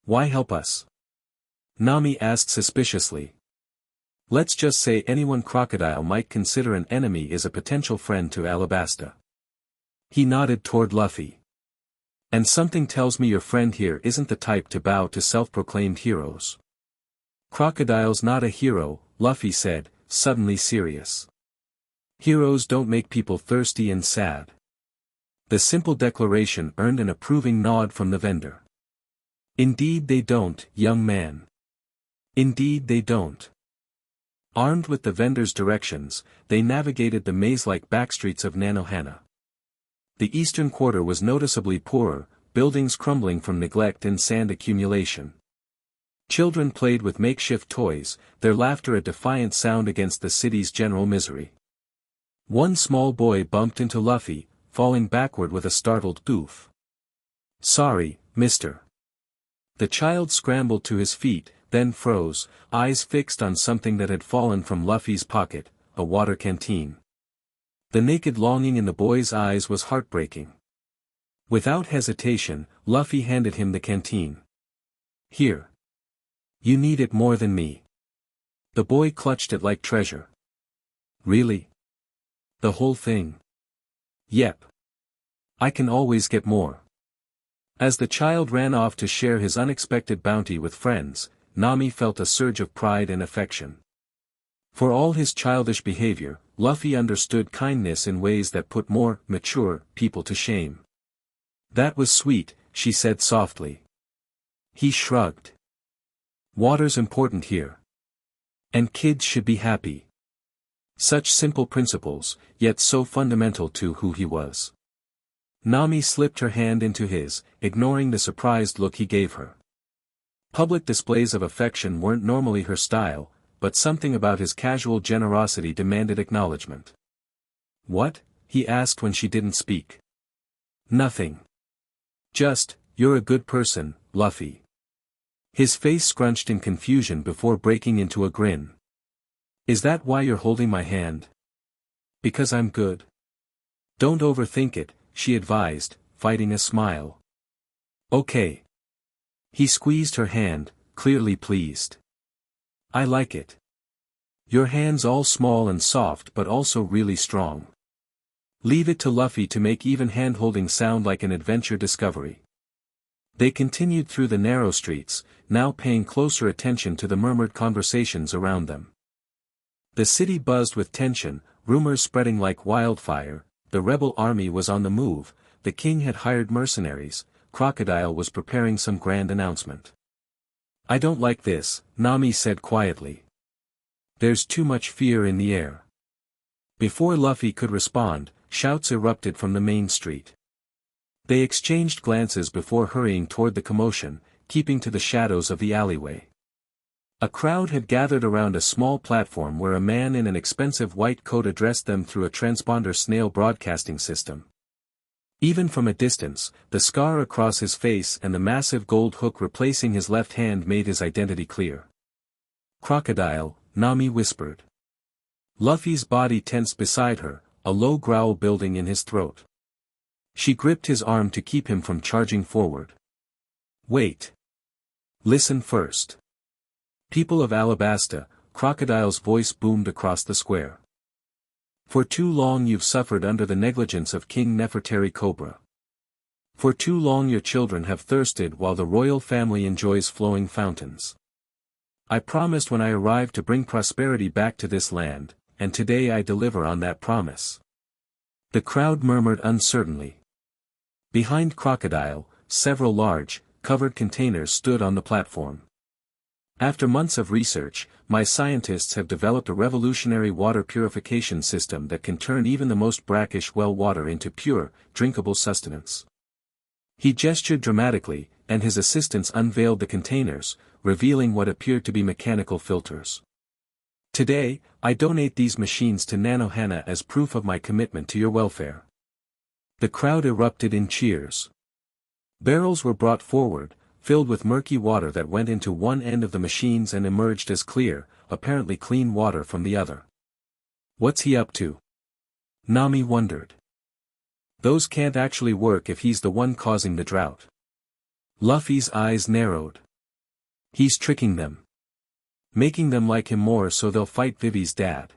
"Why help us?" Nami asked suspiciously. "Let's just say anyone Crocodile might consider an enemy is a potential friend to Alabasta." He nodded toward Luffy. "And something tells me your friend here isn't the type to bow to self-proclaimed heroes." "Crocodile's not a hero," Luffy said, suddenly serious. "Heroes don't make people thirsty and sad." The simple declaration earned an approving nod from the vendor. "Indeed they don't, young man. Indeed they don't." Armed with the vendor's directions, they navigated the maze-like backstreets of Nanohana. The eastern quarter was noticeably poorer, buildings crumbling from neglect and sand accumulation. Children played with makeshift toys, their laughter a defiant sound against the city's general misery. One small boy bumped into Luffy, falling backward with a startled goof. Sorry, mister. The child scrambled to his feet, then froze, eyes fixed on something that had fallen from Luffy's pocket, a water canteen. The naked longing in the boy's eyes was heartbreaking. Without hesitation, Luffy handed him the canteen. Here. You need it more than me. The boy clutched it like treasure. Really? The whole thing? Yep. I can always get more. As the child ran off to share his unexpected bounty with friends, Nami felt a surge of pride and affection. For all his childish behavior, Luffy understood kindness in ways that put more mature people to shame. That was sweet, she said softly. He shrugged. Water's important here. And kids should be happy. Such simple principles, yet so fundamental to who he was. Nami slipped her hand into his, ignoring the surprised look he gave her. Public displays of affection weren't normally her style, but something about his casual generosity demanded acknowledgement. What? He asked when she didn't speak. Nothing. Just, you're a good person, Luffy. His face scrunched in confusion before breaking into a grin. Is that why you're holding my hand? Because I'm good. Don't overthink it, she advised, fighting a smile. Okay. He squeezed her hand, clearly pleased. I like it. Your hand's all small and soft but also really strong. Leave it to Luffy to make even hand-holding sound like an adventure discovery. They continued through the narrow streets, now paying closer attention to the murmured conversations around them. The city buzzed with tension, rumors spreading like wildfire. The rebel army was on the move, the king had hired mercenaries, Crocodile was preparing some grand announcement. I don't like this, Nami said quietly. There's too much fear in the air. Before Luffy could respond, shouts erupted from the main street. They exchanged glances before hurrying toward the commotion, keeping to the shadows of the alleyway. A crowd had gathered around a small platform where a man in an expensive white coat addressed them through a transponder snail broadcasting system. Even from a distance, the scar across his face and the massive gold hook replacing his left hand made his identity clear. Crocodile, Nami whispered. Luffy's body tensed beside her, a low growl building in his throat. She gripped his arm to keep him from charging forward. Wait. Listen first. People of Alabasta, Crocodile's voice boomed across the square. For too long you've suffered under the negligence of King Nefertari Cobra. For too long your children have thirsted while the royal family enjoys flowing fountains. I promised when I arrived to bring prosperity back to this land, and today I deliver on that promise. The crowd murmured uncertainly. Behind Crocodile, several large, covered containers stood on the platform. After months of research, my scientists have developed a revolutionary water purification system that can turn even the most brackish well water into pure, drinkable sustenance. He gestured dramatically, and his assistants unveiled the containers, revealing what appeared to be mechanical filters. Today, I donate these machines to Nanohana as proof of my commitment to your welfare. The crowd erupted in cheers. Barrels were brought forward, filled with murky water that went into one end of the machines and emerged as clear, apparently clean water from the other. What's he up to? Nami wondered. Those can't actually work if he's the one causing the drought. Luffy's eyes narrowed. He's tricking them. Making them like him more so they'll fight Vivi's dad.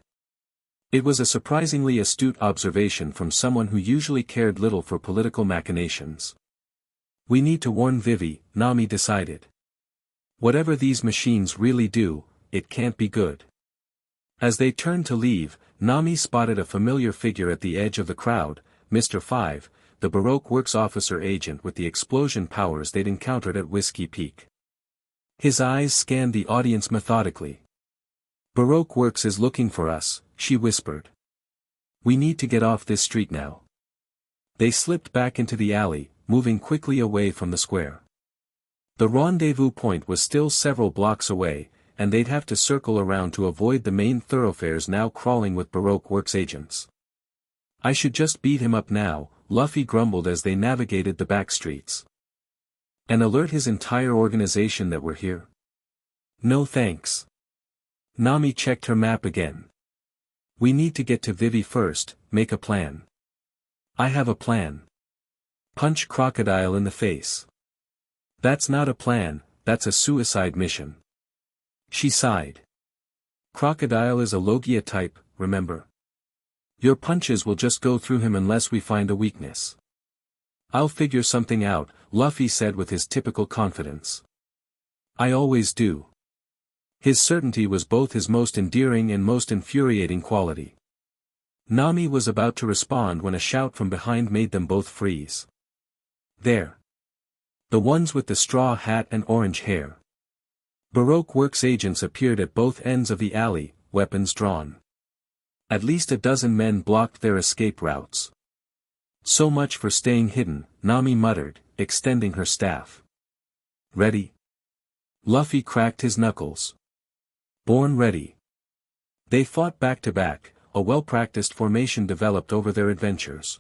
It was a surprisingly astute observation from someone who usually cared little for political machinations. We need to warn Vivi, Nami decided. Whatever these machines really do, it can't be good. As they turned to leave, Nami spotted a familiar figure at the edge of the crowd, Mr. 5, the Baroque Works officer agent with the explosion powers they'd encountered at Whiskey Peak. His eyes scanned the audience methodically. Baroque Works is looking for us, she whispered. We need to get off this street now. They slipped back into the alley, moving quickly away from the square. The rendezvous point was still several blocks away, and they'd have to circle around to avoid the main thoroughfares now crawling with Baroque Works agents. I should just beat him up now, Luffy grumbled as they navigated the back streets. And alert his entire organization that we're here? No thanks. Nami checked her map again. We need to get to Vivi first, make a plan. I have a plan. Punch Crocodile in the face. That's not a plan, that's a suicide mission. She sighed. Crocodile is a Logia type, remember? Your punches will just go through him unless we find a weakness. I'll figure something out, Luffy said with his typical confidence. I always do. His certainty was both his most endearing and most infuriating quality. Nami was about to respond when a shout from behind made them both freeze. There. The ones with the straw hat and orange hair. Baroque Works agents appeared at both ends of the alley, weapons drawn. At least a dozen men blocked their escape routes. So much for staying hidden, Nami muttered, extending her staff. Ready? Luffy cracked his knuckles. Born ready. They fought back to back, a well-practiced formation developed over their adventures.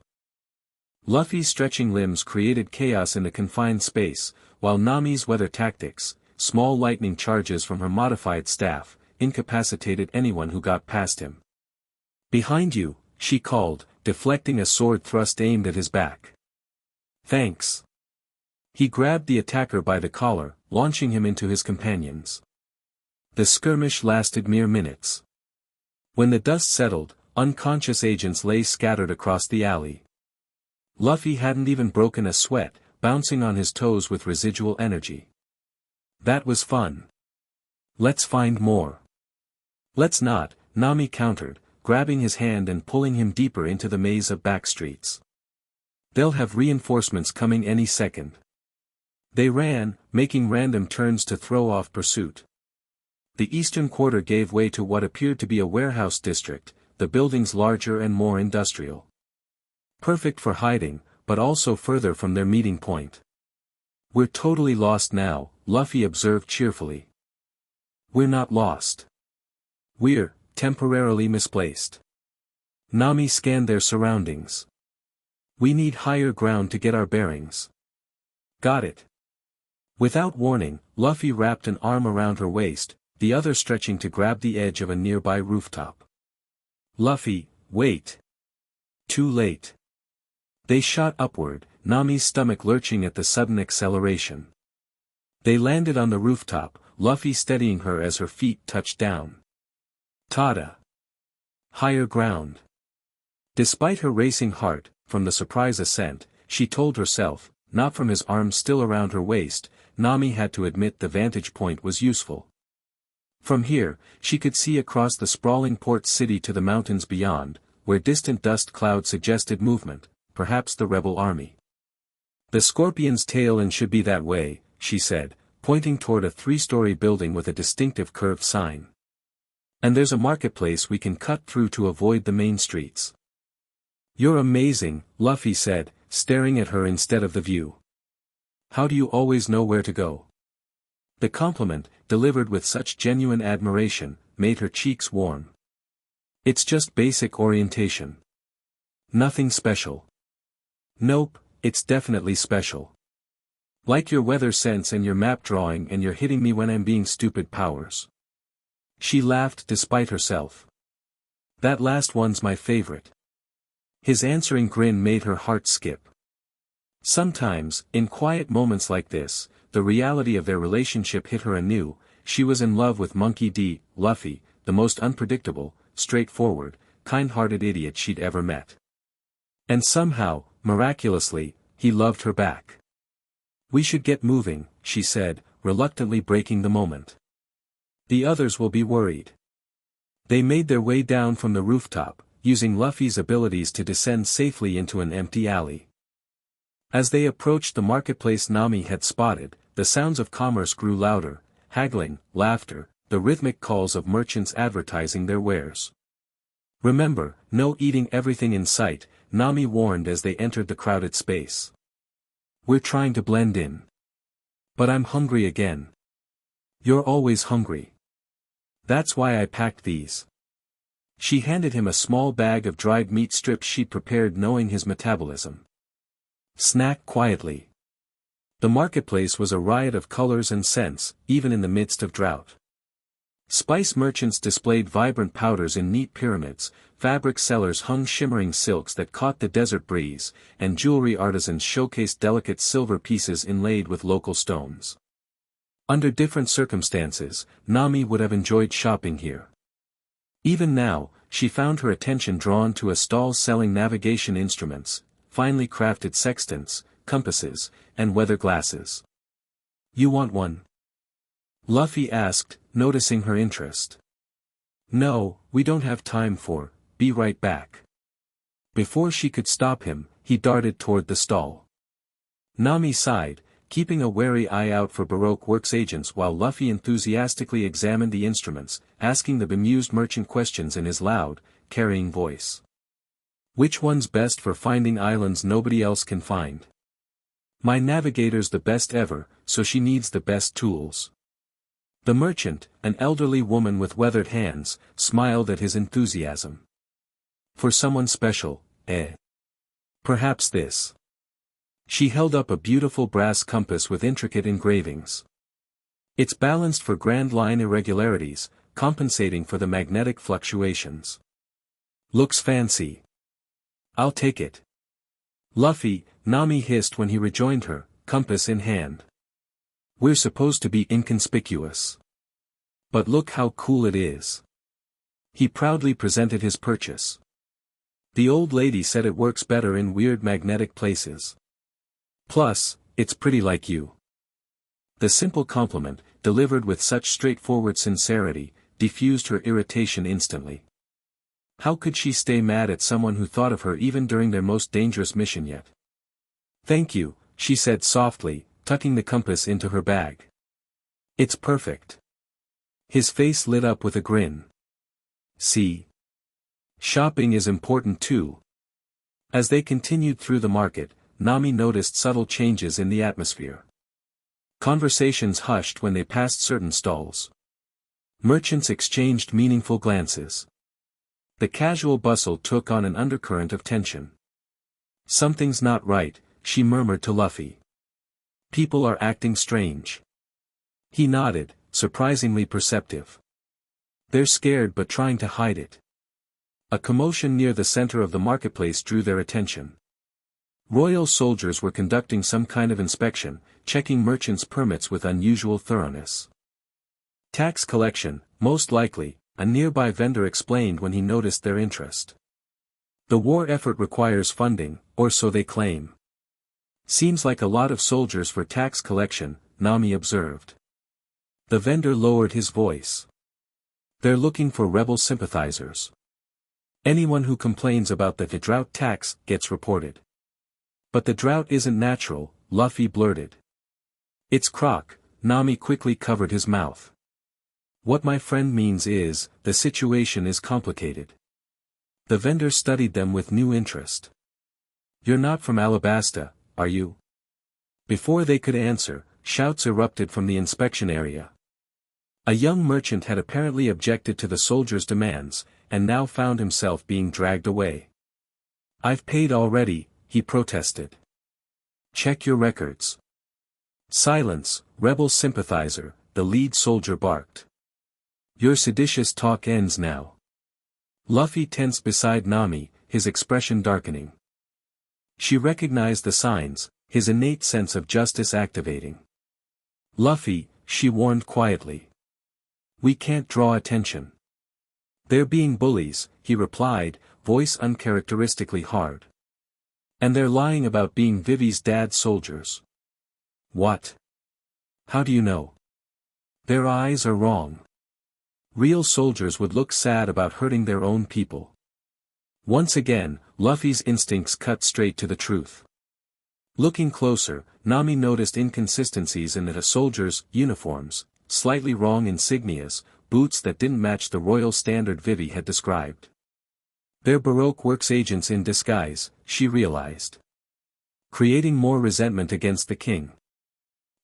Luffy's stretching limbs created chaos in the confined space, while Nami's weather tactics, small lightning charges from her modified staff, incapacitated anyone who got past him. Behind you, she called, deflecting a sword thrust aimed at his back. Thanks. He grabbed the attacker by the collar, launching him into his companions. The skirmish lasted mere minutes. When the dust settled, unconscious agents lay scattered across the alley. Luffy hadn't even broken a sweat, bouncing on his toes with residual energy. That was fun. Let's find more. Let's not, Nami countered, grabbing his hand and pulling him deeper into the maze of backstreets. They'll have reinforcements coming any second. They ran, making random turns to throw off pursuit. The eastern quarter gave way to what appeared to be a warehouse district, the buildings larger and more industrial. Perfect for hiding, but also further from their meeting point. We're totally lost now, Luffy observed cheerfully. We're not lost. We're temporarily misplaced. Nami scanned their surroundings. We need higher ground to get our bearings. Got it. Without warning, Luffy wrapped an arm around her waist, the other stretching to grab the edge of a nearby rooftop. Luffy, wait. Too late. They shot upward, Nami's stomach lurching at the sudden acceleration. They landed on the rooftop, Luffy steadying her as her feet touched down. Tada! Higher ground. Despite her racing heart, from the surprise ascent, she told herself, not from his arms still around her waist, Nami had to admit the vantage point was useful. From here, she could see across the sprawling port city to the mountains beyond, where distant dust clouds suggested movement, perhaps the rebel army. The scorpion's tail and should be that way, she said, pointing toward a 3-story building with a distinctive curved sign. And there's a marketplace we can cut through to avoid the main streets. You're amazing, Luffy said, staring at her instead of the view. How do you always know where to go? The compliment, delivered with such genuine admiration, made her cheeks warm. It's just basic orientation. Nothing special. Nope, it's definitely special. Like your weather sense and your map drawing and your hitting me when I'm being stupid powers. She laughed despite herself. That last one's my favorite. His answering grin made her heart skip. Sometimes, in quiet moments like this, the reality of their relationship hit her anew. She was in love with Monkey D. Luffy, the most unpredictable, straightforward, kind-hearted idiot she'd ever met. And somehow, miraculously, he loved her back. We should get moving, she said, reluctantly breaking the moment. The others will be worried. They made their way down from the rooftop, using Luffy's abilities to descend safely into an empty alley. As they approached the marketplace Nami had spotted, the sounds of commerce grew louder, haggling, laughter, the rhythmic calls of merchants advertising their wares. Remember, no eating everything in sight, Nami warned as they entered the crowded space. We're trying to blend in. But I'm hungry again. You're always hungry. That's why I packed these. She handed him a small bag of dried meat strips she'd prepared knowing his metabolism. Snack quietly. The marketplace was a riot of colors and scents, even in the midst of drought. Spice merchants displayed vibrant powders in neat pyramids, fabric sellers hung shimmering silks that caught the desert breeze, and jewelry artisans showcased delicate silver pieces inlaid with local stones. Under different circumstances, Nami would have enjoyed shopping here. Even now, she found her attention drawn to a stall selling navigation instruments, finely crafted sextants, compasses, and weather glasses. "You want one?" Luffy asked, noticing her interest. "No, we don't have time for, be right back." Before she could stop him, he darted toward the stall. Nami sighed, keeping a wary eye out for Baroque works agents while Luffy enthusiastically examined the instruments, asking the bemused merchant questions in his loud, carrying voice. "Which one's best for finding islands nobody else can find?" "My navigator's the best ever, so she needs the best tools." The merchant, an elderly woman with weathered hands, smiled at his enthusiasm. "For someone special, eh? Perhaps this." She held up a beautiful brass compass with intricate engravings. "It's balanced for grand line irregularities, compensating for the magnetic fluctuations. Looks fancy. I'll take it." "Luffy," Nami hissed when he rejoined her, compass in hand. "We're supposed to be inconspicuous. But look how cool it is." He proudly presented his purchase. "The old lady said it works better in weird magnetic places. Plus, it's pretty like you." The simple compliment, delivered with such straightforward sincerity, diffused her irritation instantly. How could she stay mad at someone who thought of her even during their most dangerous mission yet? "Thank you," she said softly, tucking the compass into her bag. "It's perfect." His face lit up with a grin. "See? Shopping is important too." As they continued through the market, Nami noticed subtle changes in the atmosphere. Conversations hushed when they passed certain stalls. Merchants exchanged meaningful glances. The casual bustle took on an undercurrent of tension. "Something's not right," she murmured to Luffy. "People are acting strange." He nodded, surprisingly perceptive. "They're scared but trying to hide it." A commotion near the center of the marketplace drew their attention. Royal soldiers were conducting some kind of inspection, checking merchants' permits with unusual thoroughness. "Tax collection, most likely," a nearby vendor explained when he noticed their interest. "The war effort requires funding, or so they claim." "Seems like a lot of soldiers for tax collection," Nami observed. The vendor lowered his voice. "They're looking for rebel sympathizers. Anyone who complains about the drought tax gets reported." "But the drought isn't natural," Luffy blurted. "It's crock," Nami quickly covered his mouth. "What my friend means is, the situation is complicated." The vendor studied them with new interest. "You're not from Alabasta, are you?" Before they could answer, shouts erupted from the inspection area. A young merchant had apparently objected to the soldiers' demands, and now found himself being dragged away. "I've paid already," he protested. "Check your records." "Silence, rebel sympathizer," the lead soldier barked. "Your seditious talk ends now." Luffy tensed beside Nami, his expression darkening. She recognized the signs, his innate sense of justice activating. "Luffy," she warned quietly. "We can't draw attention." "They're being bullies," he replied, voice uncharacteristically hard. "And they're lying about being Vivi's dad's soldiers." "What? How do you know?" "Their eyes are wrong. Real soldiers would look sad about hurting their own people." Once again, Luffy's instincts cut straight to the truth. Looking closer, Nami noticed inconsistencies in the soldiers' uniforms, slightly wrong insignias, boots that didn't match the royal standard Vivi had described. "They're Baroque works agents in disguise," she realized. Creating more resentment against the king.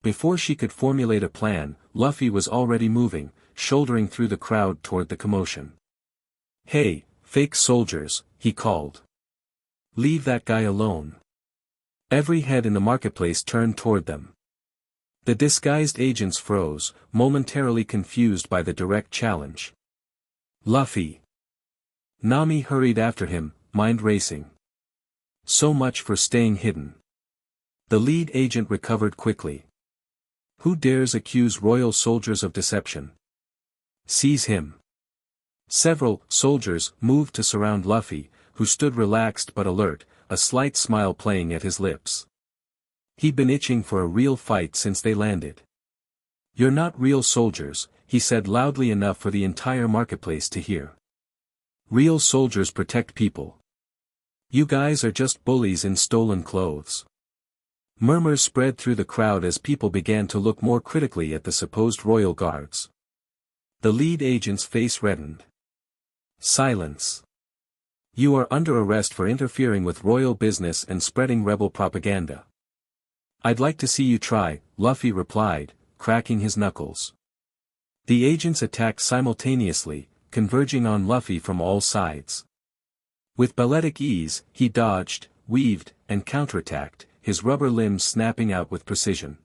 Before she could formulate a plan, Luffy was already moving, shouldering through the crowd toward the commotion. "Hey, fake soldiers," he called. "Leave that guy alone." Every head in the marketplace turned toward them. The disguised agents froze, momentarily confused by the direct challenge. Luffy. Nami hurried after him, mind racing. So much for staying hidden. The lead agent recovered quickly. Who dares accuse royal soldiers of deception? Seize him. Several soldiers moved to surround Luffy, who stood relaxed but alert, a slight smile playing at his lips. He'd been itching for a real fight since they landed. "You're not real soldiers," he said loudly enough for the entire marketplace to hear. "Real soldiers protect people. You guys are just bullies in stolen clothes." Murmurs spread through the crowd as people began to look more critically at the supposed royal guards. The lead agent's face reddened. "Silence. You are under arrest for interfering with royal business and spreading rebel propaganda." "I'd like to see you try," Luffy replied, cracking his knuckles. The agents attacked simultaneously, converging on Luffy from all sides. With balletic ease, he dodged, weaved, and counterattacked, his rubber limbs snapping out with precision.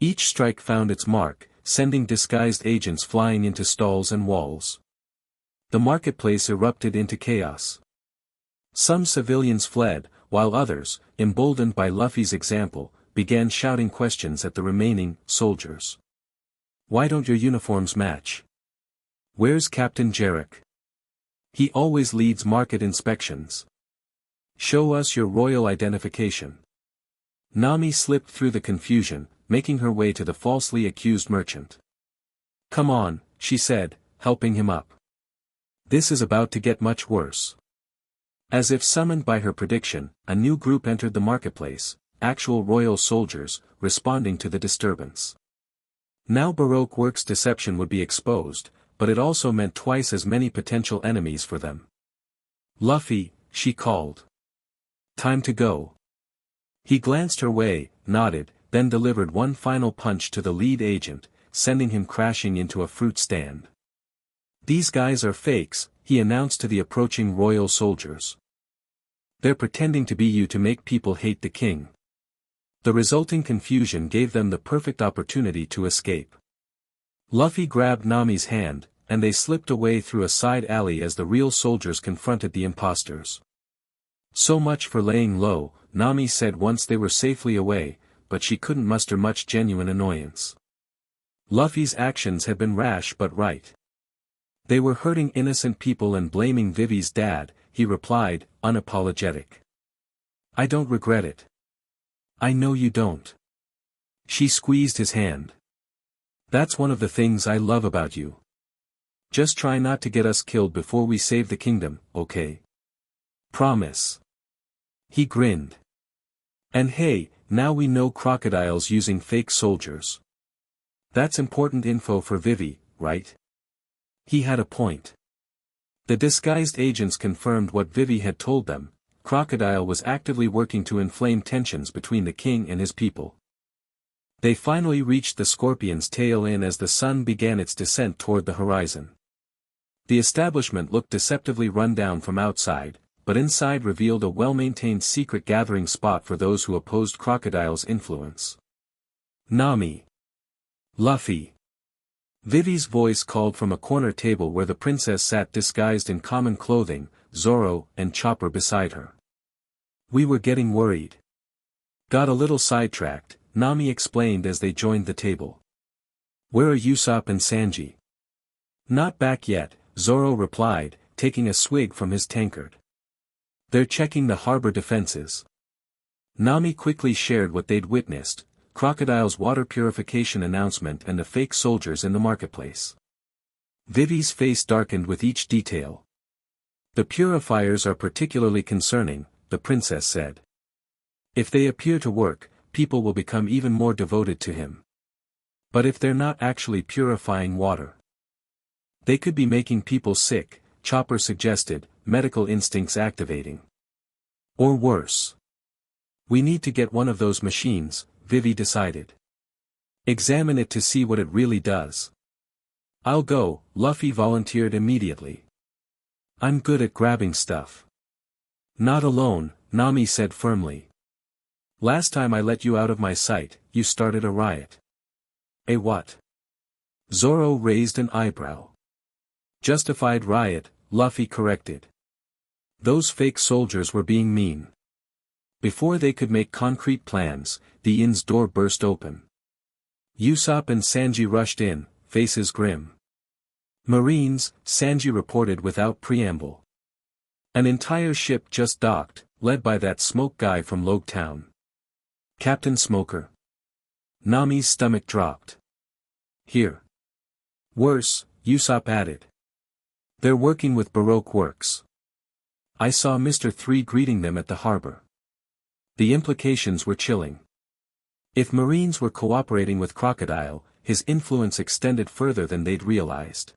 Each strike found its mark, sending disguised agents flying into stalls and walls. The marketplace erupted into chaos. Some civilians fled, while others, emboldened by Luffy's example, began shouting questions at the remaining soldiers. "Why don't your uniforms match? Where's Captain Jarek? He always leads market inspections. Show us your royal identification." Nami slipped through the confusion, making her way to the falsely accused merchant. "Come on," she said, helping him up. "This is about to get much worse." As if summoned by her prediction, a new group entered the marketplace, actual royal soldiers, responding to the disturbance. Now Baroque Works' deception would be exposed, but it also meant twice as many potential enemies for them. "Luffy," she called. "Time to go." He glanced her way, nodded, then delivered one final punch to the lead agent, sending him crashing into a fruit stand. "These guys are fakes," he announced to the approaching royal soldiers. "They're pretending to be you to make people hate the king." The resulting confusion gave them the perfect opportunity to escape. Luffy grabbed Nami's hand, and they slipped away through a side alley as the real soldiers confronted the imposters. "So much for laying low," Nami said once they were safely away, but she couldn't muster much genuine annoyance. Luffy's actions had been rash but right. "They were hurting innocent people and blaming Vivi's dad," he replied, unapologetic. "I don't regret it." "I know you don't." She squeezed his hand. "That's one of the things I love about you. Just try not to get us killed before we save the kingdom, okay? Promise." He grinned. "And hey, now we know crocodiles using fake soldiers. That's important info for Vivi, right?" He had a point. The disguised agents confirmed what Vivi had told them: Crocodile was actively working to inflame tensions between the king and his people. They finally reached the scorpion's tail end as the sun began its descent toward the horizon. The establishment looked deceptively run down from outside, but inside revealed a well-maintained secret gathering spot for those who opposed Crocodile's influence. "Nami. Luffy." Vivi's voice called from a corner table where the princess sat disguised in common clothing, Zoro and Chopper beside her. "We were getting worried. Got a little sidetracked," Nami explained as they joined the table. "Where are Usopp and Sanji?" "Not back yet," Zoro replied, taking a swig from his tankard. "They're checking the harbor defenses." Nami quickly shared what they'd witnessed: Crocodile's water purification announcement and the fake soldiers in the marketplace. Vivi's face darkened with each detail. "The purifiers are particularly concerning," the princess said. "If they appear to work, people will become even more devoted to him. But if they're not actually purifying water, they could be making people sick," Chopper suggested, medical instincts activating. "Or worse. We need to get one of those machines," Vivi decided. "Examine it to see what it really does." "I'll go," Luffy volunteered immediately. "I'm good at grabbing stuff." "Not alone," Nami said firmly. Last time I let you out of my sight, you started a riot. A what? Zoro raised an eyebrow. Justified riot, Luffy corrected. Those fake soldiers were being mean. Before they could make concrete plans, the inn's door burst open. Usopp and Sanji rushed in, faces grim. Marines, Sanji reported without preamble. An entire ship just docked, led by that smoke guy from Logue Town. Captain Smoker. Nami's stomach dropped. Here. Worse, Usopp added. They're working with Baroque Works. I saw Mr. 3 greeting them at the harbor. The implications were chilling. If Marines were cooperating with Crocodile, his influence extended further than they'd realized.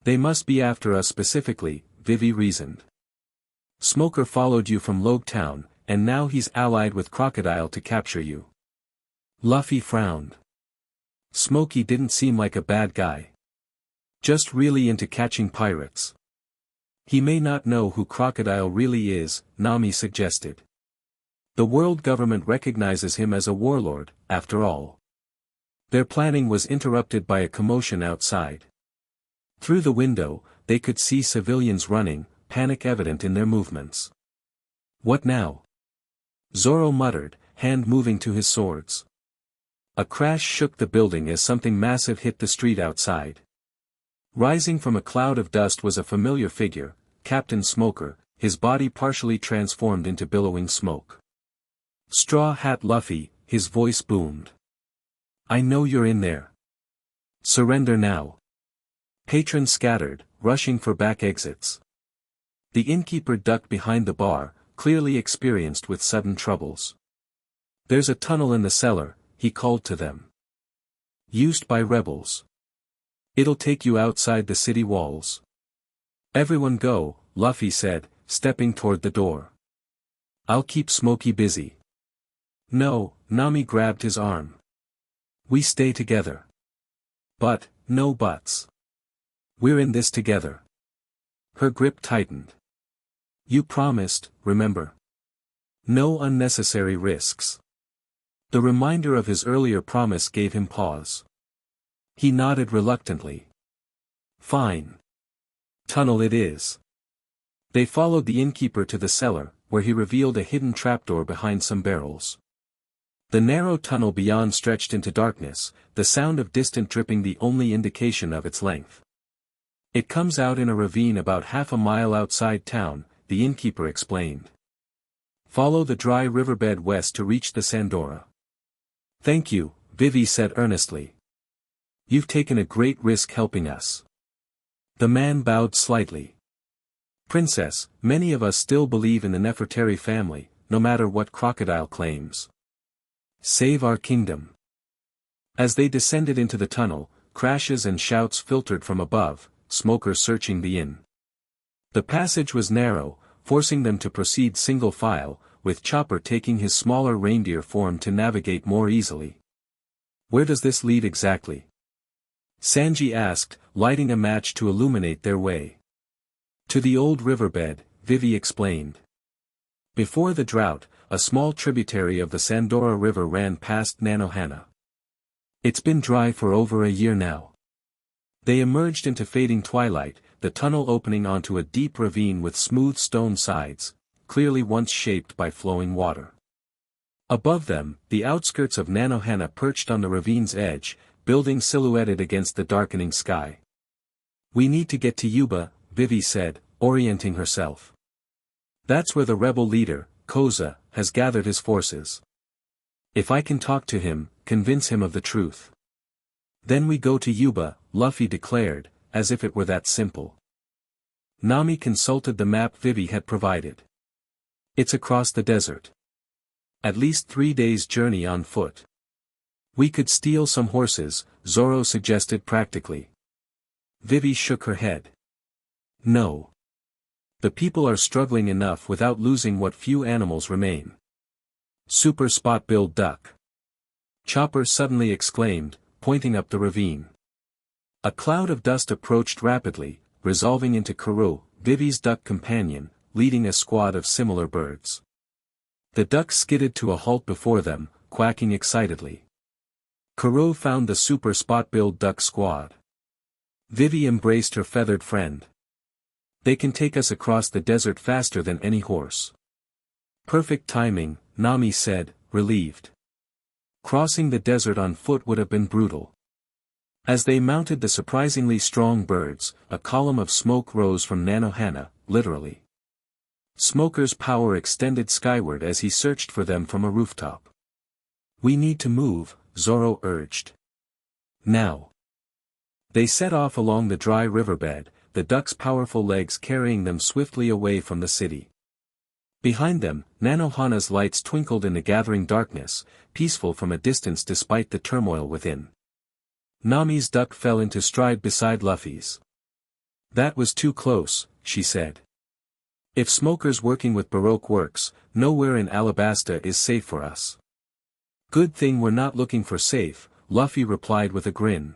They must be after us specifically, Vivi reasoned. Smoker followed you from Logue Town, and now he's allied with Crocodile to capture you. Luffy frowned. Smokey didn't seem like a bad guy. Just really into catching pirates. He may not know who Crocodile really is, Nami suggested. The world government recognizes him as a warlord, after all. Their planning was interrupted by a commotion outside. Through the window, they could see civilians running, panic evident in their movements. What now? Zoro muttered, hand moving to his swords. A crash shook the building as something massive hit the street outside. Rising from a cloud of dust was a familiar figure, Captain Smoker, his body partially transformed into billowing smoke. Straw Hat Luffy, his voice boomed. I know you're in there. Surrender now. Patrons scattered, rushing for back exits. The innkeeper ducked behind the bar, clearly experienced with sudden troubles. There's a tunnel in the cellar, he called to them. Used by rebels. It'll take you outside the city walls. Everyone go, Luffy said, stepping toward the door. I'll keep Smokey busy. No, Nami grabbed his arm. We stay together. But, no buts. We're in this together. Her grip tightened. You promised, remember. No unnecessary risks. The reminder of his earlier promise gave him pause. He nodded reluctantly. Fine. Tunnel it is. They followed the innkeeper to the cellar, where he revealed a hidden trapdoor behind some barrels. The narrow tunnel beyond stretched into darkness, the sound of distant dripping the only indication of its length. It comes out in a ravine about half a mile outside town, the innkeeper explained. Follow the dry riverbed west to reach the Sandora. Thank you, Vivi said earnestly. You've taken a great risk helping us. The man bowed slightly. Princess, many of us still believe in the Nefertari family, no matter what Crocodile claims. Save our kingdom. As they descended into the tunnel, crashes and shouts filtered from above, Smoker searching the inn. The passage was narrow, forcing them to proceed single file, with Chopper taking his smaller reindeer form to navigate more easily. Where does this lead exactly? Sanji asked, lighting a match to illuminate their way. To the old riverbed, Vivi explained. Before the drought, a small tributary of the Sandora River ran past Nanohana. It's been dry for over a year now. They emerged into fading twilight, the tunnel opening onto a deep ravine with smooth stone sides, clearly once shaped by flowing water. Above them, the outskirts of Nanohana perched on the ravine's edge, buildings silhouetted against the darkening sky. We need to get to Yuba, Vivi said, orienting herself. That's where the rebel leader, Koza, has gathered his forces. If I can talk to him, convince him of the truth. Then we go to Yuba, Luffy declared, as if it were that simple. Nami consulted the map Vivi had provided. It's across the desert. At least 3 days' journey on foot. We could steal some horses, Zoro suggested practically. Vivi shook her head. No. The people are struggling enough without losing what few animals remain. Super spot-billed duck. Chopper suddenly exclaimed, pointing up the ravine. A cloud of dust approached rapidly, resolving into Kuro, Vivi's duck companion, leading a squad of similar birds. The ducks skidded to a halt before them, quacking excitedly. Kuro found the super spot-billed duck squad. Vivi embraced her feathered friend. They can take us across the desert faster than any horse. Perfect timing, Nami said, relieved. Crossing the desert on foot would have been brutal. As they mounted the surprisingly strong birds, a column of smoke rose from Nanohana, literally. Smoker's power extended skyward as he searched for them from a rooftop. We need to move, Zoro urged. Now. They set off along the dry riverbed, the ducks' powerful legs carrying them swiftly away from the city. Behind them, Nanohana's lights twinkled in the gathering darkness, peaceful from a distance despite the turmoil within. Nami's duck fell into stride beside Luffy's. That was too close, she said. If Smoker's working with Baroque works, nowhere in Alabasta is safe for us. Good thing we're not looking for safe, Luffy replied with a grin.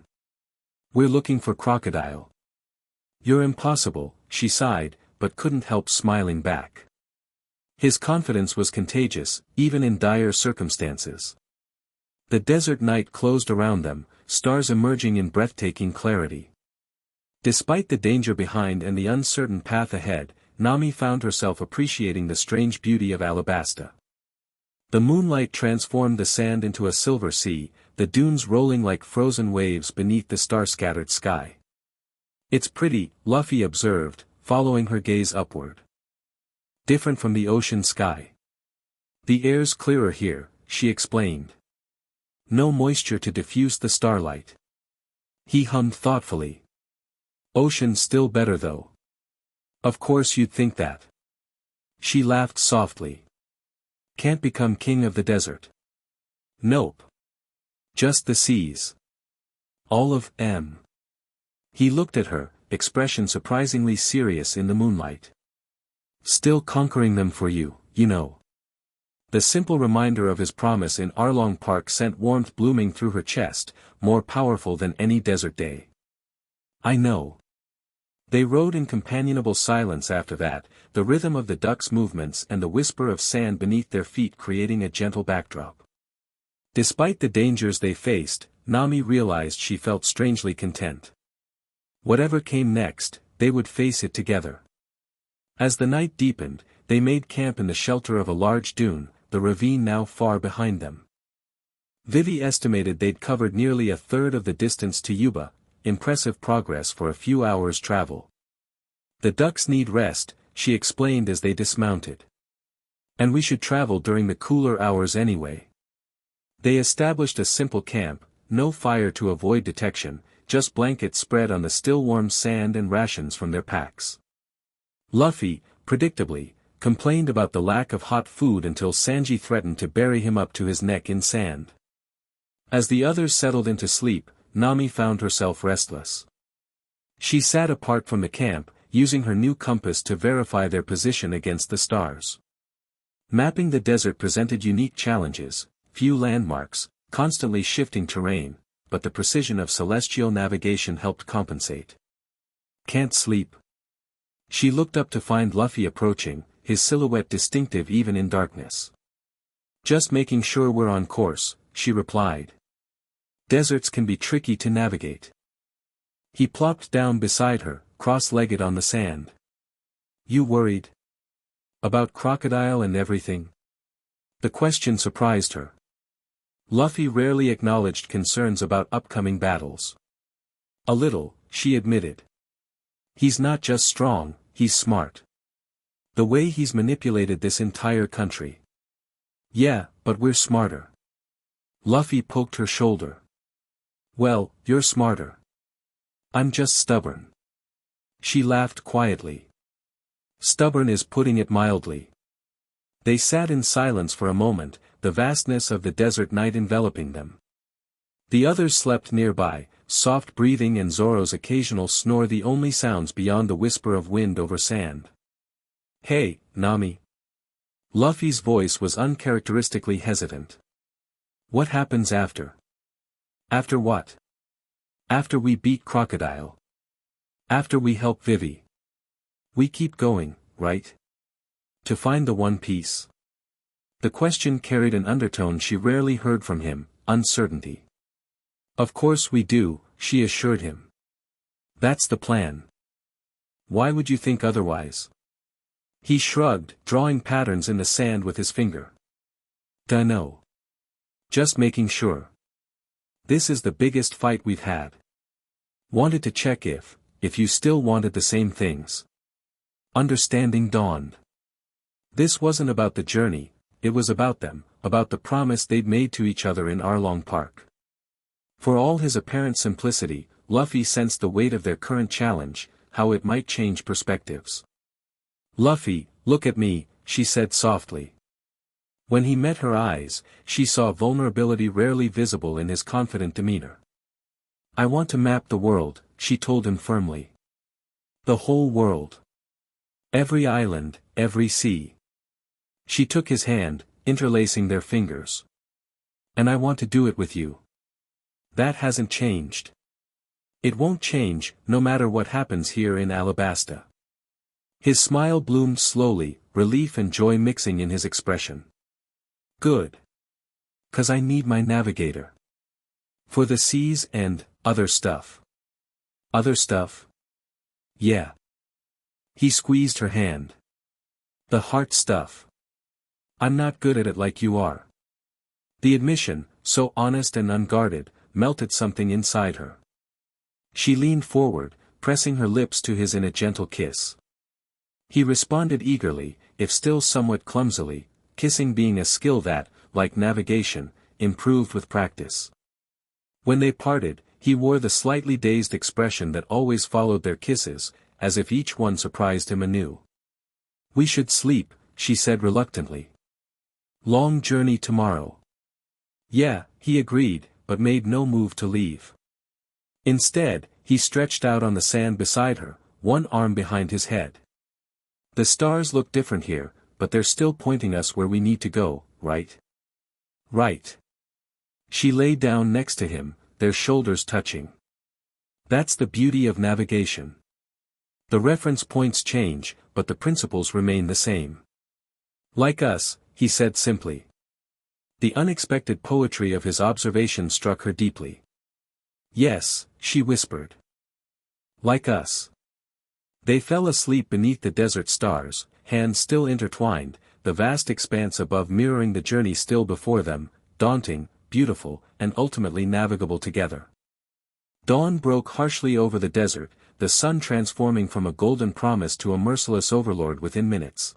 We're looking for Crocodile. You're impossible, she sighed, but couldn't help smiling back. His confidence was contagious, even in dire circumstances. The desert night closed around them, stars emerging in breathtaking clarity. Despite the danger behind and the uncertain path ahead, Nami found herself appreciating the strange beauty of Alabasta. The moonlight transformed the sand into a silver sea, the dunes rolling like frozen waves beneath the star-scattered sky. It's pretty, Luffy observed, following her gaze upward. Different from the ocean sky. The air's clearer here, she explained. No moisture to diffuse the starlight. He hummed thoughtfully. Ocean's still better though. Of course you'd think that. She laughed softly. Can't become king of the desert. Nope. Just the seas. All of M. He looked at her, expression surprisingly serious in the moonlight. Still conquering them for you, you know. The simple reminder of his promise in Arlong Park sent warmth blooming through her chest, more powerful than any desert day. I know. They rode in companionable silence after that, the rhythm of the ducks' movements and the whisper of sand beneath their feet creating a gentle backdrop. Despite the dangers they faced, Nami realized she felt strangely content. Whatever came next, they would face it together. As the night deepened, they made camp in the shelter of a large dune, the ravine now far behind them. Vivi estimated they'd covered nearly a third of the distance to Yuba, impressive progress for a few hours' travel. The ducks need rest, she explained as they dismounted. And we should travel during the cooler hours anyway. They established a simple camp, no fire to avoid detection, just blankets spread on the still warm sand and rations from their packs. Luffy, predictably, complained about the lack of hot food until Sanji threatened to bury him up to his neck in sand. As the others settled into sleep, Nami found herself restless. She sat apart from the camp, using her new compass to verify their position against the stars. Mapping the desert presented unique challenges, few landmarks, constantly shifting terrain, but the precision of celestial navigation helped compensate. Can't sleep. She looked up to find Luffy approaching, his silhouette distinctive even in darkness. Just making sure we're on course, she replied. Deserts can be tricky to navigate. He plopped down beside her, cross-legged on the sand. You worried? About Crocodile and everything? The question surprised her. Luffy rarely acknowledged concerns about upcoming battles. A little, she admitted. He's not just strong, he's smart. The way he's manipulated this entire country. Yeah, but we're smarter. Luffy poked her shoulder. Well, you're smarter. I'm just stubborn. She laughed quietly. Stubborn is putting it mildly. They sat in silence for a moment, the vastness of the desert night enveloping them. The others slept nearby, soft breathing and Zoro's occasional snore the only sounds beyond the whisper of wind over sand. Hey, Nami. Luffy's voice was uncharacteristically hesitant. What happens after? After what? After we beat Crocodile. After we help Vivi. We keep going, right? To find the One Piece. The question carried an undertone she rarely heard from him, uncertainty. Of course we do, she assured him. That's the plan. Why would you think otherwise? He shrugged, drawing patterns in the sand with his finger. Dunno. Just making sure. This is the biggest fight we've had. Wanted to check if you still wanted the same things. Understanding dawned. This wasn't about the journey, it was about them, about the promise they'd made to each other in Arlong Park. For all his apparent simplicity, Luffy sensed the weight of their current challenge, how it might change perspectives. Luffy, look at me, she said softly. When he met her eyes, she saw vulnerability rarely visible in his confident demeanor. I want to map the world, she told him firmly. The whole world. Every island, every sea. She took his hand, interlacing their fingers. And I want to do it with you. That hasn't changed. It won't change, no matter what happens here in Alabasta. His smile bloomed slowly, relief and joy mixing in his expression. Good. 'Cause I need my navigator. For the seas and other stuff. Other stuff? Yeah. He squeezed her hand. The heart stuff. I'm not good at it like you are. The admission, so honest and unguarded, melted something inside her. She leaned forward, pressing her lips to his in a gentle kiss. He responded eagerly, if still somewhat clumsily, kissing being a skill that, like navigation, improved with practice. When they parted, he wore the slightly dazed expression that always followed their kisses, as if each one surprised him anew. We should sleep, she said reluctantly. Long journey tomorrow. Yeah, he agreed, but made no move to leave. Instead, he stretched out on the sand beside her, one arm behind his head. The stars look different here, but they're still pointing us where we need to go, right? Right. She lay down next to him, their shoulders touching. That's the beauty of navigation. The reference points change, but the principles remain the same. Like us, he said simply. The unexpected poetry of his observation struck her deeply. Yes, she whispered. Like us. They fell asleep beneath the desert stars, hands still intertwined, the vast expanse above mirroring the journey still before them, daunting, beautiful, and ultimately navigable together. Dawn broke harshly over the desert, the sun transforming from a golden promise to a merciless overlord within minutes.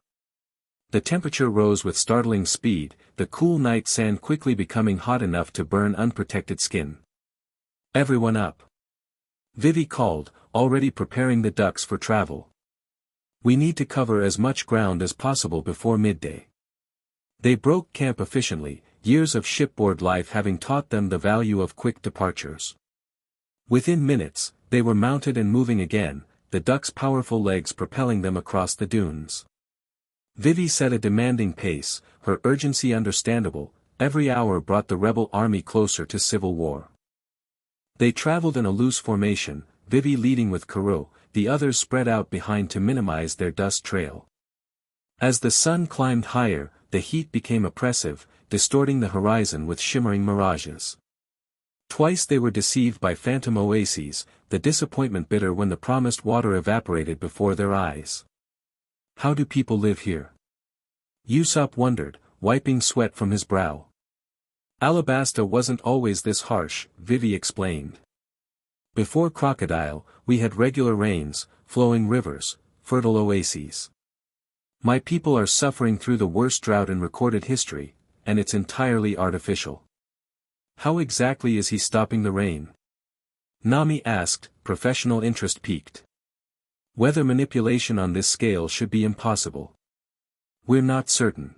The temperature rose with startling speed, the cool night sand quickly becoming hot enough to burn unprotected skin. Everyone up. Vivi called, already preparing the ducks for travel. We need to cover as much ground as possible before midday. They broke camp efficiently, years of shipboard life having taught them the value of quick departures. Within minutes, they were mounted and moving again, the ducks' powerful legs propelling them across the dunes. Vivi set a demanding pace, her urgency understandable, every hour brought the rebel army closer to civil war. They traveled in a loose formation, Vivi leading with Kuro, the others spread out behind to minimize their dust trail. As the sun climbed higher, the heat became oppressive, distorting the horizon with shimmering mirages. Twice they were deceived by phantom oases, the disappointment bitter when the promised water evaporated before their eyes. How do people live here? Usopp wondered, wiping sweat from his brow. Alabasta wasn't always this harsh, Vivi explained. Before Crocodile, we had regular rains, flowing rivers, fertile oases. My people are suffering through the worst drought in recorded history, and it's entirely artificial. How exactly is he stopping the rain? Nami asked, professional interest piqued. Weather manipulation on this scale should be impossible. We're not certain.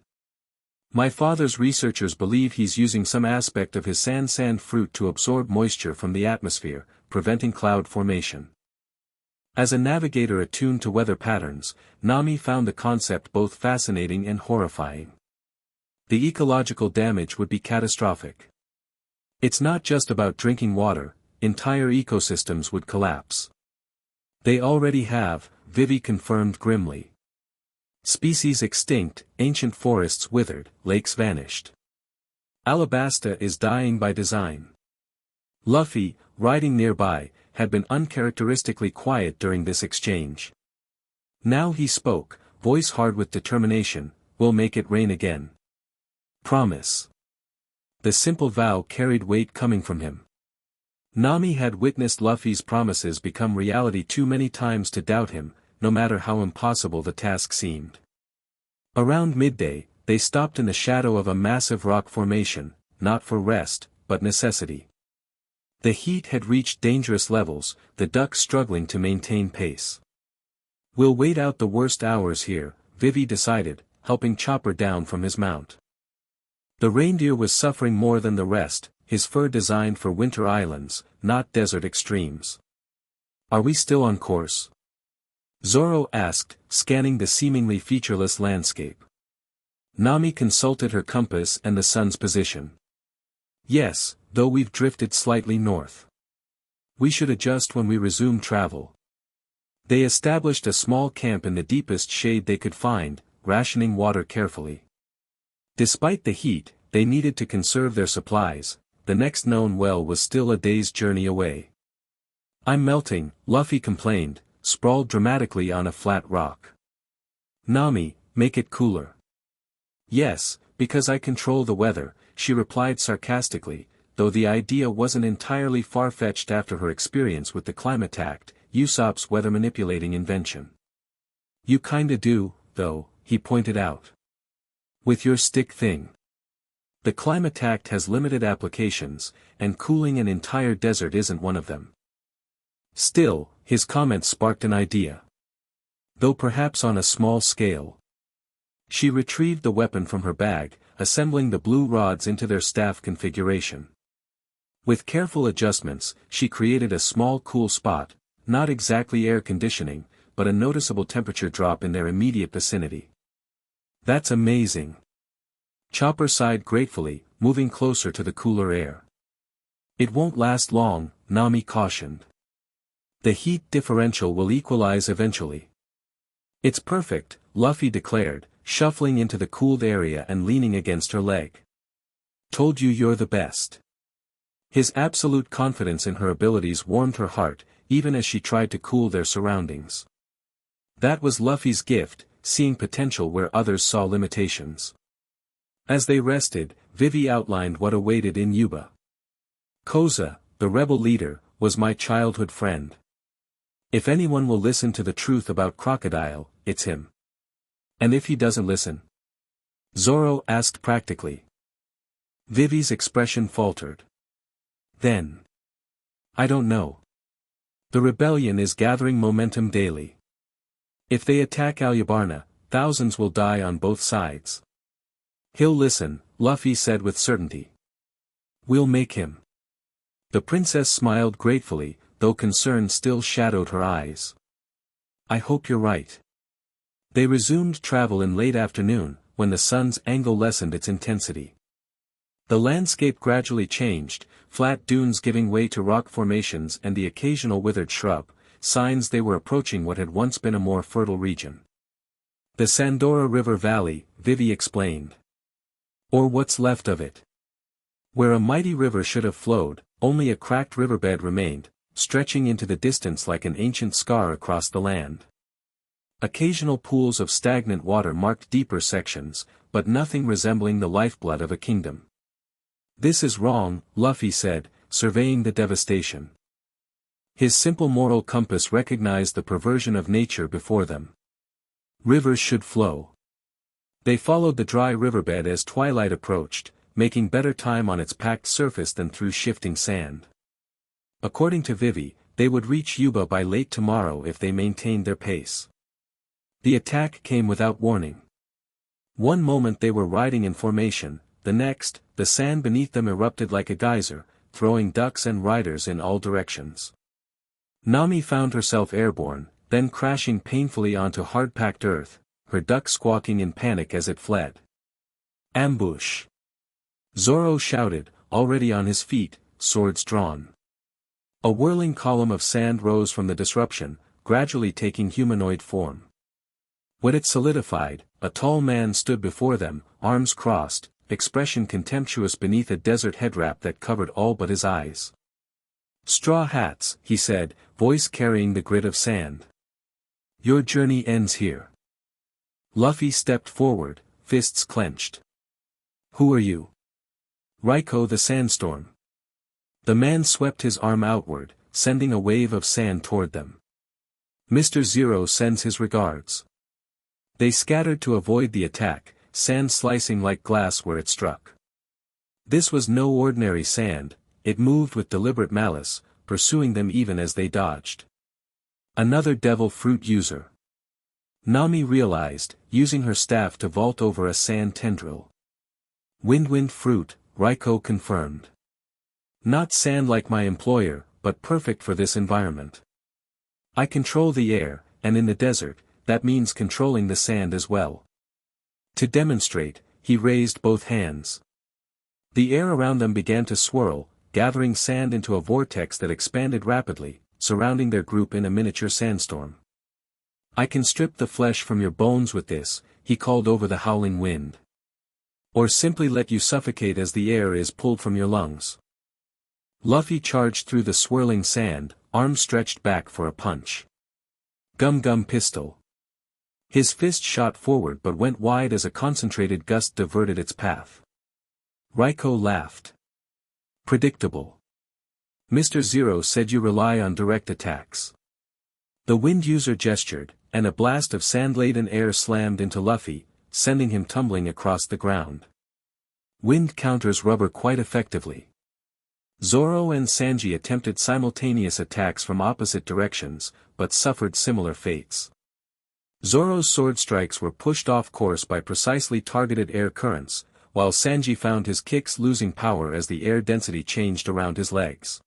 My father's researchers believe he's using some aspect of his sand fruit to absorb moisture from the atmosphere, preventing cloud formation. As a navigator attuned to weather patterns, Nami found the concept both fascinating and horrifying. The ecological damage would be catastrophic. It's not just about drinking water, entire ecosystems would collapse. They already have, Vivi confirmed grimly. Species extinct, ancient forests withered, lakes vanished. Alabasta is dying by design. Luffy, riding nearby, had been uncharacteristically quiet during this exchange. Now he spoke, voice hard with determination, "We'll make it rain again. Promise." The simple vow carried weight coming from him. Nami had witnessed Luffy's promises become reality too many times to doubt him, no matter how impossible the task seemed. Around midday, they stopped in the shadow of a massive rock formation, not for rest, but necessity. The heat had reached dangerous levels, the ducks struggling to maintain pace. "We'll wait out the worst hours here," Vivi decided, helping Chopper down from his mount. The reindeer was suffering more than the rest, his fur designed for winter islands, not desert extremes. "Are we still on course?" Zoro asked, scanning the seemingly featureless landscape. Nami consulted her compass and the sun's position. "Yes, though we've drifted slightly north. We should adjust when we resume travel." They established a small camp in the deepest shade they could find, rationing water carefully. Despite the heat, they needed to conserve their supplies. The next known well was still a day's journey away. "I'm melting," Luffy complained, sprawled dramatically on a flat rock. "Nami, make it cooler." "Yes, because I control the weather," she replied sarcastically, though the idea wasn't entirely far-fetched after her experience with the Climatact, Usopp's weather-manipulating invention. "You kinda do, though," he pointed out. "With your stick thing. The Climatact has limited applications, and cooling an entire desert isn't one of them." Still, his comment sparked an idea. Though perhaps on a small scale. She retrieved the weapon from her bag, assembling the blue rods into their staff configuration. With careful adjustments, she created a small cool spot, not exactly air conditioning, but a noticeable temperature drop in their immediate vicinity. "That's amazing." Chopper sighed gratefully, moving closer to the cooler air. "It won't last long," Nami cautioned. "The heat differential will equalize eventually." "It's perfect," Luffy declared, shuffling into the cooled area and leaning against her leg. "Told you you're the best." His absolute confidence in her abilities warmed her heart, even as she tried to cool their surroundings. That was Luffy's gift, seeing potential where others saw limitations. As they rested, Vivi outlined what awaited in Yuba. "Koza, the rebel leader, was my childhood friend. If anyone will listen to the truth about Crocodile, it's him." "And if he doesn't listen?" Zoro asked practically. Vivi's expression faltered. "Then. I don't know. The rebellion is gathering momentum daily. If they attack Alyabarna, thousands will die on both sides." "He'll listen," Luffy said with certainty. "We'll make him." The princess smiled gratefully, though concern still shadowed her eyes. "I hope you're right." They resumed travel in late afternoon, when the sun's angle lessened its intensity. The landscape gradually changed, flat dunes giving way to rock formations and the occasional withered shrub, signs they were approaching what had once been a more fertile region. "The Sandora River Valley," Vivi explained. "Or what's left of it. Where a mighty river should have flowed, only a cracked riverbed remained, stretching into the distance like an ancient scar across the land. Occasional pools of stagnant water marked deeper sections, but nothing resembling the lifeblood of a kingdom." "This is wrong," Luffy said, surveying the devastation. His simple moral compass recognized the perversion of nature before them. Rivers should flow. They followed the dry riverbed as twilight approached, making better time on its packed surface than through shifting sand. According to Vivi, they would reach Yuba by late tomorrow if they maintained their pace. The attack came without warning. One moment they were riding in formation, the next, the sand beneath them erupted like a geyser, throwing ducks and riders in all directions. Nami found herself airborne, then crashing painfully onto hard-packed earth, her duck squawking in panic as it fled. "Ambush!" Zoro shouted, already on his feet, swords drawn. A whirling column of sand rose from the disruption, gradually taking humanoid form. When it solidified, a tall man stood before them, arms crossed, expression contemptuous beneath a desert headwrap that covered all but his eyes. "Straw hats," he said, voice carrying the grit of sand. "Your journey ends here." Luffy stepped forward, fists clenched. "Who are you?" "Raiko the Sandstorm." The man swept his arm outward, sending a wave of sand toward them. "Mr. Zero sends his regards." They scattered to avoid the attack, sand slicing like glass where it struck. This was no ordinary sand, it moved with deliberate malice, pursuing them even as they dodged. Another devil fruit user. Nami realized, using her staff to vault over a sand tendril. Wind fruit, Raiko confirmed. Not sand like my employer, but perfect for this environment. I control the air, and in the desert, that means controlling the sand as well. To demonstrate, he raised both hands. The air around them began to swirl, gathering sand into a vortex that expanded rapidly, surrounding their group in a miniature sandstorm. "I can strip the flesh from your bones with this," he called over the howling wind. "Or simply let you suffocate as the air is pulled from your lungs." Luffy charged through the swirling sand, arms stretched back for a punch. Gum pistol. His fist shot forward but went wide as a concentrated gust diverted its path. Raiko laughed. "Predictable. Mr. Zero said you rely on direct attacks." The wind user gestured, and a blast of sand-laden air slammed into Luffy, sending him tumbling across the ground. Wind counters rubber quite effectively. Zoro and Sanji attempted simultaneous attacks from opposite directions, but suffered similar fates. Zoro's sword strikes were pushed off course by precisely targeted air currents, while Sanji found his kicks losing power as the air density changed around his legs.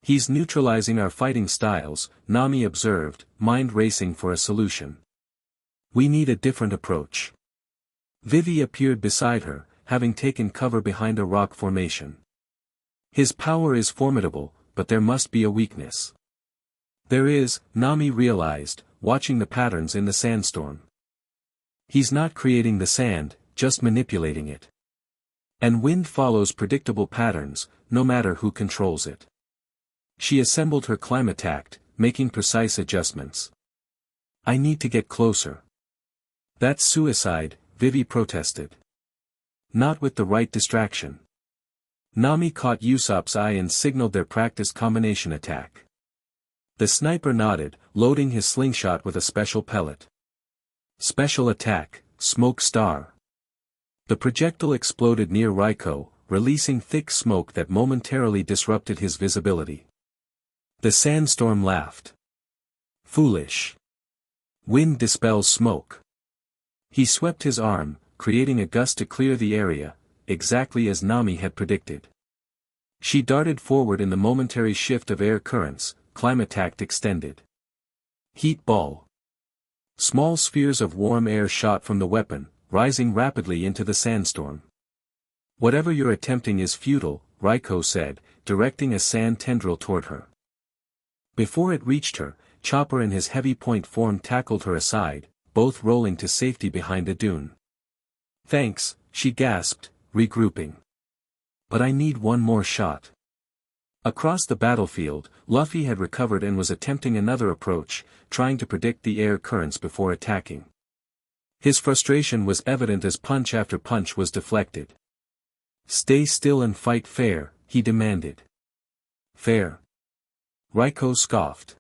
"He's neutralizing our fighting styles," Nami observed, mind racing for a solution. "We need a different approach." Vivi appeared beside her, having taken cover behind a rock formation. "His power is formidable, but there must be a weakness." "There is," Nami realized, watching the patterns in the sandstorm. "He's not creating the sand, just manipulating it. And wind follows predictable patterns, no matter who controls it." She assembled her Climatact, making precise adjustments. "I need to get closer." "That's suicide," Vivi protested. "Not with the right distraction." Nami caught Usopp's eye and signaled their practiced combination attack. The sniper nodded, loading his slingshot with a special pellet. Special attack, Smoke Star. The projectile exploded near Raiko, releasing thick smoke that momentarily disrupted his visibility. The sandstorm laughed. "Foolish. Wind dispels smoke." He swept his arm, creating a gust to clear the area, exactly as Nami had predicted. She darted forward in the momentary shift of air currents, Climatact extended. Heat ball. Small spheres of warm air shot from the weapon, rising rapidly into the sandstorm. "Whatever you're attempting is futile," Raiko said, directing a sand tendril toward her. Before it reached her, Chopper in his heavy point form tackled her aside, both rolling to safety behind a dune. "Thanks," she gasped, regrouping. "But I need one more shot." Across the battlefield, Luffy had recovered and was attempting another approach, trying to predict the air currents before attacking. His frustration was evident as punch after punch was deflected. "Stay still and fight fair," he demanded. "Fair?" Raiko scoffed.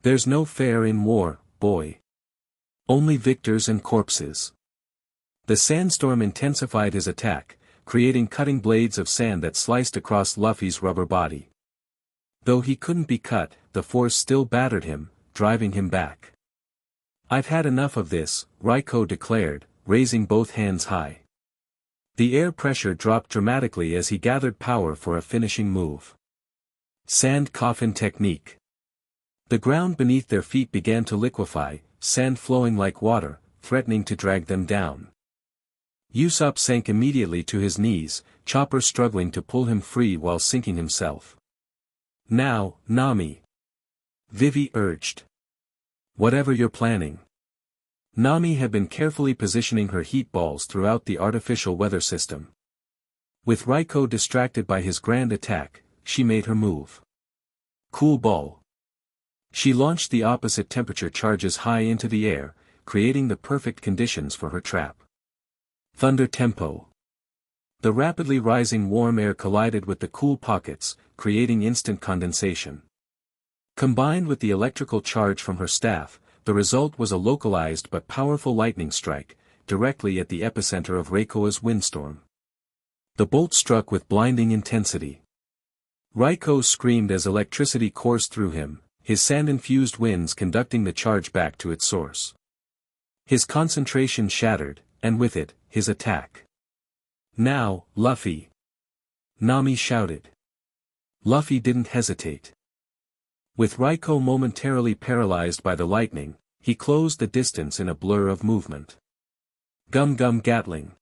"There's no fair in war, boy. Only victors and corpses." The sandstorm intensified his attack, creating cutting blades of sand that sliced across Luffy's rubber body. Though he couldn't be cut, the force still battered him, driving him back. "I've had enough of this," Raiko declared, raising both hands high. The air pressure dropped dramatically as he gathered power for a finishing move. Sand coffin technique. The ground beneath their feet began to liquefy, sand flowing like water, threatening to drag them down. Usopp sank immediately to his knees, Chopper struggling to pull him free while sinking himself. "Now, Nami," Vivi urged. "Whatever you're planning." Nami had been carefully positioning her heat balls throughout the artificial weather system. With Raiko distracted by his grand attack, she made her move. Cool ball. She launched the opposite temperature charges high into the air, creating the perfect conditions for her trap. Thunder tempo. The rapidly rising warm air collided with the cool pockets, creating instant condensation. Combined with the electrical charge from her staff, the result was a localized but powerful lightning strike, directly at the epicenter of Reiko's windstorm. The bolt struck with blinding intensity. Raiko screamed as electricity coursed through him, his sand-infused winds conducting the charge back to its source. His concentration shattered, and with it, his attack. "Now, Luffy!" Nami shouted. Luffy didn't hesitate. With Raiko momentarily paralyzed by the lightning, he closed the distance in a blur of movement. Gum Gum Gatling.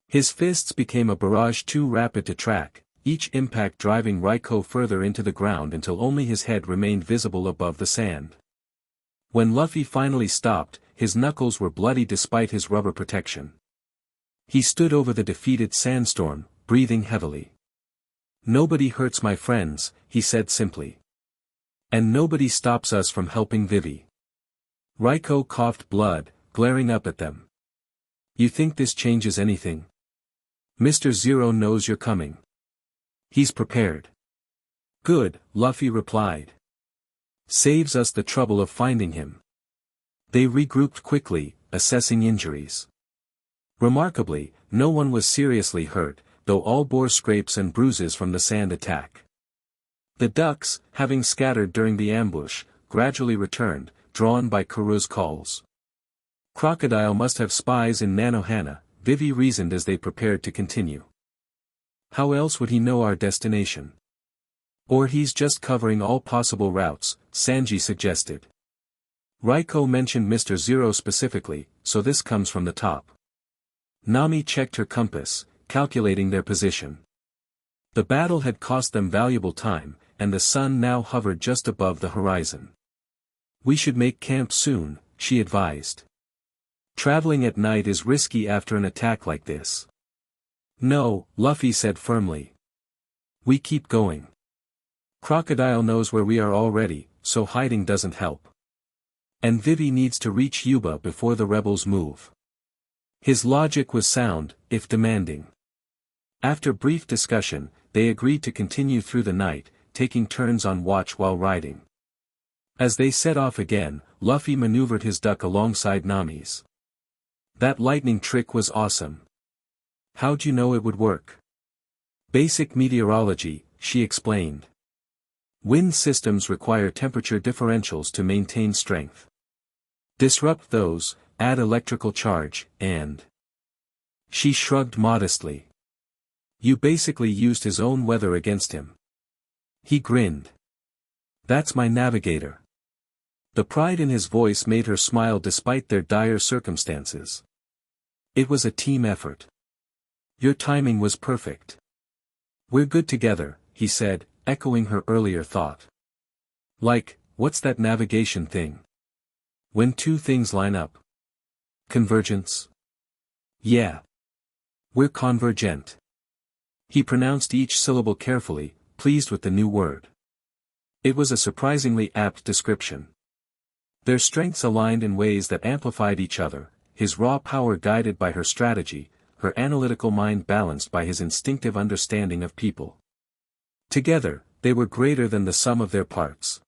His fists became a barrage too rapid to track, each impact driving Raiko further into the ground until only his head remained visible above the sand. When Luffy finally stopped, his knuckles were bloody despite his rubber protection. He stood over the defeated sandstorm, breathing heavily. "Nobody hurts my friends," he said simply. "And nobody stops us from helping Vivi." Raiko coughed blood, glaring up at them. "You think this changes anything? Mr. Zero knows you're coming. He's prepared." "Good," Luffy replied. "Saves us the trouble of finding him." They regrouped quickly, assessing injuries. Remarkably, no one was seriously hurt, though all bore scrapes and bruises from the sand attack. The ducks, having scattered during the ambush, gradually returned, drawn by Kuru's calls. Crocodile must have spies in Nanohana, Vivi reasoned as they prepared to continue. How else would he know our destination? Or he's just covering all possible routes, Sanji suggested. Raiko mentioned Mr. Zero specifically, so this comes from the top. Nami checked her compass, calculating their position. The battle had cost them valuable time, and the sun now hovered just above the horizon. "We should make camp soon," she advised. "Traveling at night is risky after an attack like this." "No," Luffy said firmly. "We keep going. Crocodile knows where we are already, so hiding doesn't help. And Vivi needs to reach Yuba before the rebels move." His logic was sound, if demanding. After brief discussion, they agreed to continue through the night, taking turns on watch while riding. As they set off again, Luffy maneuvered his duck alongside Nami's. "That lightning trick was awesome. How'd you know it would work?" "Basic meteorology," she explained. "Wind systems require temperature differentials to maintain strength. Disrupt those, add electrical charge, and..." She shrugged modestly. "You basically used his own weather against him." He grinned. "That's my navigator." The pride in his voice made her smile despite their dire circumstances. It was a team effort. "Your timing was perfect." "We're good together," he said, echoing her earlier thought. "Like, what's that navigation thing? When two things line up. Convergence?" "Yeah. We're convergent." He pronounced each syllable carefully, pleased with the new word. It was a surprisingly apt description. Their strengths aligned in ways that amplified each other, his raw power guided by her strategy, her analytical mind balanced by his instinctive understanding of people. Together, they were greater than the sum of their parts.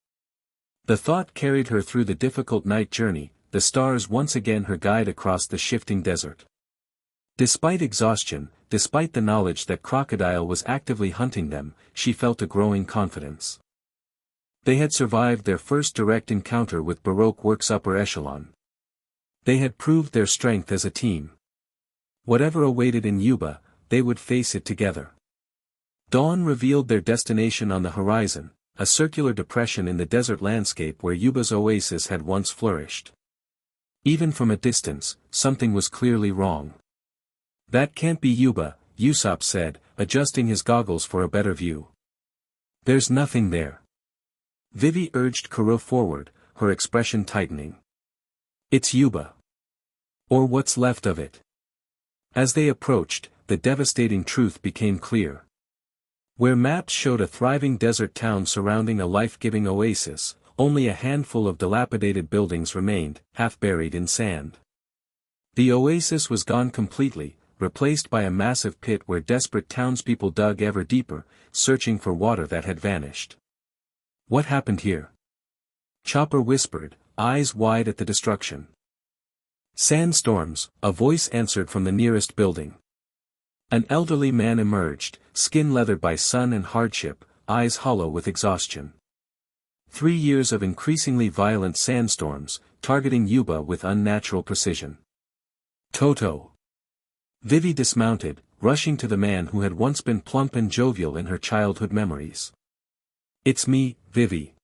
The thought carried her through the difficult night journey, the stars once again her guide across the shifting desert. Despite exhaustion, despite the knowledge that Crocodile was actively hunting them, she felt a growing confidence. They had survived their first direct encounter with Baroque Works upper echelon. They had proved their strength as a team. Whatever awaited in Yuba, they would face it together. Dawn revealed their destination on the horizon, a circular depression in the desert landscape where Yuba's oasis had once flourished. Even from a distance, something was clearly wrong. "That can't be Yuba," Usopp said, adjusting his goggles for a better view. "There's nothing there." Vivi urged Kuro forward, her expression tightening. "It's Yuba." Or what's left of it. As they approached, the devastating truth became clear. Where maps showed a thriving desert town surrounding a life-giving oasis, only a handful of dilapidated buildings remained, half buried in sand. The oasis was gone completely, replaced by a massive pit where desperate townspeople dug ever deeper, searching for water that had vanished. What happened here? Chopper whispered, eyes wide at the destruction. Sandstorms, a voice answered from the nearest building. An elderly man emerged, skin leathered by sun and hardship, eyes hollow with exhaustion. 3 years of increasingly violent sandstorms, targeting Yuba with unnatural precision. Toto. Vivi dismounted, rushing to the man who had once been plump and jovial in her childhood memories. It's me, Vivi.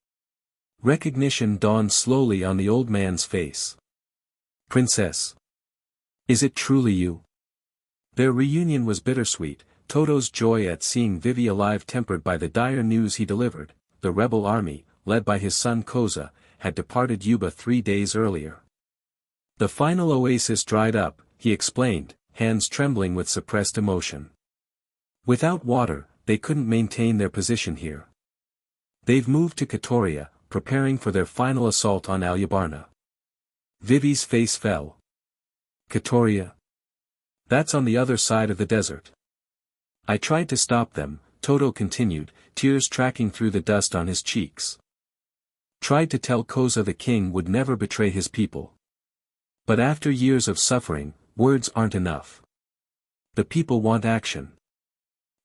Recognition dawned slowly on the old man's face. Princess. Is it truly you? Their reunion was bittersweet, Toto's joy at seeing Vivi alive tempered by the dire news he delivered. The rebel army, led by his son Koza, had departed Yuba 3 days earlier. The final oasis dried up, he explained, hands trembling with suppressed emotion. Without water, they couldn't maintain their position here. They've moved to Katoria, preparing for their final assault on Alyabarna. Vivi's face fell. Katoria? That's on the other side of the desert. I tried to stop them, Toto continued, tears tracking through the dust on his cheeks. Tried to tell Koza the king would never betray his people. But after years of suffering, words aren't enough. The people want action.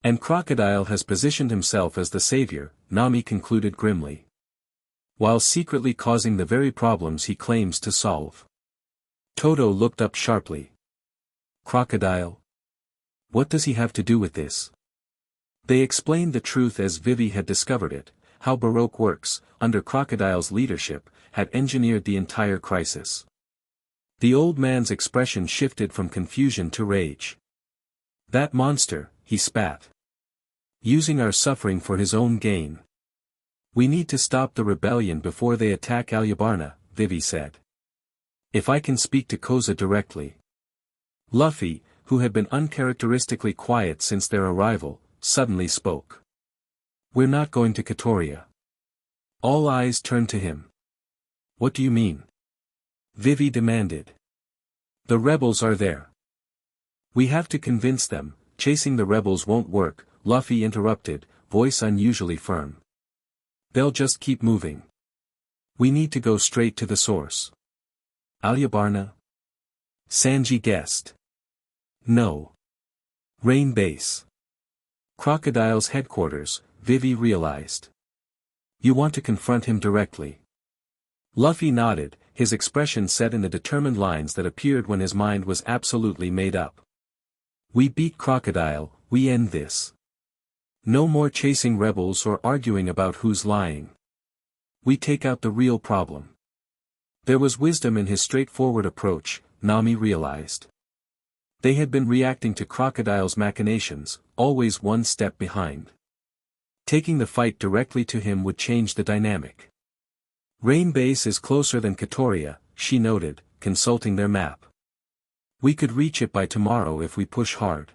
And Crocodile has positioned himself as the savior, Nami concluded grimly. While secretly causing the very problems he claims to solve. Toto looked up sharply. Crocodile? What does he have to do with this? They explained the truth as Vivi had discovered it, how Baroque works, under Crocodile's leadership, had engineered the entire crisis. The old man's expression shifted from confusion to rage. That monster, he spat. Using our suffering for his own gain. We need to stop the rebellion before they attack Alyabarna, Vivi said. If I can speak to Koza directly. Luffy, who had been uncharacteristically quiet since their arrival, suddenly spoke. We're not going to Katoria. All eyes turned to him. What do you mean? Vivi demanded. The rebels are there. We have to convince them. Chasing the rebels won't work, Luffy interrupted, voice unusually firm. They'll just keep moving. We need to go straight to the source. Alyabarna? Sanji guessed. No. Rain Base. Crocodile's headquarters, Vivi realized. You want to confront him directly. Luffy nodded, his expression set in the determined lines that appeared when his mind was absolutely made up. We beat Crocodile, we end this. No more chasing rebels or arguing about who's lying. We take out the real problem. There was wisdom in his straightforward approach, Nami realized. They had been reacting to Crocodile's machinations, always one step behind. Taking the fight directly to him would change the dynamic. Rain Base is closer than Katoria, she noted, consulting their map. We could reach it by tomorrow if we push hard.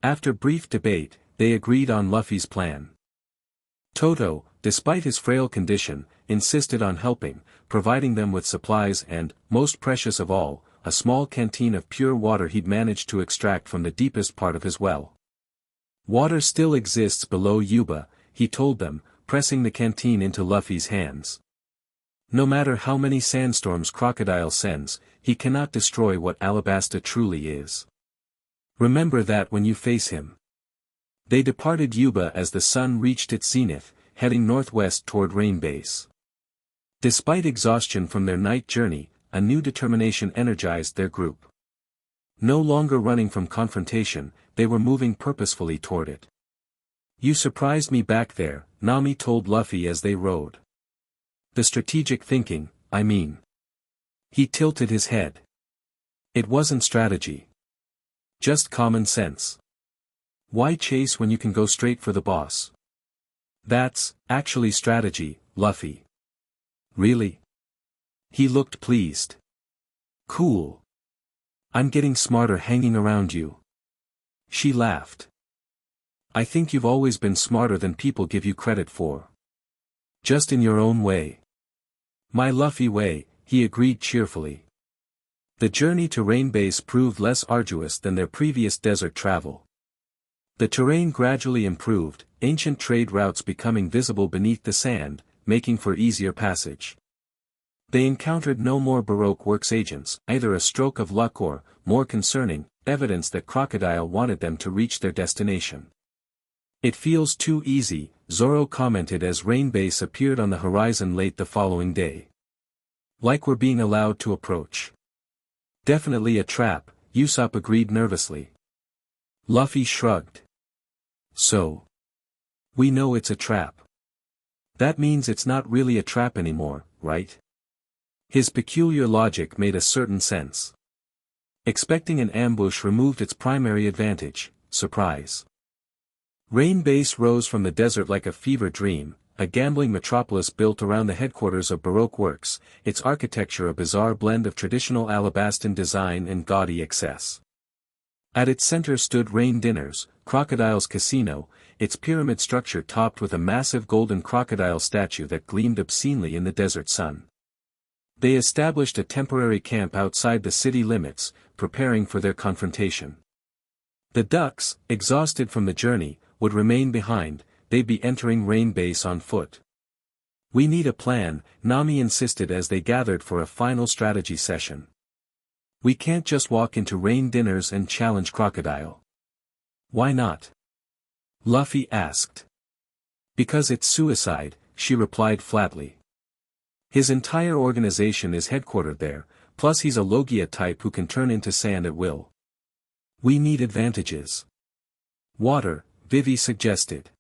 After brief debate, they agreed on Luffy's plan. Toto, despite his frail condition, insisted on helping, providing them with supplies and, most precious of all, a small canteen of pure water he'd managed to extract from the deepest part of his well. Water still exists below Yuba, he told them, pressing the canteen into Luffy's hands. No matter how many sandstorms Crocodile sends, he cannot destroy what Alabasta truly is. Remember that when you face him. They departed Yuba as the sun reached its zenith, heading northwest toward Rain Base. Despite exhaustion from their night journey, a new determination energized their group. No longer running from confrontation, they were moving purposefully toward it. You surprised me back there, Nami told Luffy as they rode. The strategic thinking, I mean. He tilted his head. It wasn't strategy. Just common sense. Why chase when you can go straight for the boss? That's, actually strategy, Luffy. Really? He looked pleased. Cool. I'm getting smarter hanging around you. She laughed. I think you've always been smarter than people give you credit for. Just in your own way. My Luffy way, he agreed cheerfully. The journey to Rain Base proved less arduous than their previous desert travel. The terrain gradually improved, ancient trade routes becoming visible beneath the sand, making for easier passage. They encountered no more Baroque works agents, either a stroke of luck or, more concerning, evidence that Crocodile wanted them to reach their destination. It feels too easy, Zoro commented as Rain Base appeared on the horizon late the following day. Like we're being allowed to approach. Definitely a trap, Usopp agreed nervously. Luffy shrugged. So. We know it's a trap. That means it's not really a trap anymore, right? His peculiar logic made a certain sense. Expecting an ambush removed its primary advantage, surprise. Rain Base rose from the desert like a fever dream, a gambling metropolis built around the headquarters of Baroque works, its architecture a bizarre blend of traditional Alabastan design and gaudy excess. At its center stood Rain Dinners, Crocodile's casino, its pyramid structure topped with a massive golden crocodile statue that gleamed obscenely in the desert sun. They established a temporary camp outside the city limits, preparing for their confrontation. The ducks, exhausted from the journey, would remain behind, they'd be entering Rain Base on foot. We need a plan, Nami insisted as they gathered for a final strategy session. We can't just walk into Rain Dinners and challenge Crocodile. Why not? Luffy asked. Because it's suicide, she replied flatly. His entire organization is headquartered there, plus he's a Logia type who can turn into sand at will. We need advantages. Water, Vivi suggested.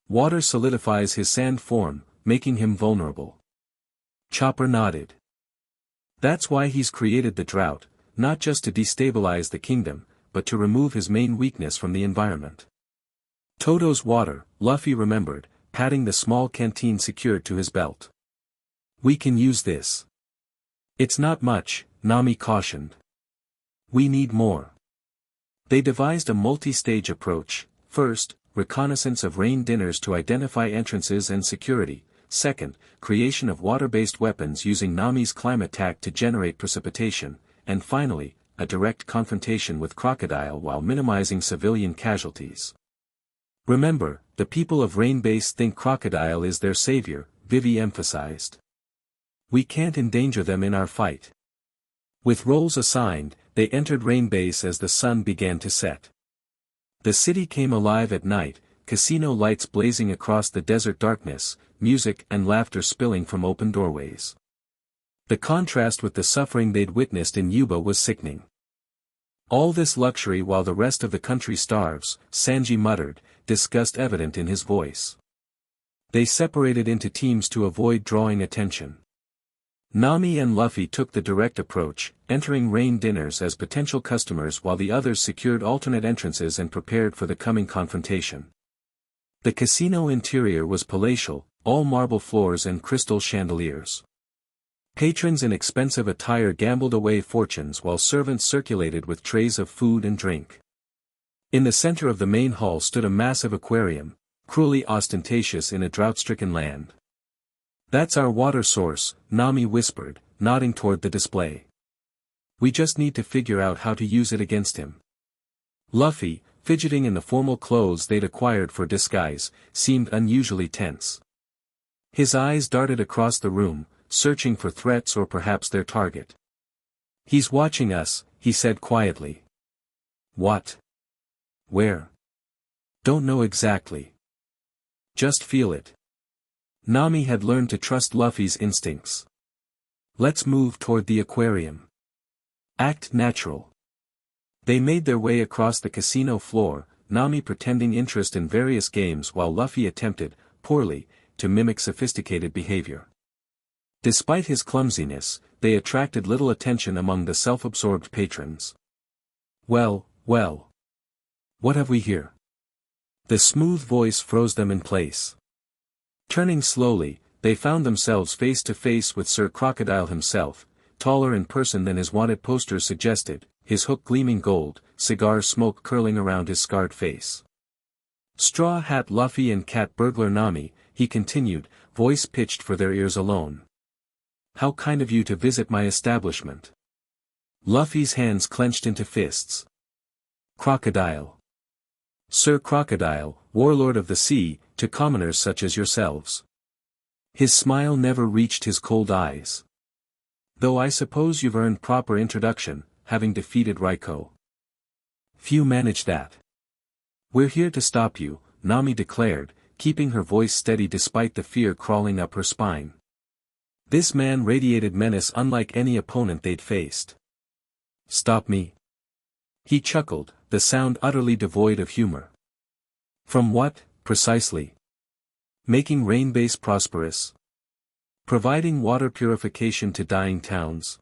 Water solidifies his sand form, making him vulnerable. Chopper nodded. That's why he's created the drought, not just to destabilize the kingdom, but to remove his main weakness from the environment. Toto's water, Luffy remembered, patting the small canteen secured to his belt. We can use this. It's not much, Nami cautioned. We need more. They devised a multi-stage approach. First, reconnaissance of Rain Dinners to identify entrances and security. Second, creation of water-based weapons using Nami's climate tech to generate precipitation. And finally, a direct confrontation with Crocodile while minimizing civilian casualties. Remember, the people of Rain Base think Crocodile is their savior, Vivi emphasized. We can't endanger them in our fight. With roles assigned, they entered Rain Base as the sun began to set. The city came alive at night, casino lights blazing across the desert darkness, music and laughter spilling from open doorways. The contrast with the suffering they'd witnessed in Yuba was sickening. All this luxury while the rest of the country starves, Sanji muttered, disgust evident in his voice. They separated into teams to avoid drawing attention. Nami and Luffy took the direct approach, entering Rain Dinners as potential customers while the others secured alternate entrances and prepared for the coming confrontation. The casino interior was palatial, all marble floors and crystal chandeliers. Patrons in expensive attire gambled away fortunes while servants circulated with trays of food and drink. In the center of the main hall stood a massive aquarium, cruelly ostentatious in a drought-stricken land. That's our water source, Nami whispered, nodding toward the display. We just need to figure out how to use it against him. Luffy, fidgeting in the formal clothes they'd acquired for disguise, seemed unusually tense. His eyes darted across the room, searching for threats or perhaps their target. He's watching us, he said quietly. What? Where? Don't know exactly. Just feel it. Nami had learned to trust Luffy's instincts. Let's move toward the aquarium. Act natural. They made their way across the casino floor, Nami pretending interest in various games while Luffy attempted, poorly, to mimic sophisticated behavior. Despite his clumsiness, they attracted little attention among the self-absorbed patrons. Well. What have we here? The smooth voice froze them in place. Turning slowly, they found themselves face to face with Sir Crocodile himself, taller in person than his wanted posters suggested, his hook gleaming gold, cigar smoke curling around his scarred face. Straw Hat Luffy and Cat Burglar Nami, he continued, voice pitched for their ears alone. How kind of you to visit my establishment. Luffy's hands clenched into fists. Crocodile. Sir Crocodile, warlord of the sea, to commoners such as yourselves. His smile never reached his cold eyes. Though I suppose you've earned proper introduction, having defeated Raiko. Few manage that. We're here to stop you, Nami declared, keeping her voice steady despite the fear crawling up her spine. This man radiated menace unlike any opponent they'd faced. Stop me? He chuckled, the sound utterly devoid of humor. From what, precisely? Making rain base prosperous? Providing water purification to dying towns?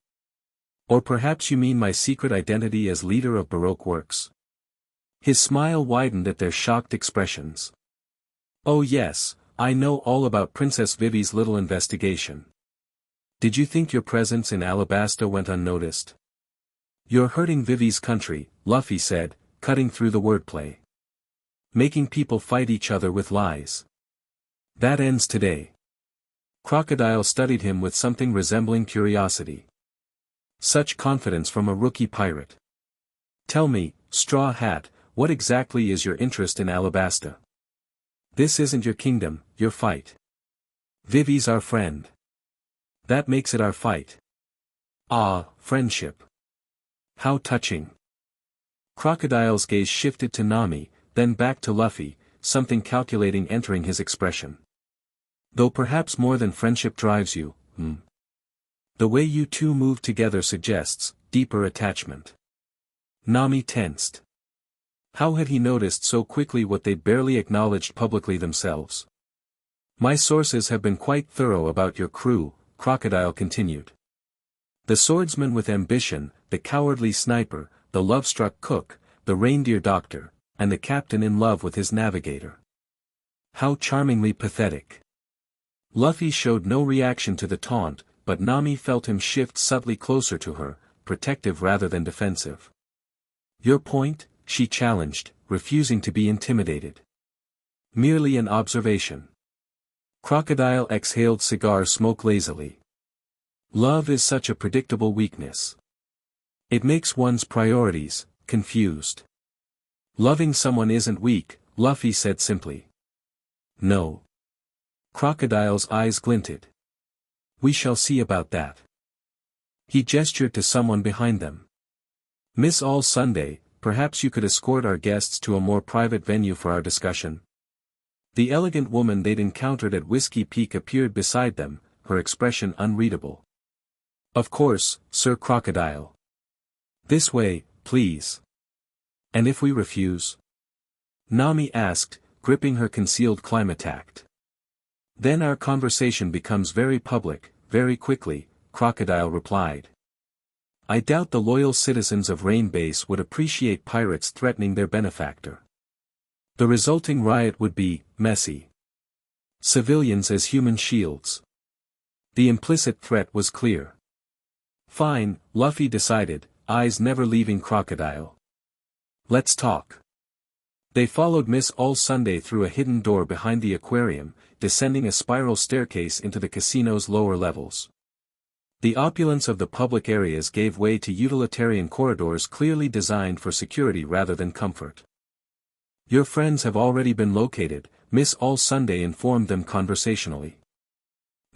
Or perhaps you mean my secret identity as leader of Baroque works? His smile widened at their shocked expressions. Oh yes, I know all about Princess Vivi's little investigation. Did you think your presence in Alabasta went unnoticed? You're hurting Vivi's country, Luffy said, cutting through the wordplay. Making people fight each other with lies. That ends today. Crocodile studied him with something resembling curiosity. Such confidence from a rookie pirate. Tell me, Straw Hat, what exactly is your interest in Alabasta? This isn't your kingdom, your fight. Vivi's our friend. That makes it our fight. Ah, friendship. How touching. Crocodile's gaze shifted to Nami, then back to Luffy, something calculating entering his expression. Though perhaps more than friendship drives you, The way you two move together suggests deeper attachment. Nami tensed. How had he noticed so quickly what they'd barely acknowledged publicly themselves? My sources have been quite thorough about your crew, Crocodile continued. The swordsman with ambition, the cowardly sniper, the love-struck cook, the reindeer doctor, and the captain in love with his navigator. How charmingly pathetic. Luffy showed no reaction to the taunt, but Nami felt him shift subtly closer to her, protective rather than defensive. Your point? She challenged, refusing to be intimidated. Merely an observation. Crocodile exhaled cigar smoke lazily. Love is such a predictable weakness. It makes one's priorities confused. Loving someone isn't weak, Luffy said simply. No. Crocodile's eyes glinted. We shall see about that. He gestured to someone behind them. Miss All Sunday, perhaps you could escort our guests to a more private venue for our discussion. The elegant woman they'd encountered at Whiskey Peak appeared beside them, her expression unreadable. Of course, Sir Crocodile. This way, please. And if we refuse? Nami asked, gripping her concealed climatact. Then our conversation becomes very public, very quickly, Crocodile replied. I doubt the loyal citizens of Rain Base would appreciate pirates threatening their benefactor. The resulting riot would be messy. Civilians as human shields. The implicit threat was clear. Fine, Luffy decided, eyes never leaving Crocodile. Let's talk. They followed Miss All Sunday through a hidden door behind the aquarium, descending a spiral staircase into the casino's lower levels. The opulence of the public areas gave way to utilitarian corridors clearly designed for security rather than comfort. Your friends have already been located, Miss All Sunday informed them conversationally.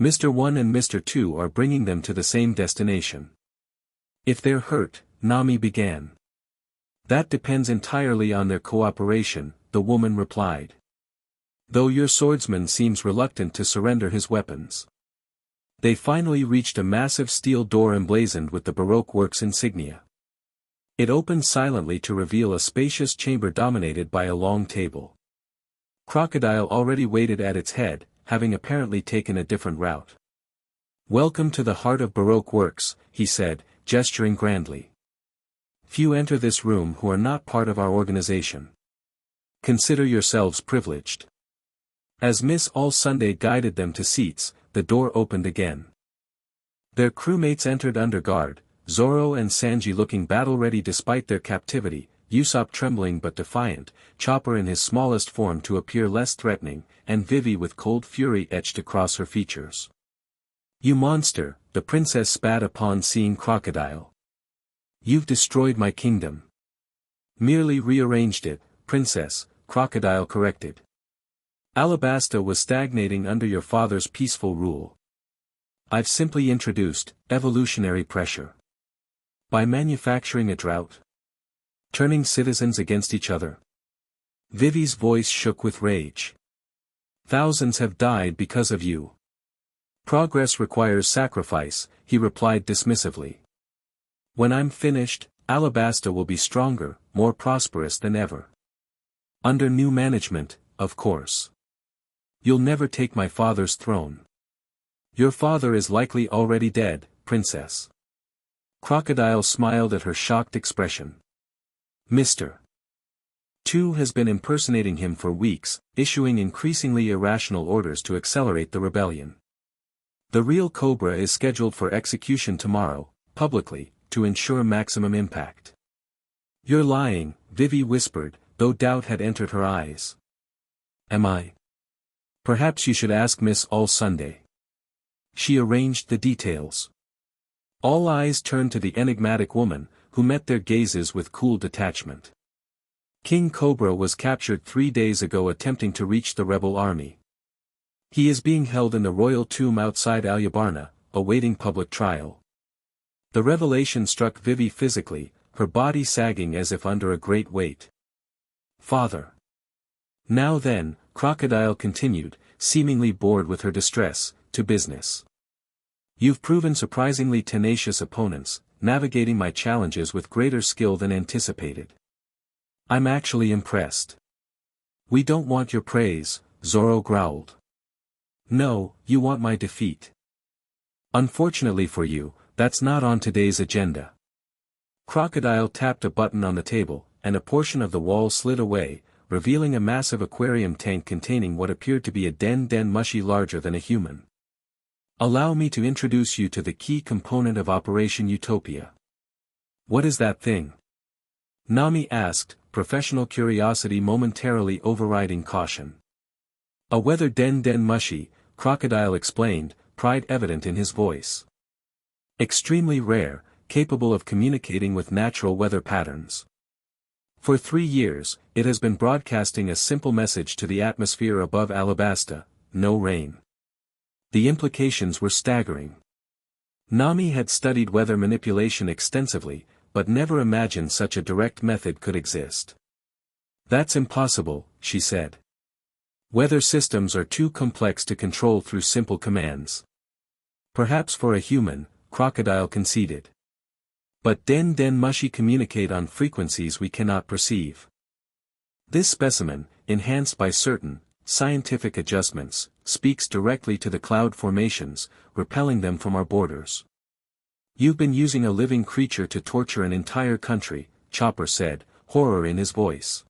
Mr. 1 and Mr. 2 are bringing them to the same destination. If they're hurt, Nami began. That depends entirely on their cooperation, the woman replied. Though your swordsman seems reluctant to surrender his weapons. They finally reached a massive steel door emblazoned with the Baroque works insignia. It opened silently to reveal a spacious chamber dominated by a long table. Crocodile already waited at its head, having apparently taken a different route. Welcome to the heart of Baroque works, he said, gesturing grandly. Few enter this room who are not part of our organization. Consider yourselves privileged. As Miss All Sunday guided them to seats, the door opened again. Their crewmates entered under guard, Zoro and Sanji looking battle-ready despite their captivity, Usopp trembling but defiant, Chopper in his smallest form to appear less threatening, and Vivi with cold fury etched across her features. "You monster," the princess spat upon seeing Crocodile. "You've destroyed my kingdom." "Merely rearranged it, princess," Crocodile corrected. "Alabasta was stagnating under your father's peaceful rule. I've simply introduced evolutionary pressure. By manufacturing a drought. Turning citizens against each other." Vivi's voice shook with rage. "Thousands have died because of you." "Progress requires sacrifice," he replied dismissively. "When I'm finished, Alabasta will be stronger, more prosperous than ever. Under new management, of course. You'll never take my father's throne. Your father is likely already dead, princess." Crocodile smiled at her shocked expression. "Mr. Tu has been impersonating him for weeks, issuing increasingly irrational orders to accelerate the rebellion. The real Cobra is scheduled for execution tomorrow, publicly, to ensure maximum impact." "You're lying," Vivi whispered, though doubt had entered her eyes. "Am I? Perhaps you should ask Miss All Sunday." She arranged the details. All eyes turned to the enigmatic woman, who met their gazes with cool detachment. "King Cobra was captured 3 days ago attempting to reach the rebel army. He is being held in the royal tomb outside Alyabarna, awaiting public trial." The revelation struck Vivi physically, her body sagging as if under a great weight. "Father." "Now then," Crocodile continued, seemingly bored with her distress, "to business. You've proven surprisingly tenacious opponents, navigating my challenges with greater skill than anticipated. I'm actually impressed." "We don't want your praise," Zoro growled. "No, you want my defeat. Unfortunately for you, that's not on today's agenda." Crocodile tapped a button on the table, and a portion of the wall slid away, revealing a massive aquarium tank containing what appeared to be a den mushi larger than a human. "Allow me to introduce you to the key component of Operation Utopia." "What is that thing?" Nami asked, professional curiosity momentarily overriding caution. "A weather den mushi," Crocodile explained, pride evident in his voice. "Extremely rare, capable of communicating with natural weather patterns. For 3 years, it has been broadcasting a simple message to the atmosphere above Alabasta: no rain." The implications were staggering. Nami had studied weather manipulation extensively, but never imagined such a direct method could exist. "That's impossible," she said. "Weather systems are too complex to control through simple commands." "Perhaps for a human," Crocodile conceded. "But den mushi communicate on frequencies we cannot perceive. This specimen, enhanced by certain scientific adjustments, speaks directly to the cloud formations, repelling them from our borders." "You've been using a living creature to torture an entire country," Chopper said, horror in his voice.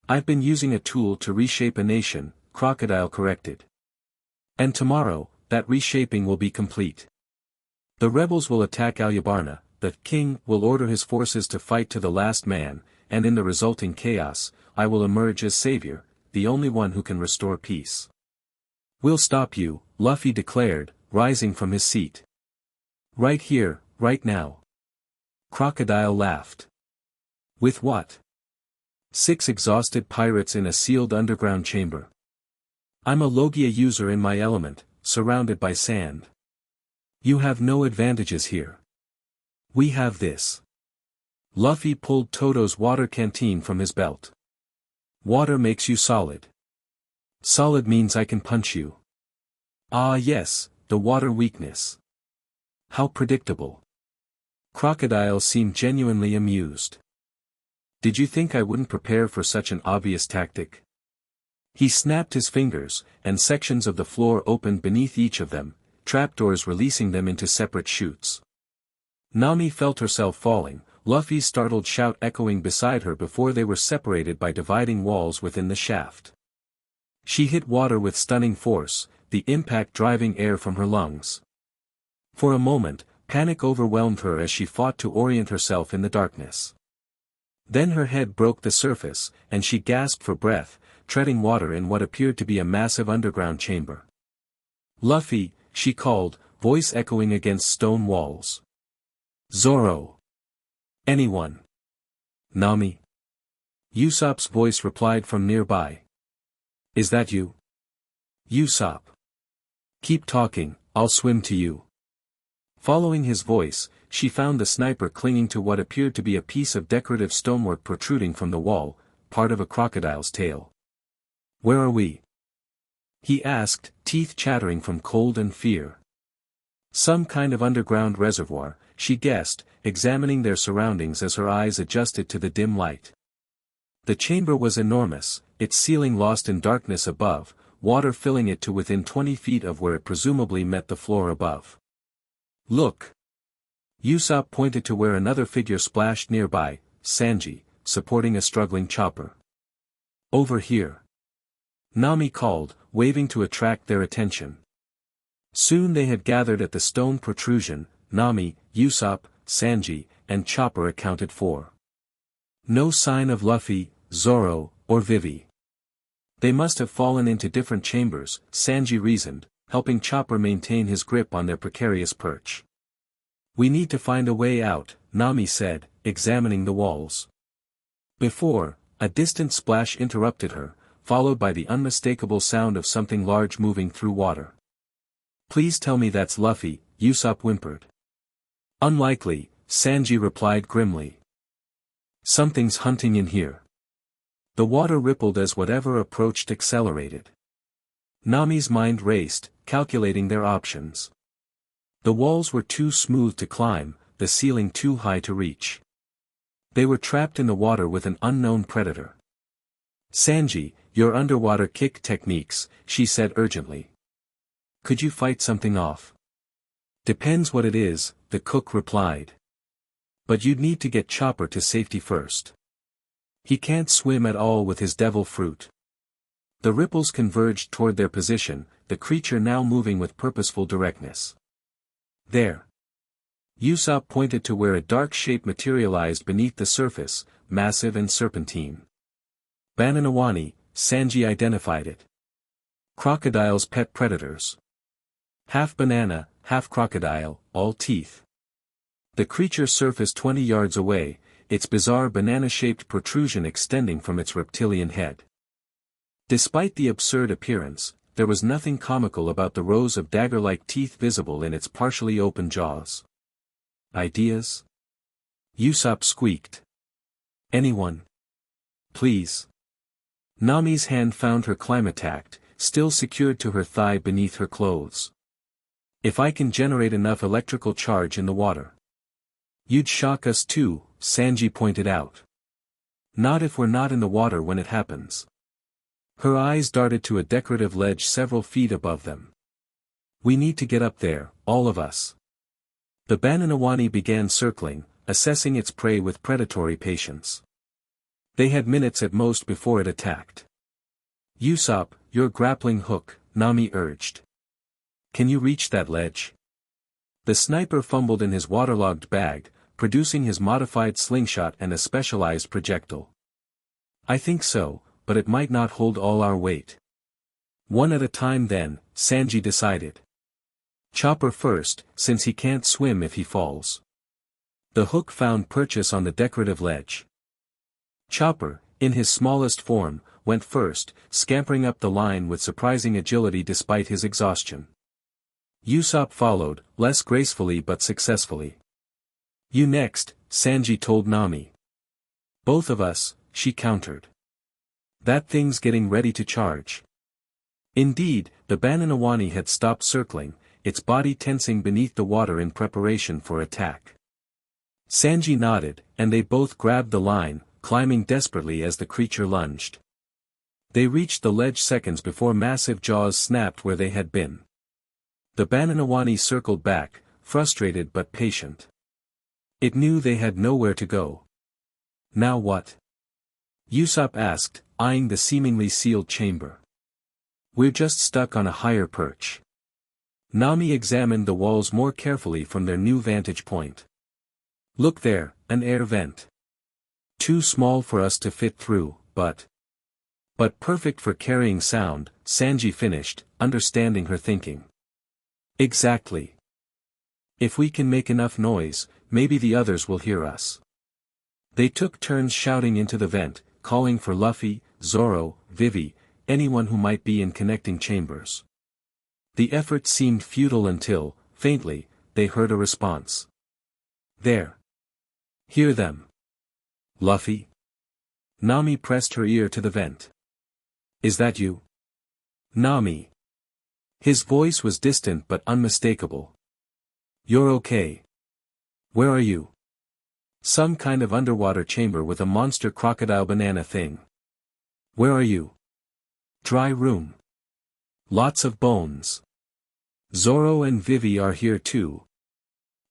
"I've been using a tool to reshape a nation," Crocodile corrected. "And tomorrow, that reshaping will be complete. The rebels will attack Alyabarna, the king will order his forces to fight to the last man, and in the resulting chaos, I will emerge as savior, the only one who can restore peace." "We'll stop you," Luffy declared, rising from his seat. "Right here, right now." Crocodile laughed. "With what? 6 exhausted pirates in a sealed underground chamber. I'm a Logia user in my element, surrounded by sand. You have no advantages here. We have this." Luffy pulled Toto's water canteen from his belt. "Water makes you solid. Solid means I can punch you." "Ah yes, the water weakness. How predictable." Crocodile seemed genuinely amused. "Did you think I wouldn't prepare for such an obvious tactic?" He snapped his fingers, and sections of the floor opened beneath each of them, trapdoors releasing them into separate chutes. Nami felt herself falling, Luffy's startled shout echoing beside her before they were separated by dividing walls within the shaft. She hit water with stunning force, the impact driving air from her lungs. For a moment, Panic overwhelmed her as she fought to orient herself in the darkness. Then her head broke the surface, and she gasped for breath, treading water in what appeared to be a massive underground chamber. "Luffy," she called, voice echoing against stone walls. "Zoro. Anyone. Nami." Usopp's voice replied from nearby. "Is that you? Usopp. Keep talking, I'll swim to you." Following his voice, she found the sniper clinging to what appeared to be a piece of decorative stonework protruding from the wall, part of a crocodile's tail. "Where are we?" he asked, teeth chattering from cold and fear. Some kind of underground reservoir, she guessed, examining their surroundings as her eyes adjusted to the dim light. The chamber was enormous, its ceiling lost in darkness above, water filling it to within 20 feet of where it presumably met the floor above. "Look!" Usopp pointed to where another figure splashed nearby, Sanji, supporting a struggling chopper. "Over here!" Nami called, waving to attract their attention. Soon they had gathered at the stone protrusion. Nami, Usopp, Sanji, and Chopper accounted for. No sign of Luffy, Zoro, or Vivi. They must have fallen into different chambers, Sanji reasoned, helping Chopper maintain his grip on their precarious perch. "We need to find a way out," Nami said, examining the walls. Before, a distant splash interrupted her, followed by the unmistakable sound of something large moving through water. "Please tell me that's Luffy," Usopp whimpered. "Unlikely," Sanji replied grimly. "Something's hunting in here." The water rippled as whatever approached accelerated. Nami's mind raced, calculating their options. The walls were too smooth to climb, the ceiling too high to reach. They were trapped in the water with an unknown predator. "Sanji, your underwater kick techniques," she said urgently. "Could you fight something off?" "Depends what it is," the cook replied. "But you'd need to get Chopper to safety first. He can't swim at all with his devil fruit." The ripples converged toward their position, the creature now moving with purposeful directness. "There." Usopp pointed to where a dark shape materialized beneath the surface, massive and serpentine. "Bananawani," Sanji identified it. "Crocodile's pet predators. Half banana, half crocodile, all teeth." The creature surfaced 20 yards away, its bizarre banana-shaped protrusion extending from its reptilian head. Despite the absurd appearance, there was nothing comical about the rows of dagger-like teeth visible in its partially open jaws. "Ideas?" Usopp squeaked. "Anyone? Please." Nami's hand found her climatact, still secured to her thigh beneath her clothes. "If I can generate enough electrical charge in the water." "You'd shock us too," Sanji pointed out. "Not if we're not in the water when it happens." Her eyes darted to a decorative ledge several feet above them. "We need to get up there, all of us." The Bananawani began circling, assessing its prey with predatory patience. They had minutes at most before it attacked. "Usopp, your grappling hook," Nami urged. "Can you reach that ledge?" The sniper fumbled in his waterlogged bag, producing his modified slingshot and a specialized projectile. "I think so, but it might not hold all our weight." "One at a time then," Sanji decided. "Chopper first, since he can't swim if he falls." The hook found purchase on the decorative ledge. Chopper, in his smallest form, went first, scampering up the line with surprising agility despite his exhaustion. Usopp followed, less gracefully but successfully. "You next," Sanji told Nami. "Both of us," she countered. "That thing's getting ready to charge." Indeed, the Bananawani had stopped circling, its body tensing beneath the water in preparation for attack. Sanji nodded, and they both grabbed the line, climbing desperately as the creature lunged. They reached the ledge seconds before massive jaws snapped where they had been. The Bananawani circled back, frustrated but patient. It knew they had nowhere to go. "Now what?" Usopp asked, eyeing the seemingly sealed chamber. "We're just stuck on a higher perch." Nami examined the walls more carefully from their new vantage point. Look there, an air vent. Too small for us to fit through, but perfect for carrying sound, Sanji finished, understanding her thinking. Exactly. If we can make enough noise, maybe the others will hear us. They took turns shouting into the vent, calling for Luffy, Zoro, Vivi, anyone who might be in connecting chambers. The effort seemed futile until, faintly, they heard a response. There. Hear them. Luffy? Nami pressed her ear to the vent. Is that you? Nami. His voice was distant but unmistakable. You're okay. Where are you? Some kind of underwater chamber with a monster crocodile banana thing. Where are you? Dry room. Lots of bones. Zoro and Vivi are here too.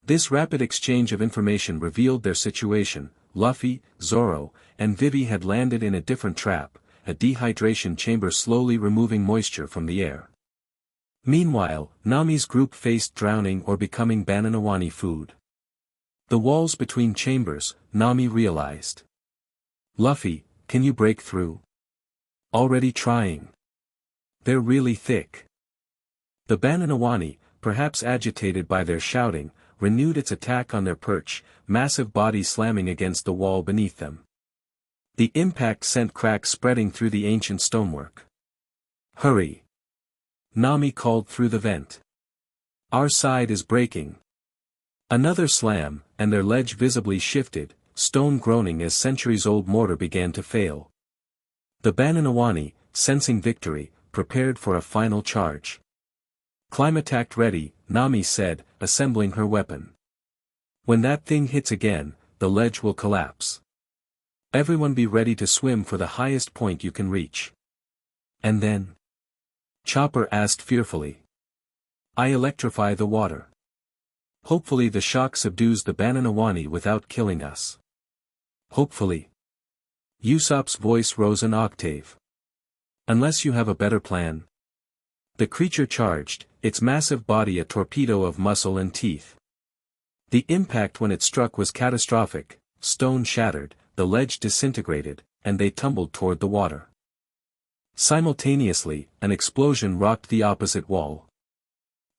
This rapid exchange of information revealed their situation. Luffy, Zoro, and Vivi had landed in a different trap, a dehydration chamber slowly removing moisture from the air. Meanwhile, Nami's group faced drowning or becoming Bananawani food. The walls between chambers, Nami realized. Luffy, can you break through? Already trying. They're really thick. The Bananawani, perhaps agitated by their shouting, renewed its attack on their perch, massive bodies slamming against the wall beneath them. The impact sent cracks spreading through the ancient stonework. Hurry! Nami called through the vent. Our side is breaking. Another slam, and their ledge visibly shifted, stone groaning as centuries-old mortar began to fail. The Bananawani, sensing victory, prepared for a final charge. Climb attack ready, Nami said, assembling her weapon. When that thing hits again, the ledge will collapse. Everyone be ready to swim for the highest point you can reach. And then? Chopper asked fearfully. I electrify the water. Hopefully the shock subdues the Bananawani without killing us. Hopefully. Usopp's voice rose an octave. Unless you have a better plan. The creature charged, its massive body a torpedo of muscle and teeth. The impact when it struck was catastrophic, stone shattered, the ledge disintegrated, and they tumbled toward the water. Simultaneously, an explosion rocked the opposite wall.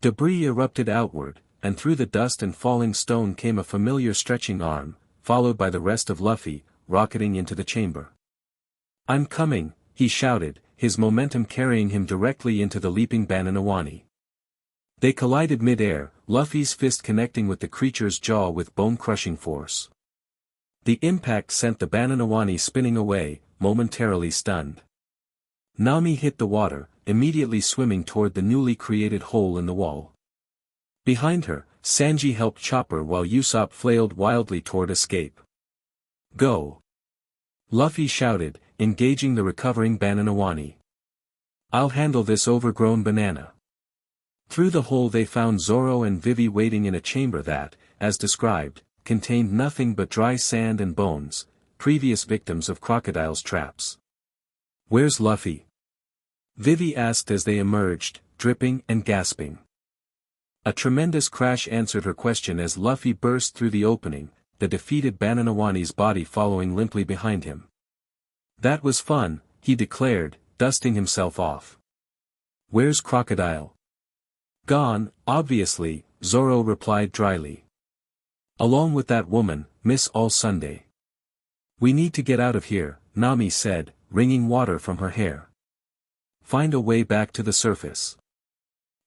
Debris erupted outward, and through the dust and falling stone came a familiar stretching arm, followed by the rest of Luffy, rocketing into the chamber. I'm coming, he shouted, his momentum carrying him directly into the leaping Bananawani. They collided mid-air, Luffy's fist connecting with the creature's jaw with bone-crushing force. The impact sent the Bananawani spinning away, momentarily stunned. Nami hit the water, immediately swimming toward the newly created hole in the wall. Behind her, Sanji helped Chopper while Usopp flailed wildly toward escape. Go! Luffy shouted, engaging the recovering Bananawani. I'll handle this overgrown banana. Through the hole they found Zoro and Vivi waiting in a chamber that, as described, contained nothing but dry sand and bones, previous victims of crocodiles' traps. Where's Luffy? Vivi asked as they emerged, dripping and gasping. A tremendous crash answered her question as Luffy burst through the opening, the defeated Bananawani's body following limply behind him. That was fun, he declared, dusting himself off. Where's Crocodile? Gone, obviously, Zoro replied dryly. Along with that woman, Miss All Sunday. We need to get out of here, Nami said, wringing water from her hair. Find a way back to the surface.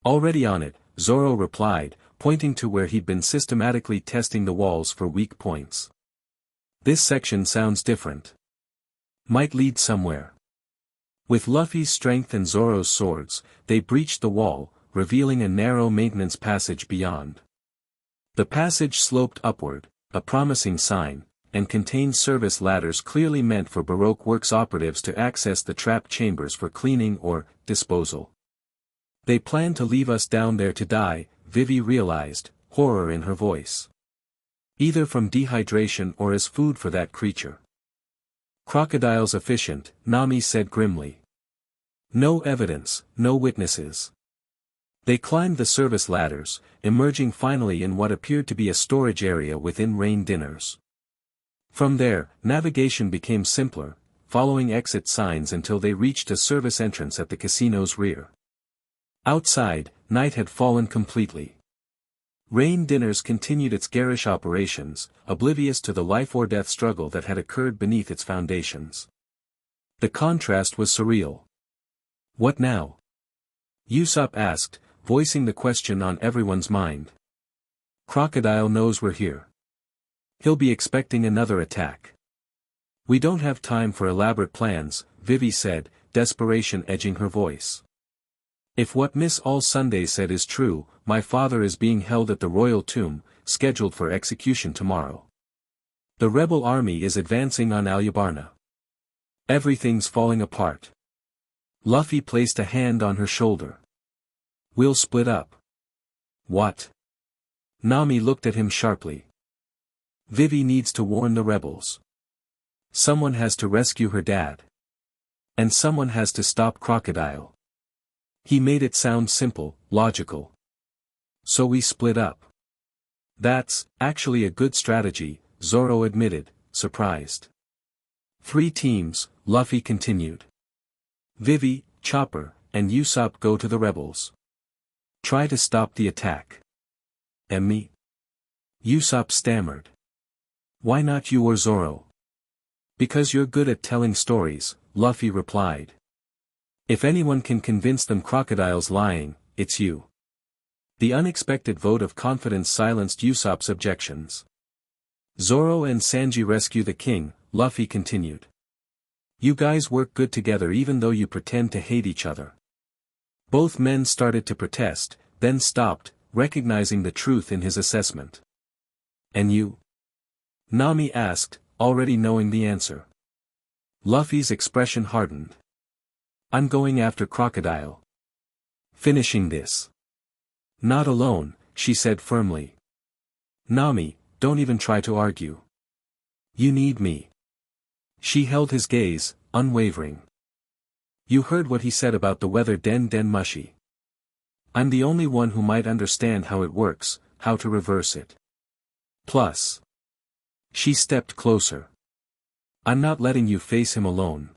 Already on it, Zoro replied, pointing to where he'd been systematically testing the walls for weak points. This section sounds different. Might lead somewhere. With Luffy's strength and Zoro's swords, they breached the wall, revealing a narrow maintenance passage beyond. The passage sloped upward, a promising sign, and contained service ladders clearly meant for Baroque Works operatives to access the trapped chambers for cleaning or disposal. They plan to leave us down there to die, Vivi realized, horror in her voice. Either from dehydration or as food for that creature. Crocodiles efficient, Nami said grimly. No evidence, no witnesses. They climbed the service ladders, emerging finally in what appeared to be a storage area within Rain Dinners. From there, navigation became simpler, following exit signs until they reached a service entrance at the casino's rear. Outside, night had fallen completely. Rain Dinners continued its garish operations, oblivious to the life-or-death struggle that had occurred beneath its foundations. The contrast was surreal. "What now?" Usopp asked, voicing the question on everyone's mind. "Crocodile knows we're here. He'll be expecting another attack." "We don't have time for elaborate plans," Vivi said, desperation edging her voice. "If what Miss All Sunday said is true, my father is being held at the royal tomb, scheduled for execution tomorrow. The rebel army is advancing on Alyabarna. Everything's falling apart." Luffy placed a hand on her shoulder. "We'll split up." "What?" Nami looked at him sharply. "Vivi needs to warn the rebels. Someone has to rescue her dad. And someone has to stop Crocodile." He made it sound simple, logical. "So we split up." "That's actually a good strategy," Zoro admitted, surprised. "3 teams," Luffy continued. "Vivi, Chopper, and Usopp go to the rebels. Try to stop the attack." "And me?" Usopp stammered. "Why not you or Zoro?" "Because you're good at telling stories," Luffy replied. "If anyone can convince them Crocodile's lying, it's you." The unexpected vote of confidence silenced Usopp's objections. "Zoro and Sanji rescue the king," Luffy continued. "You guys work good together even though you pretend to hate each other." Both men started to protest, then stopped, recognizing the truth in his assessment. "And you?" Nami asked, already knowing the answer. Luffy's expression hardened. "I'm going after Crocodile. Finishing this." "Not alone," she said firmly. "Nami, don't even try to argue. You need me." She held his gaze, unwavering. "You heard what he said about the weather Den Mushi. I'm the only one who might understand how it works, how to reverse it. Plus." She stepped closer. "I'm not letting you face him alone."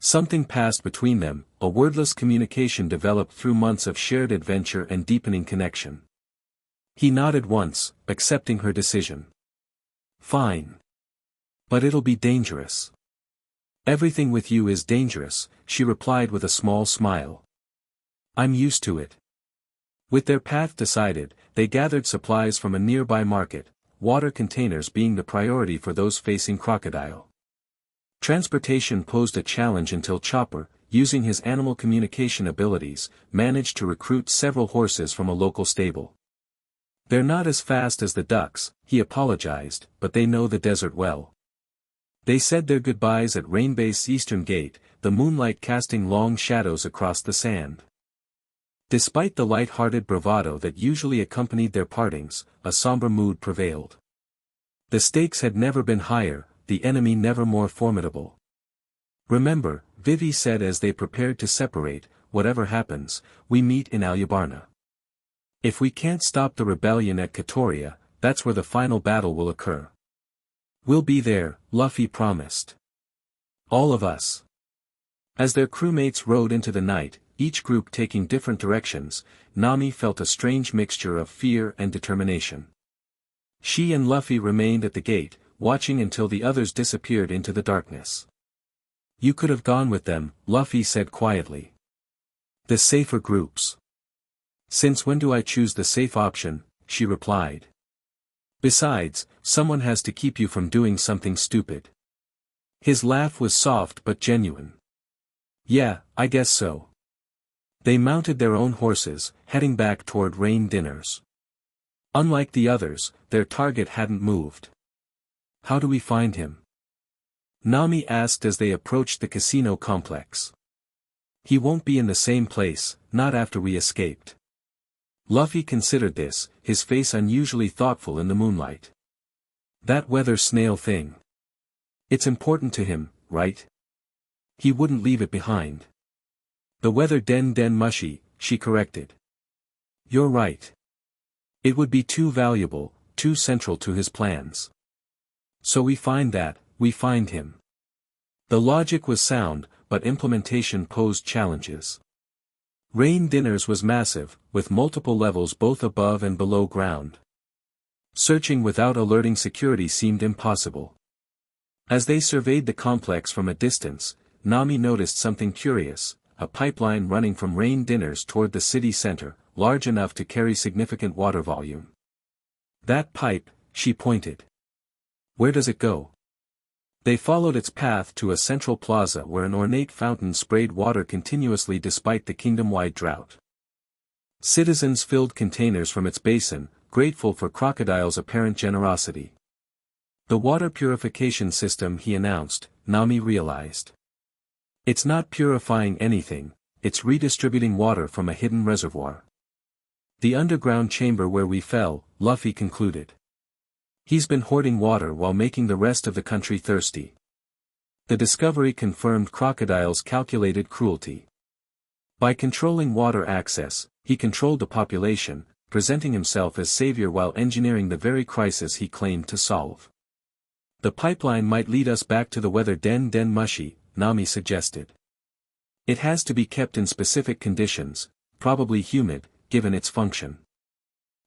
Something passed between them, a wordless communication developed through months of shared adventure and deepening connection. He nodded once, accepting her decision. "Fine. But it'll be dangerous." "Everything with you is dangerous," she replied with a small smile. "I'm used to it." With their path decided, they gathered supplies from a nearby market, water containers being the priority for those facing Crocodile. Transportation posed a challenge until Chopper, using his animal communication abilities, managed to recruit several horses from a local stable. "They're not as fast as the ducks," he apologized, "but they know the desert well." They said their goodbyes at Rainbase's eastern gate, the moonlight casting long shadows across the sand. Despite the light-hearted bravado that usually accompanied their partings, a somber mood prevailed. The stakes had never been higher, the enemy never more formidable. "Remember," Vivi said as they prepared to separate, "whatever happens, we meet in Alyabarna. If we can't stop the rebellion at Katoria, that's where the final battle will occur." "We'll be there," Luffy promised. "All of us." As their crewmates rode into the night, each group taking different directions, Nami felt a strange mixture of fear and determination. She and Luffy remained at the gate, watching until the others disappeared into the darkness. "You could have gone with them," Luffy said quietly. "The safer groups." "Since when do I choose the safe option?" she replied. "Besides, someone has to keep you from doing something stupid." His laugh was soft but genuine. "Yeah, I guess so." They mounted their own horses, heading back toward Rain Dinners. Unlike the others, their target hadn't moved. "How do we find him?" Nami asked as they approached the casino complex. "He won't be in the same place, not after we escaped." Luffy considered this, his face unusually thoughtful in the moonlight. "That weather snail thing. It's important to him, right? He wouldn't leave it behind." "The weather Den Mushi," she corrected. You're right. It would be too valuable, too central to his plans. So we find him. The logic was sound, but implementation posed challenges. Rain Dinners was massive, with multiple levels both above and below ground. Searching without alerting security seemed impossible. As they surveyed the complex from a distance, Nami noticed something curious, a pipeline running from Rain Dinners toward the city center, large enough to carry significant water volume. That pipe, she pointed. Where does it go? They followed its path to a central plaza where an ornate fountain sprayed water continuously despite the kingdom-wide drought. Citizens filled containers from its basin, grateful for Crocodile's apparent generosity. The water purification system he announced, Nami realized. It's not purifying anything, it's redistributing water from a hidden reservoir. The underground chamber where we fell, Luffy concluded. He's been hoarding water while making the rest of the country thirsty. The discovery confirmed Crocodile's calculated cruelty. By controlling water access, he controlled the population, presenting himself as savior while engineering the very crisis he claimed to solve. The pipeline might lead us back to the weather Den Mushi, Nami suggested. It has to be kept in specific conditions, probably humid, given its function.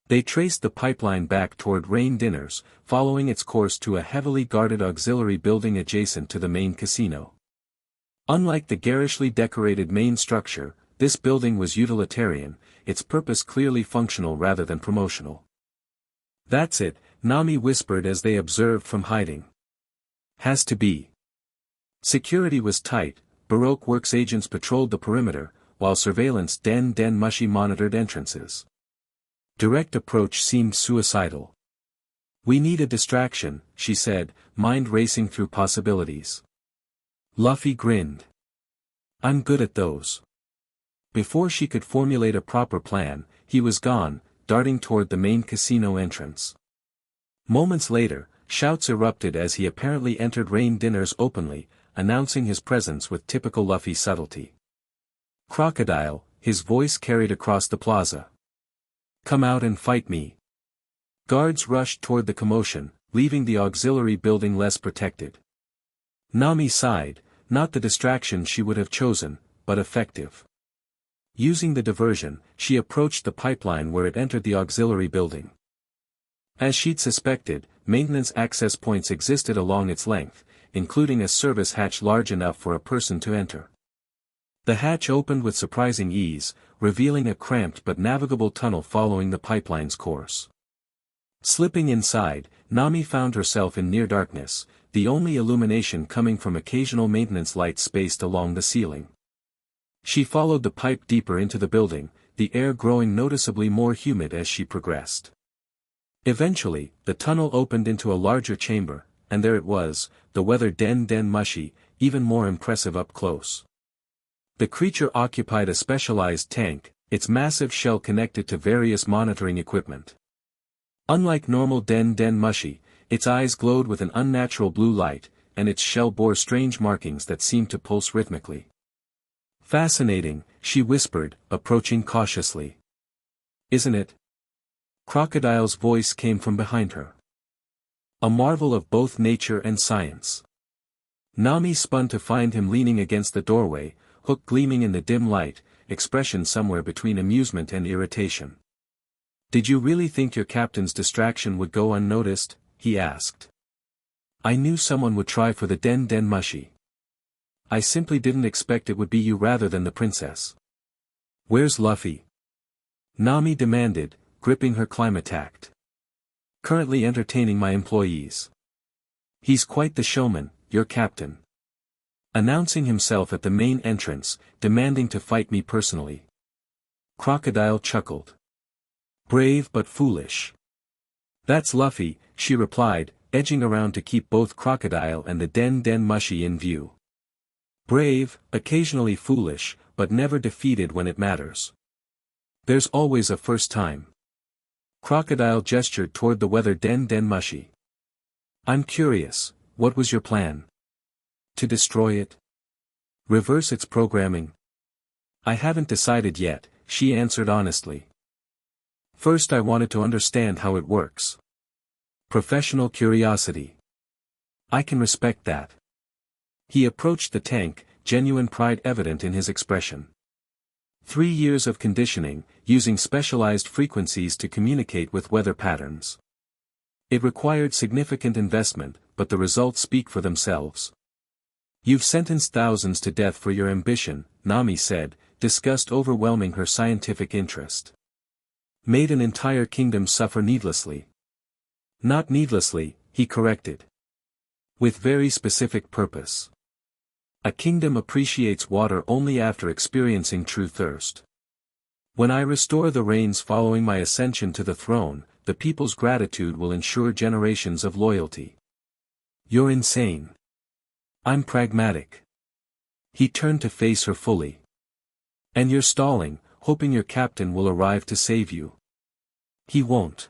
They traced the pipeline back toward Rain Dinners, following its course to a heavily guarded auxiliary building adjacent to the main casino. Unlike the garishly decorated main structure, this building was utilitarian, its purpose clearly functional rather than promotional. That's it, Nami whispered as they observed from hiding. Has to be. Security was tight, Baroque Works agents patrolled the perimeter, while surveillance Den Mushi monitored entrances. Direct approach seemed suicidal. We need a distraction, she said, mind racing through possibilities. Luffy grinned. I'm good at those. Before she could formulate a proper plan, he was gone, darting toward the main casino entrance. Moments later, shouts erupted as he apparently entered Rain Dinners openly, announcing his presence with typical Luffy subtlety. Crocodile, his voice carried across the plaza. Come out and fight me. Guards rushed toward the commotion, leaving the auxiliary building less protected. Nami sighed, not the distraction she would have chosen, but effective. Using the diversion, she approached the pipeline where it entered the auxiliary building. As she'd suspected, maintenance access points existed along its length, including a service hatch large enough for a person to enter. The hatch opened with surprising ease, revealing a cramped but navigable tunnel following the pipeline's course. Slipping inside, Nami found herself in near darkness, the only illumination coming from occasional maintenance lights spaced along the ceiling. She followed the pipe deeper into the building, the air growing noticeably more humid as she progressed. Eventually, the tunnel opened into a larger chamber, and there it was, the weather Den Mushi, even more impressive up close. The creature occupied a specialized tank, its massive shell connected to various monitoring equipment. Unlike normal Den Mushi, its eyes glowed with an unnatural blue light, and its shell bore strange markings that seemed to pulse rhythmically. Fascinating, she whispered, approaching cautiously. Isn't it? Crocodile's voice came from behind her. A marvel of both nature and science. Nami spun to find him leaning against the doorway, hook gleaming in the dim light, expression somewhere between amusement and irritation. Did you really think your captain's distraction would go unnoticed? He asked. I knew someone would try for the Den Mushi. I simply didn't expect it would be you rather than the princess. Where's Luffy? Nami demanded, gripping her climatact. Currently entertaining my employees. He's quite the showman, your captain. Announcing himself at the main entrance, demanding to fight me personally. Crocodile chuckled. Brave but foolish. That's Luffy, she replied, edging around to keep both Crocodile and the Den Mushi in view. Brave, occasionally foolish, but never defeated when it matters. There's always a first time. Crocodile gestured toward the weather Den Mushi. I'm curious, what was your plan? To destroy it? Reverse its programming? I haven't decided yet, she answered honestly. First I wanted to understand how it works. Professional curiosity. I can respect that. He approached the tank, genuine pride evident in his expression. 3 years of conditioning, using specialized frequencies to communicate with weather patterns. It required significant investment, but the results speak for themselves. You've sentenced thousands to death for your ambition, Nami said, disgust overwhelming her scientific interest. Made an entire kingdom suffer needlessly. Not needlessly, he corrected. With very specific purpose. A kingdom appreciates water only after experiencing true thirst. When I restore the rains following my ascension to the throne, the people's gratitude will ensure generations of loyalty. You're insane. I'm pragmatic. He turned to face her fully. And you're stalling, hoping your captain will arrive to save you. He won't.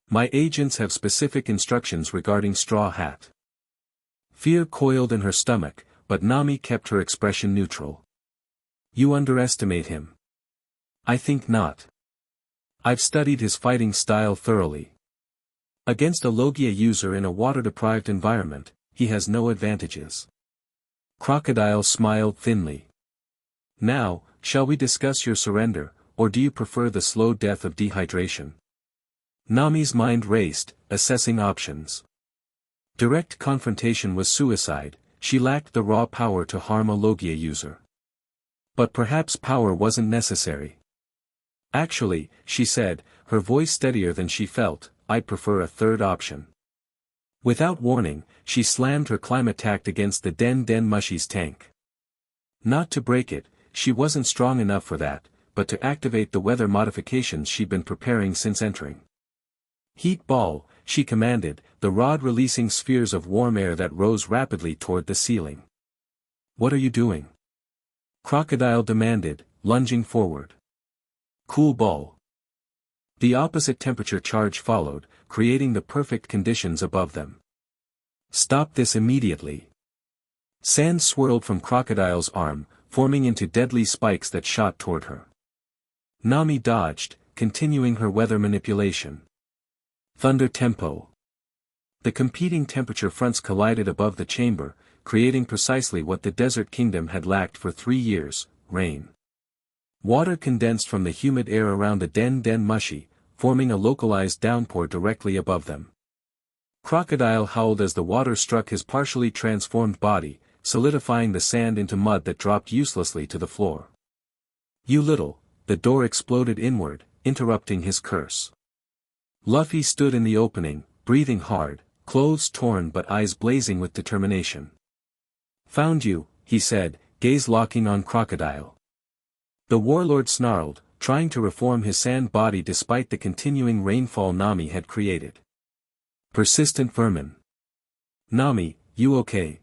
My agents have specific instructions regarding Straw Hat. Fear coiled in her stomach, but Nami kept her expression neutral. You underestimate him. I think not. I've studied his fighting style thoroughly. Against a Logia user in a water-deprived environment, he has no advantages. Crocodile smiled thinly. Now, shall we discuss your surrender, or do you prefer the slow death of dehydration? Nami's mind raced, assessing options. Direct confrontation was suicide, she lacked the raw power to harm a Logia user. But perhaps power wasn't necessary. Actually, she said, her voice steadier than she felt, I'd prefer a third option. Without warning, she slammed her climattack against the Den Mushi's tank. Not to break it, she wasn't strong enough for that, but to activate the weather modifications she'd been preparing since entering. Heat ball, she commanded, the rod releasing spheres of warm air that rose rapidly toward the ceiling. What are you doing? Crocodile demanded, lunging forward. Cool ball. The opposite temperature charge followed, creating the perfect conditions above them. Stop this immediately. Sand swirled from Crocodile's arm, forming into deadly spikes that shot toward her. Nami dodged, continuing her weather manipulation. Thunder tempo. The competing temperature fronts collided above the chamber, creating precisely what the Desert Kingdom had lacked for 3 years, rain. Water condensed from the humid air around the Den Mushi, forming a localized downpour directly above them. Crocodile howled as the water struck his partially transformed body, solidifying the sand into mud that dropped uselessly to the floor. You little, the door exploded inward, interrupting his curse. Luffy stood in the opening, breathing hard, clothes torn but eyes blazing with determination. Found you, he said, gaze locking on Crocodile. The warlord snarled, trying to reform his sand body despite the continuing rainfall Nami had created. Persistent vermin. Nami, you okay?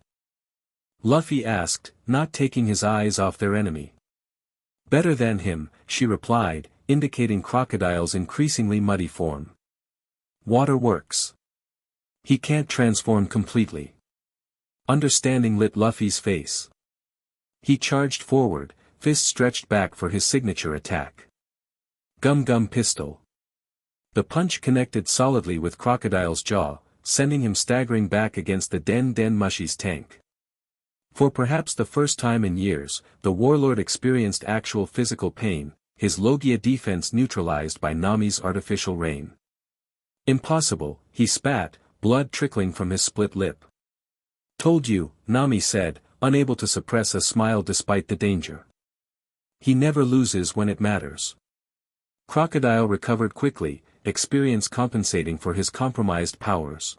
Luffy asked, not taking his eyes off their enemy. Better than him, she replied, indicating Crocodile's increasingly muddy form. Water works. He can't transform completely. Understanding lit Luffy's face. He charged forward, fist stretched back for his signature attack. Gum Gum Pistol. The punch connected solidly with Crocodile's jaw, sending him staggering back against the Den Mushi's tank. For perhaps the first time in years, the warlord experienced actual physical pain, his Logia defense neutralized by Nami's artificial rain. Impossible, he spat, blood trickling from his split lip. Told you, Nami said, unable to suppress a smile despite the danger. He never loses when it matters. Crocodile recovered quickly, experience compensating for his compromised powers.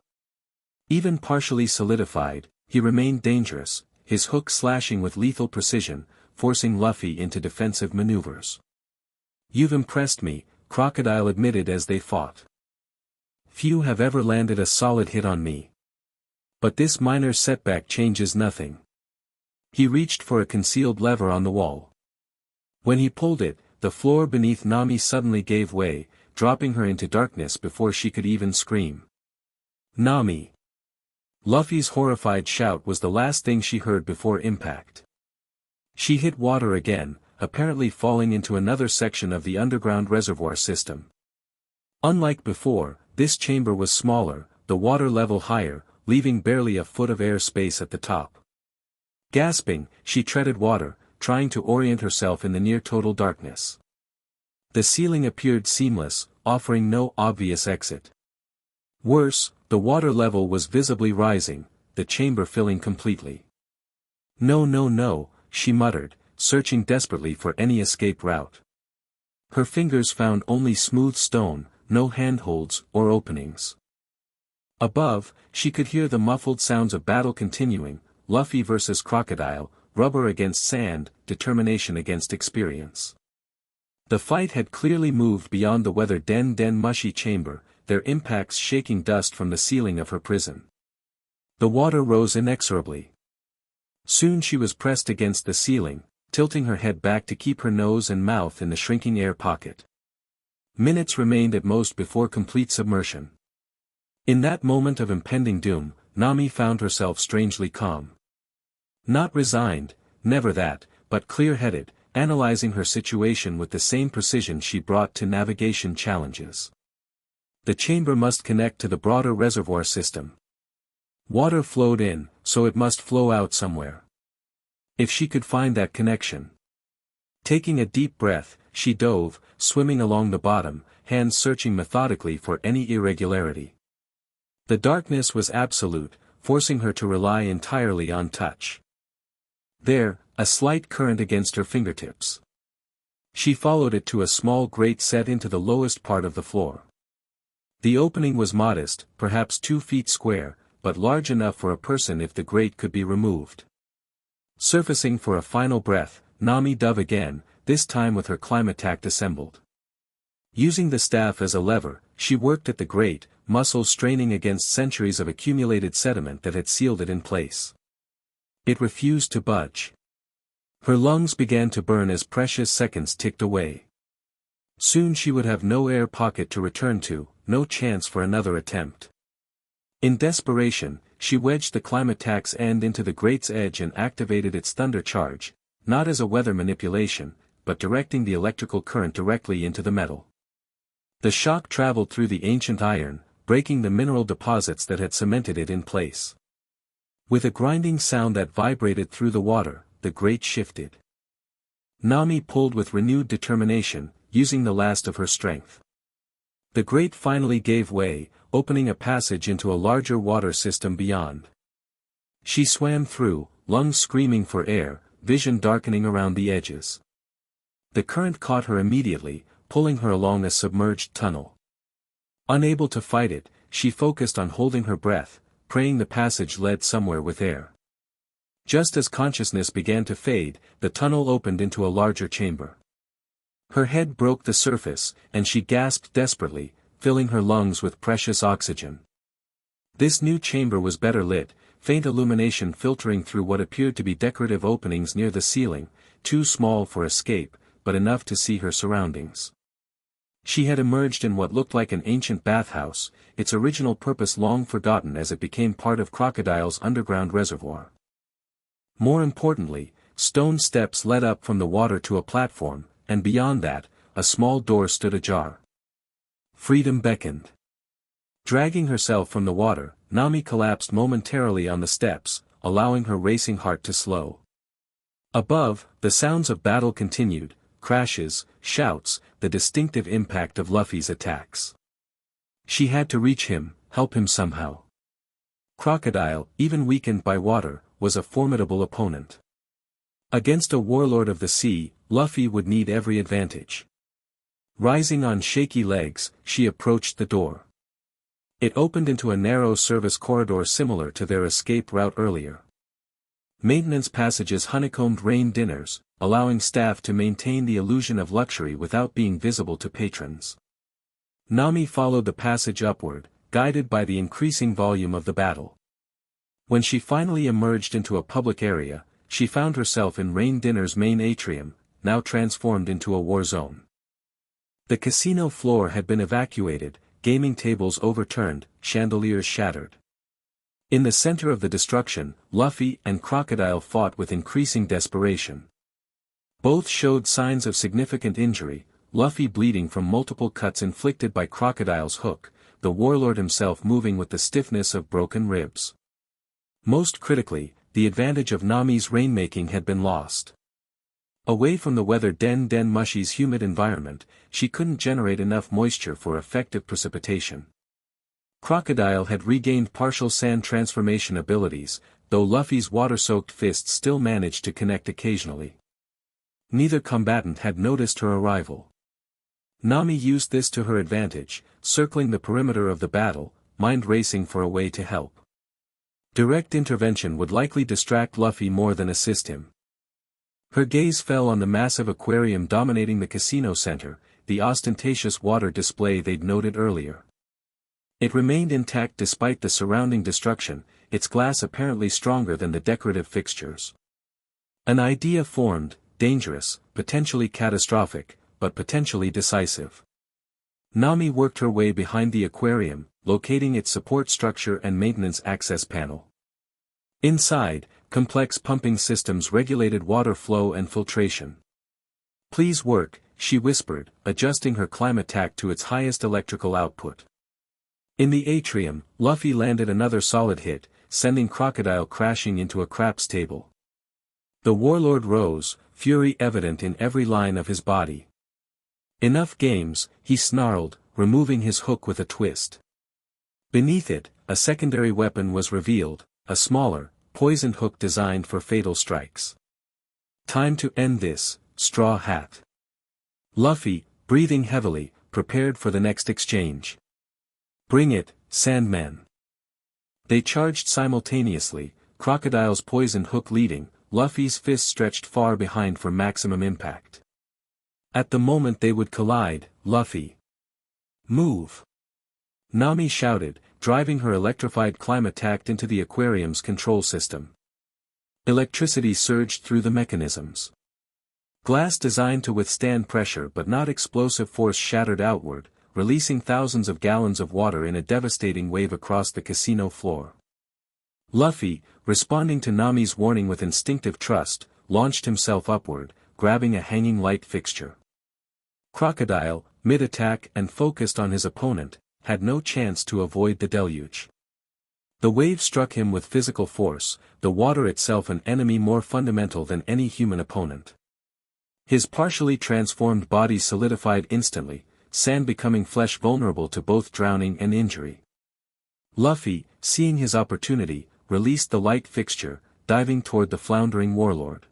Even partially solidified, he remained dangerous, his hook slashing with lethal precision, forcing Luffy into defensive maneuvers. You've impressed me, Crocodile admitted as they fought. Few have ever landed a solid hit on me. But this minor setback changes nothing. He reached for a concealed lever on the wall. When he pulled it, the floor beneath Nami suddenly gave way, dropping her into darkness before she could even scream. Nami! Luffy's horrified shout was the last thing she heard before impact. She hit water again, apparently falling into another section of the underground reservoir system. Unlike before, this chamber was smaller, the water level higher, leaving barely a foot of air space at the top. Gasping, she treaded water, trying to orient herself in the near-total darkness. The ceiling appeared seamless, offering no obvious exit. Worse, the water level was visibly rising, the chamber filling completely. No, no, no, she muttered, searching desperately for any escape route. Her fingers found only smooth stone, no handholds or openings. Above, she could hear the muffled sounds of battle continuing, Luffy versus Crocodile, rubber against sand, determination against experience. The fight had clearly moved beyond the weather den mushy chamber, their impacts shaking dust from the ceiling of her prison. The water rose inexorably. Soon she was pressed against the ceiling, tilting her head back to keep her nose and mouth in the shrinking air pocket. Minutes remained at most before complete submersion. In that moment of impending doom, Nami found herself strangely calm. Not resigned, never that, but clear-headed, analyzing her situation with the same precision she brought to navigation challenges. The chamber must connect to the broader reservoir system. Water flowed in, so it must flow out somewhere. If she could find that connection. Taking a deep breath, she dove, swimming along the bottom, hands searching methodically for any irregularity. The darkness was absolute, forcing her to rely entirely on touch. There, a slight current against her fingertips. She followed it to a small grate set into the lowest part of the floor. The opening was modest, perhaps 2 feet square, but large enough for a person if the grate could be removed. Surfacing for a final breath, Nami dove again, this time with her climatact assembled. Using the staff as a lever, she worked at the grate, muscles straining against centuries of accumulated sediment that had sealed it in place. It refused to budge. Her lungs began to burn as precious seconds ticked away. Soon she would have no air pocket to return to, no chance for another attempt. In desperation, she wedged the climatac's end into the grate's edge and activated its thunder charge, not as a weather manipulation, but directing the electrical current directly into the metal. The shock traveled through the ancient iron, breaking the mineral deposits that had cemented it in place. With a grinding sound that vibrated through the water, the grate shifted. Nami pulled with renewed determination, using the last of her strength. The grate finally gave way, opening a passage into a larger water system beyond. She swam through, lungs screaming for air, vision darkening around the edges. The current caught her immediately, pulling her along a submerged tunnel. Unable to fight it, she focused on holding her breath, praying the passage led somewhere with air. Just as consciousness began to fade, the tunnel opened into a larger chamber. Her head broke the surface, and she gasped desperately, filling her lungs with precious oxygen. This new chamber was better lit, faint illumination filtering through what appeared to be decorative openings near the ceiling, too small for escape, but enough to see her surroundings. She had emerged in what looked like an ancient bathhouse, its original purpose long forgotten as it became part of Crocodile's underground reservoir. More importantly, stone steps led up from the water to a platform, and beyond that, a small door stood ajar. Freedom beckoned. Dragging herself from the water, Nami collapsed momentarily on the steps, allowing her racing heart to slow. Above, the sounds of battle continued, crashes, shouts, the distinctive impact of Luffy's attacks. She had to reach him, help him somehow. Crocodile, even weakened by water, was a formidable opponent. Against a warlord of the sea, Luffy would need every advantage. Rising on shaky legs, she approached the door. It opened into a narrow service corridor similar to their escape route earlier. Maintenance passages honeycombed rain dinners, allowing staff to maintain the illusion of luxury without being visible to patrons. Nami followed the passage upward, guided by the increasing volume of the battle. When she finally emerged into a public area, she found herself in Rain Dinner's main atrium, now transformed into a war zone. The casino floor had been evacuated, gaming tables overturned, chandeliers shattered. In the center of the destruction, Luffy and Crocodile fought with increasing desperation. Both showed signs of significant injury, Luffy bleeding from multiple cuts inflicted by Crocodile's hook, the warlord himself moving with the stiffness of broken ribs. Most critically, the advantage of Nami's rainmaking had been lost. Away from the weather Den Mushi's humid environment, she couldn't generate enough moisture for effective precipitation. Crocodile had regained partial sand transformation abilities, though Luffy's water-soaked fists still managed to connect occasionally. Neither combatant had noticed her arrival. Nami used this to her advantage, circling the perimeter of the battle, mind racing for a way to help. Direct intervention would likely distract Luffy more than assist him. Her gaze fell on the massive aquarium dominating the casino center, the ostentatious water display they'd noted earlier. It remained intact despite the surrounding destruction, its glass apparently stronger than the decorative fixtures. An idea formed, dangerous, potentially catastrophic, but potentially decisive. Nami worked her way behind the aquarium, locating its support structure and maintenance access panel. Inside, complex pumping systems regulated water flow and filtration. "Please work," she whispered, adjusting her climate tack to its highest electrical output. In the atrium, Luffy landed another solid hit, sending Crocodile crashing into a craps table. The warlord rose, fury evident in every line of his body. "Enough games," he snarled, removing his hook with a twist. Beneath it, a secondary weapon was revealed, a smaller, poisoned hook designed for fatal strikes. "Time to end this, Straw Hat." Luffy, breathing heavily, prepared for the next exchange. "Bring it, Sandman." They charged simultaneously, Crocodile's poisoned hook leading, Luffy's fist stretched far behind for maximum impact. At the moment they would collide, Luffy. "Move!" Nami shouted, driving her electrified climate tack into the aquarium's control system. Electricity surged through the mechanisms. Glass designed to withstand pressure but not explosive force shattered outward, releasing thousands of gallons of water in a devastating wave across the casino floor. Luffy, responding to Nami's warning with instinctive trust, launched himself upward, grabbing a hanging light fixture. Crocodile, mid-attack and focused on his opponent, had no chance to avoid the deluge. The wave struck him with physical force, the water itself an enemy more fundamental than any human opponent. His partially transformed body solidified instantly, sand becoming flesh vulnerable to both drowning and injury. Luffy, seeing his opportunity, released the light fixture, diving toward the floundering warlord.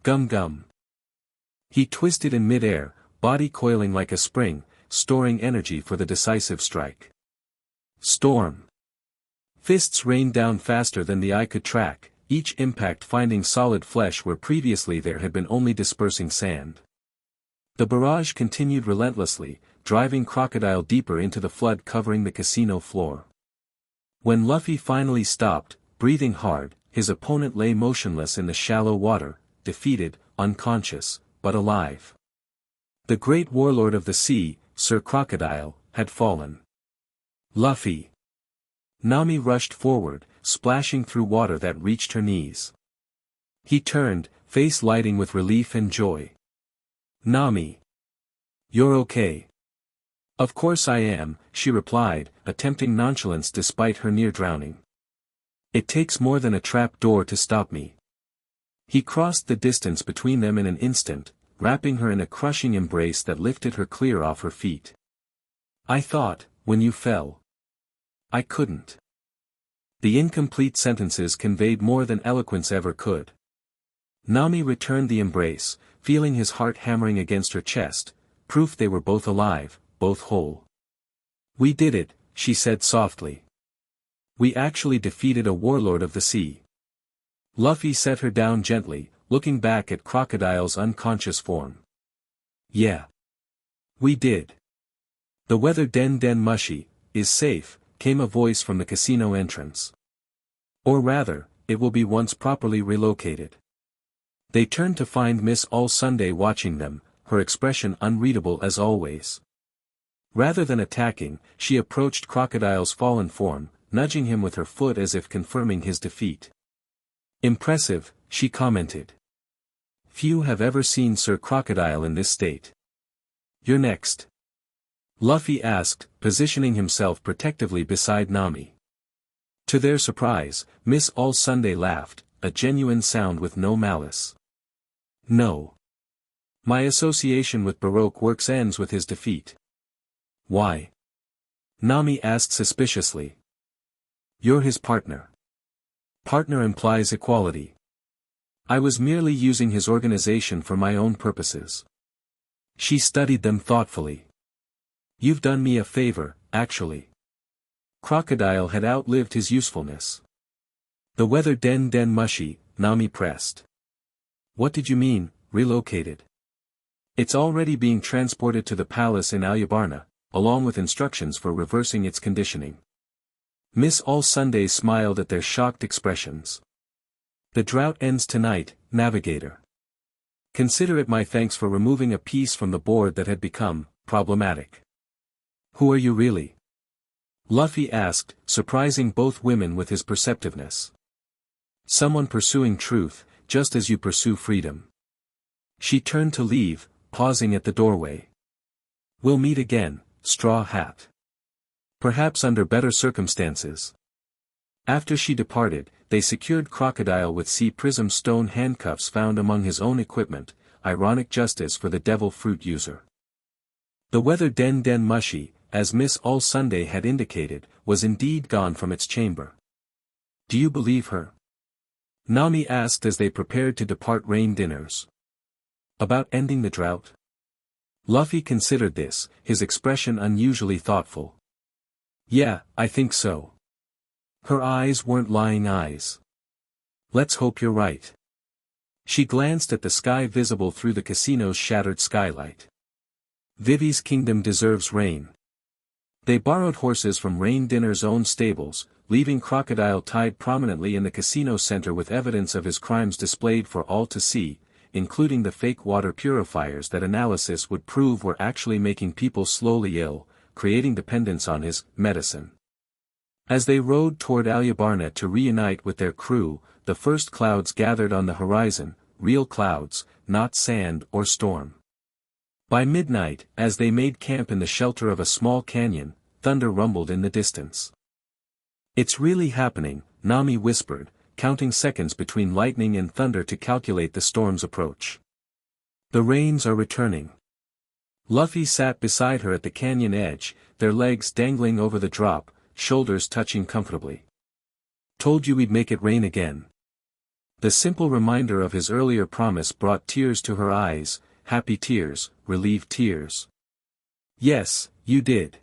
Gum gum. He twisted in mid-air, body coiling like a spring, storing energy for the decisive strike. Storm. Fists rained down faster than the eye could track, each impact finding solid flesh where previously there had been only dispersing sand. The barrage continued relentlessly, driving Crocodile deeper into the flood covering the casino floor. When Luffy finally stopped, breathing hard, his opponent lay motionless in the shallow water, defeated, unconscious, but alive. The great warlord of the sea, Sir Crocodile, had fallen. Luffy. Nami rushed forward, splashing through water that reached her knees. He turned, face lighting with relief and joy. "Nami. You're okay." "Of course I am," she replied, attempting nonchalance despite her near drowning. "It takes more than a trap door to stop me." He crossed the distance between them in an instant, wrapping her in a crushing embrace that lifted her clear off her feet. "I thought, when you fell. I couldn't." The incomplete sentences conveyed more than eloquence ever could. Nami returned the embrace, feeling his heart hammering against her chest, proof they were both alive, both whole. "We did it," she said softly. "We actually defeated a warlord of the sea." Luffy set her down gently, looking back at Crocodile's unconscious form. "Yeah. We did. The weather Den Mushi is safe," came a voice from the casino entrance. "Or rather, it will be once properly relocated." They turned to find Miss All Sunday watching them, her expression unreadable as always. Rather than attacking, she approached Crocodile's fallen form, nudging him with her foot as if confirming his defeat. "Impressive," she commented. "Few have ever seen Sir Crocodile in this state." You're next. Luffy asked, positioning himself protectively beside Nami. To their surprise, Miss All Sunday laughed, a genuine sound with no malice. No. My association with Baroque works ends with his defeat. Why? Nami asked suspiciously. You're his partner. Partner implies equality. I was merely using his organization for my own purposes. She studied them thoughtfully. You've done me a favor, actually. Crocodile had outlived his usefulness. The weather den mushy, Nami pressed. What did you mean, relocated? It's already being transported to the palace in Alyabarna, along with instructions for reversing its conditioning. Miss All Sunday smiled at their shocked expressions. The drought ends tonight, navigator. Consider it my thanks for removing a piece from the board that had become problematic. Who are you really? Luffy asked, surprising both women with his perceptiveness. Someone pursuing truth, just as you pursue freedom. She turned to leave, pausing at the doorway. We'll meet again, Straw Hat. Perhaps under better circumstances. After she departed, they secured Crocodile with sea prism stone handcuffs found among his own equipment, ironic justice for the devil fruit user. The weather den mushy, as Miss All Sunday had indicated, was indeed gone from its chamber. Do you believe her? Nami asked as they prepared to depart rain dinners. About ending the drought? Luffy considered this, his expression unusually thoughtful. Yeah, I think so. Her eyes weren't lying eyes. Let's hope you're right. She glanced at the sky visible through the casino's shattered skylight. Vivi's kingdom deserves rain. They borrowed horses from Rain Dinner's own stables, leaving Crocodile tied prominently in the casino center with evidence of his crimes displayed for all to see, including the fake water purifiers that analysis would prove were actually making people slowly ill, creating dependence on his medicine. As they rode toward Alyabarna to reunite with their crew, the first clouds gathered on the horizon, real clouds, not sand or storm. By midnight, as they made camp in the shelter of a small canyon, thunder rumbled in the distance. It's really happening, Nami whispered, counting seconds between lightning and thunder to calculate the storm's approach. The rains are returning. Luffy sat beside her at the canyon edge, their legs dangling over the drop, shoulders touching comfortably. Told you we'd make it rain again. The simple reminder of his earlier promise brought tears to her eyes, happy tears, relieved tears. Yes, you did.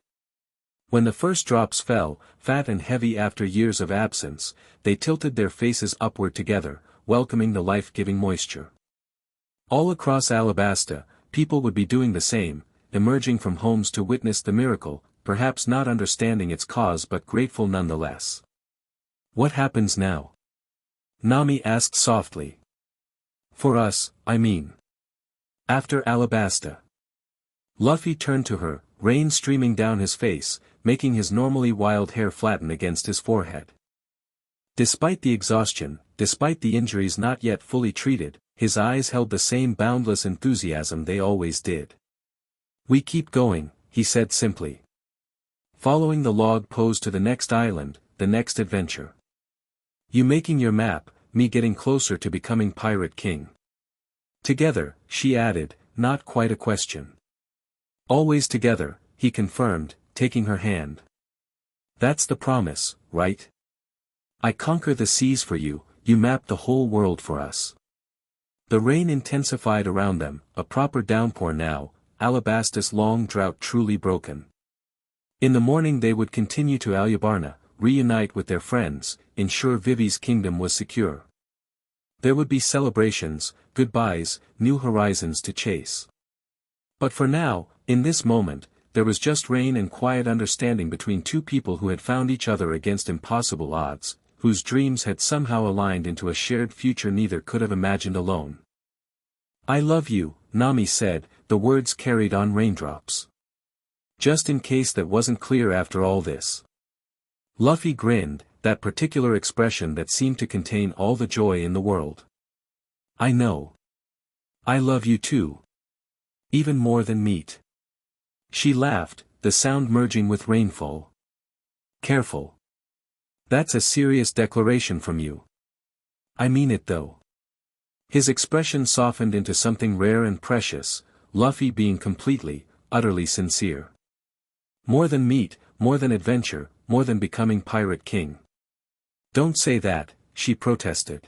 When the first drops fell, fat and heavy after years of absence, they tilted their faces upward together, welcoming the life-giving moisture. All across Alabasta, people would be doing the same, emerging from homes to witness the miracle, perhaps not understanding its cause but grateful nonetheless. What happens now? Nami asked softly. For us, I mean. After Alabasta. Luffy turned to her, rain streaming down his face, making his normally wild hair flatten against his forehead. Despite the exhaustion, despite the injuries not yet fully treated, his eyes held the same boundless enthusiasm they always did. We keep going, he said simply. Following the log pose to the next island, the next adventure. You making your map, me getting closer to becoming Pirate King. Together, she added, not quite a question. Always together, he confirmed, taking her hand. That's the promise, right? I conquer the seas for you, you map the whole world for us. The rain intensified around them, a proper downpour now, Alabasta's long drought truly broken. In the morning they would continue to Alyabarna, reunite with their friends, ensure Vivi's kingdom was secure. There would be celebrations, goodbyes, new horizons to chase. But for now, in this moment, there was just rain and quiet understanding between two people who had found each other against impossible odds, whose dreams had somehow aligned into a shared future neither could have imagined alone. I love you, Nami said, the words carried on raindrops. Just in case that wasn't clear after all this. Luffy grinned, that particular expression that seemed to contain all the joy in the world. I know. I love you too. Even more than meat. She laughed, the sound merging with rainfall. Careful. That's a serious declaration from you. I mean it though. His expression softened into something rare and precious, Luffy being completely, utterly sincere. More than meat, more than adventure, more than becoming pirate king. Don't say that, she protested.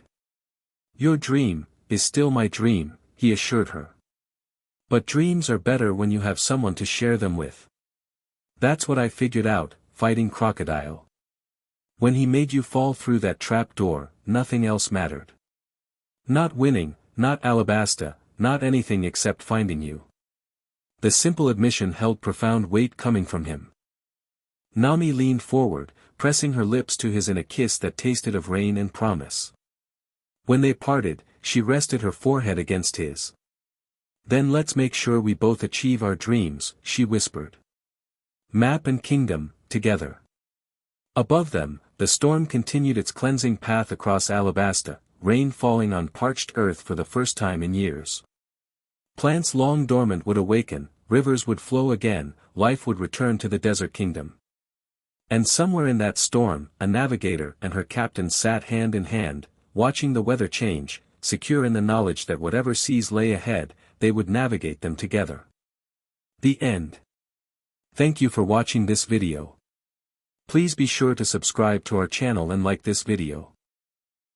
Your dream is still my dream, he assured her. But dreams are better when you have someone to share them with. That's what I figured out, fighting Crocodile. When he made you fall through that trap door, nothing else mattered. Not winning, not Alabasta, not anything except finding you. The simple admission held profound weight coming from him. Nami leaned forward, pressing her lips to his in a kiss that tasted of rain and promise. When they parted, she rested her forehead against his. Then let's make sure we both achieve our dreams, she whispered. Map and kingdom, together. Above them, the storm continued its cleansing path across Alabasta, rain falling on parched earth for the first time in years. Plants long dormant would awaken, rivers would flow again, life would return to the desert kingdom. And somewhere in that storm, a navigator and her captain sat hand in hand, watching the weather change, secure in the knowledge that whatever seas lay ahead, they would navigate them together. The end. Thank you for watching this video. Please be sure to subscribe to our channel and like this video.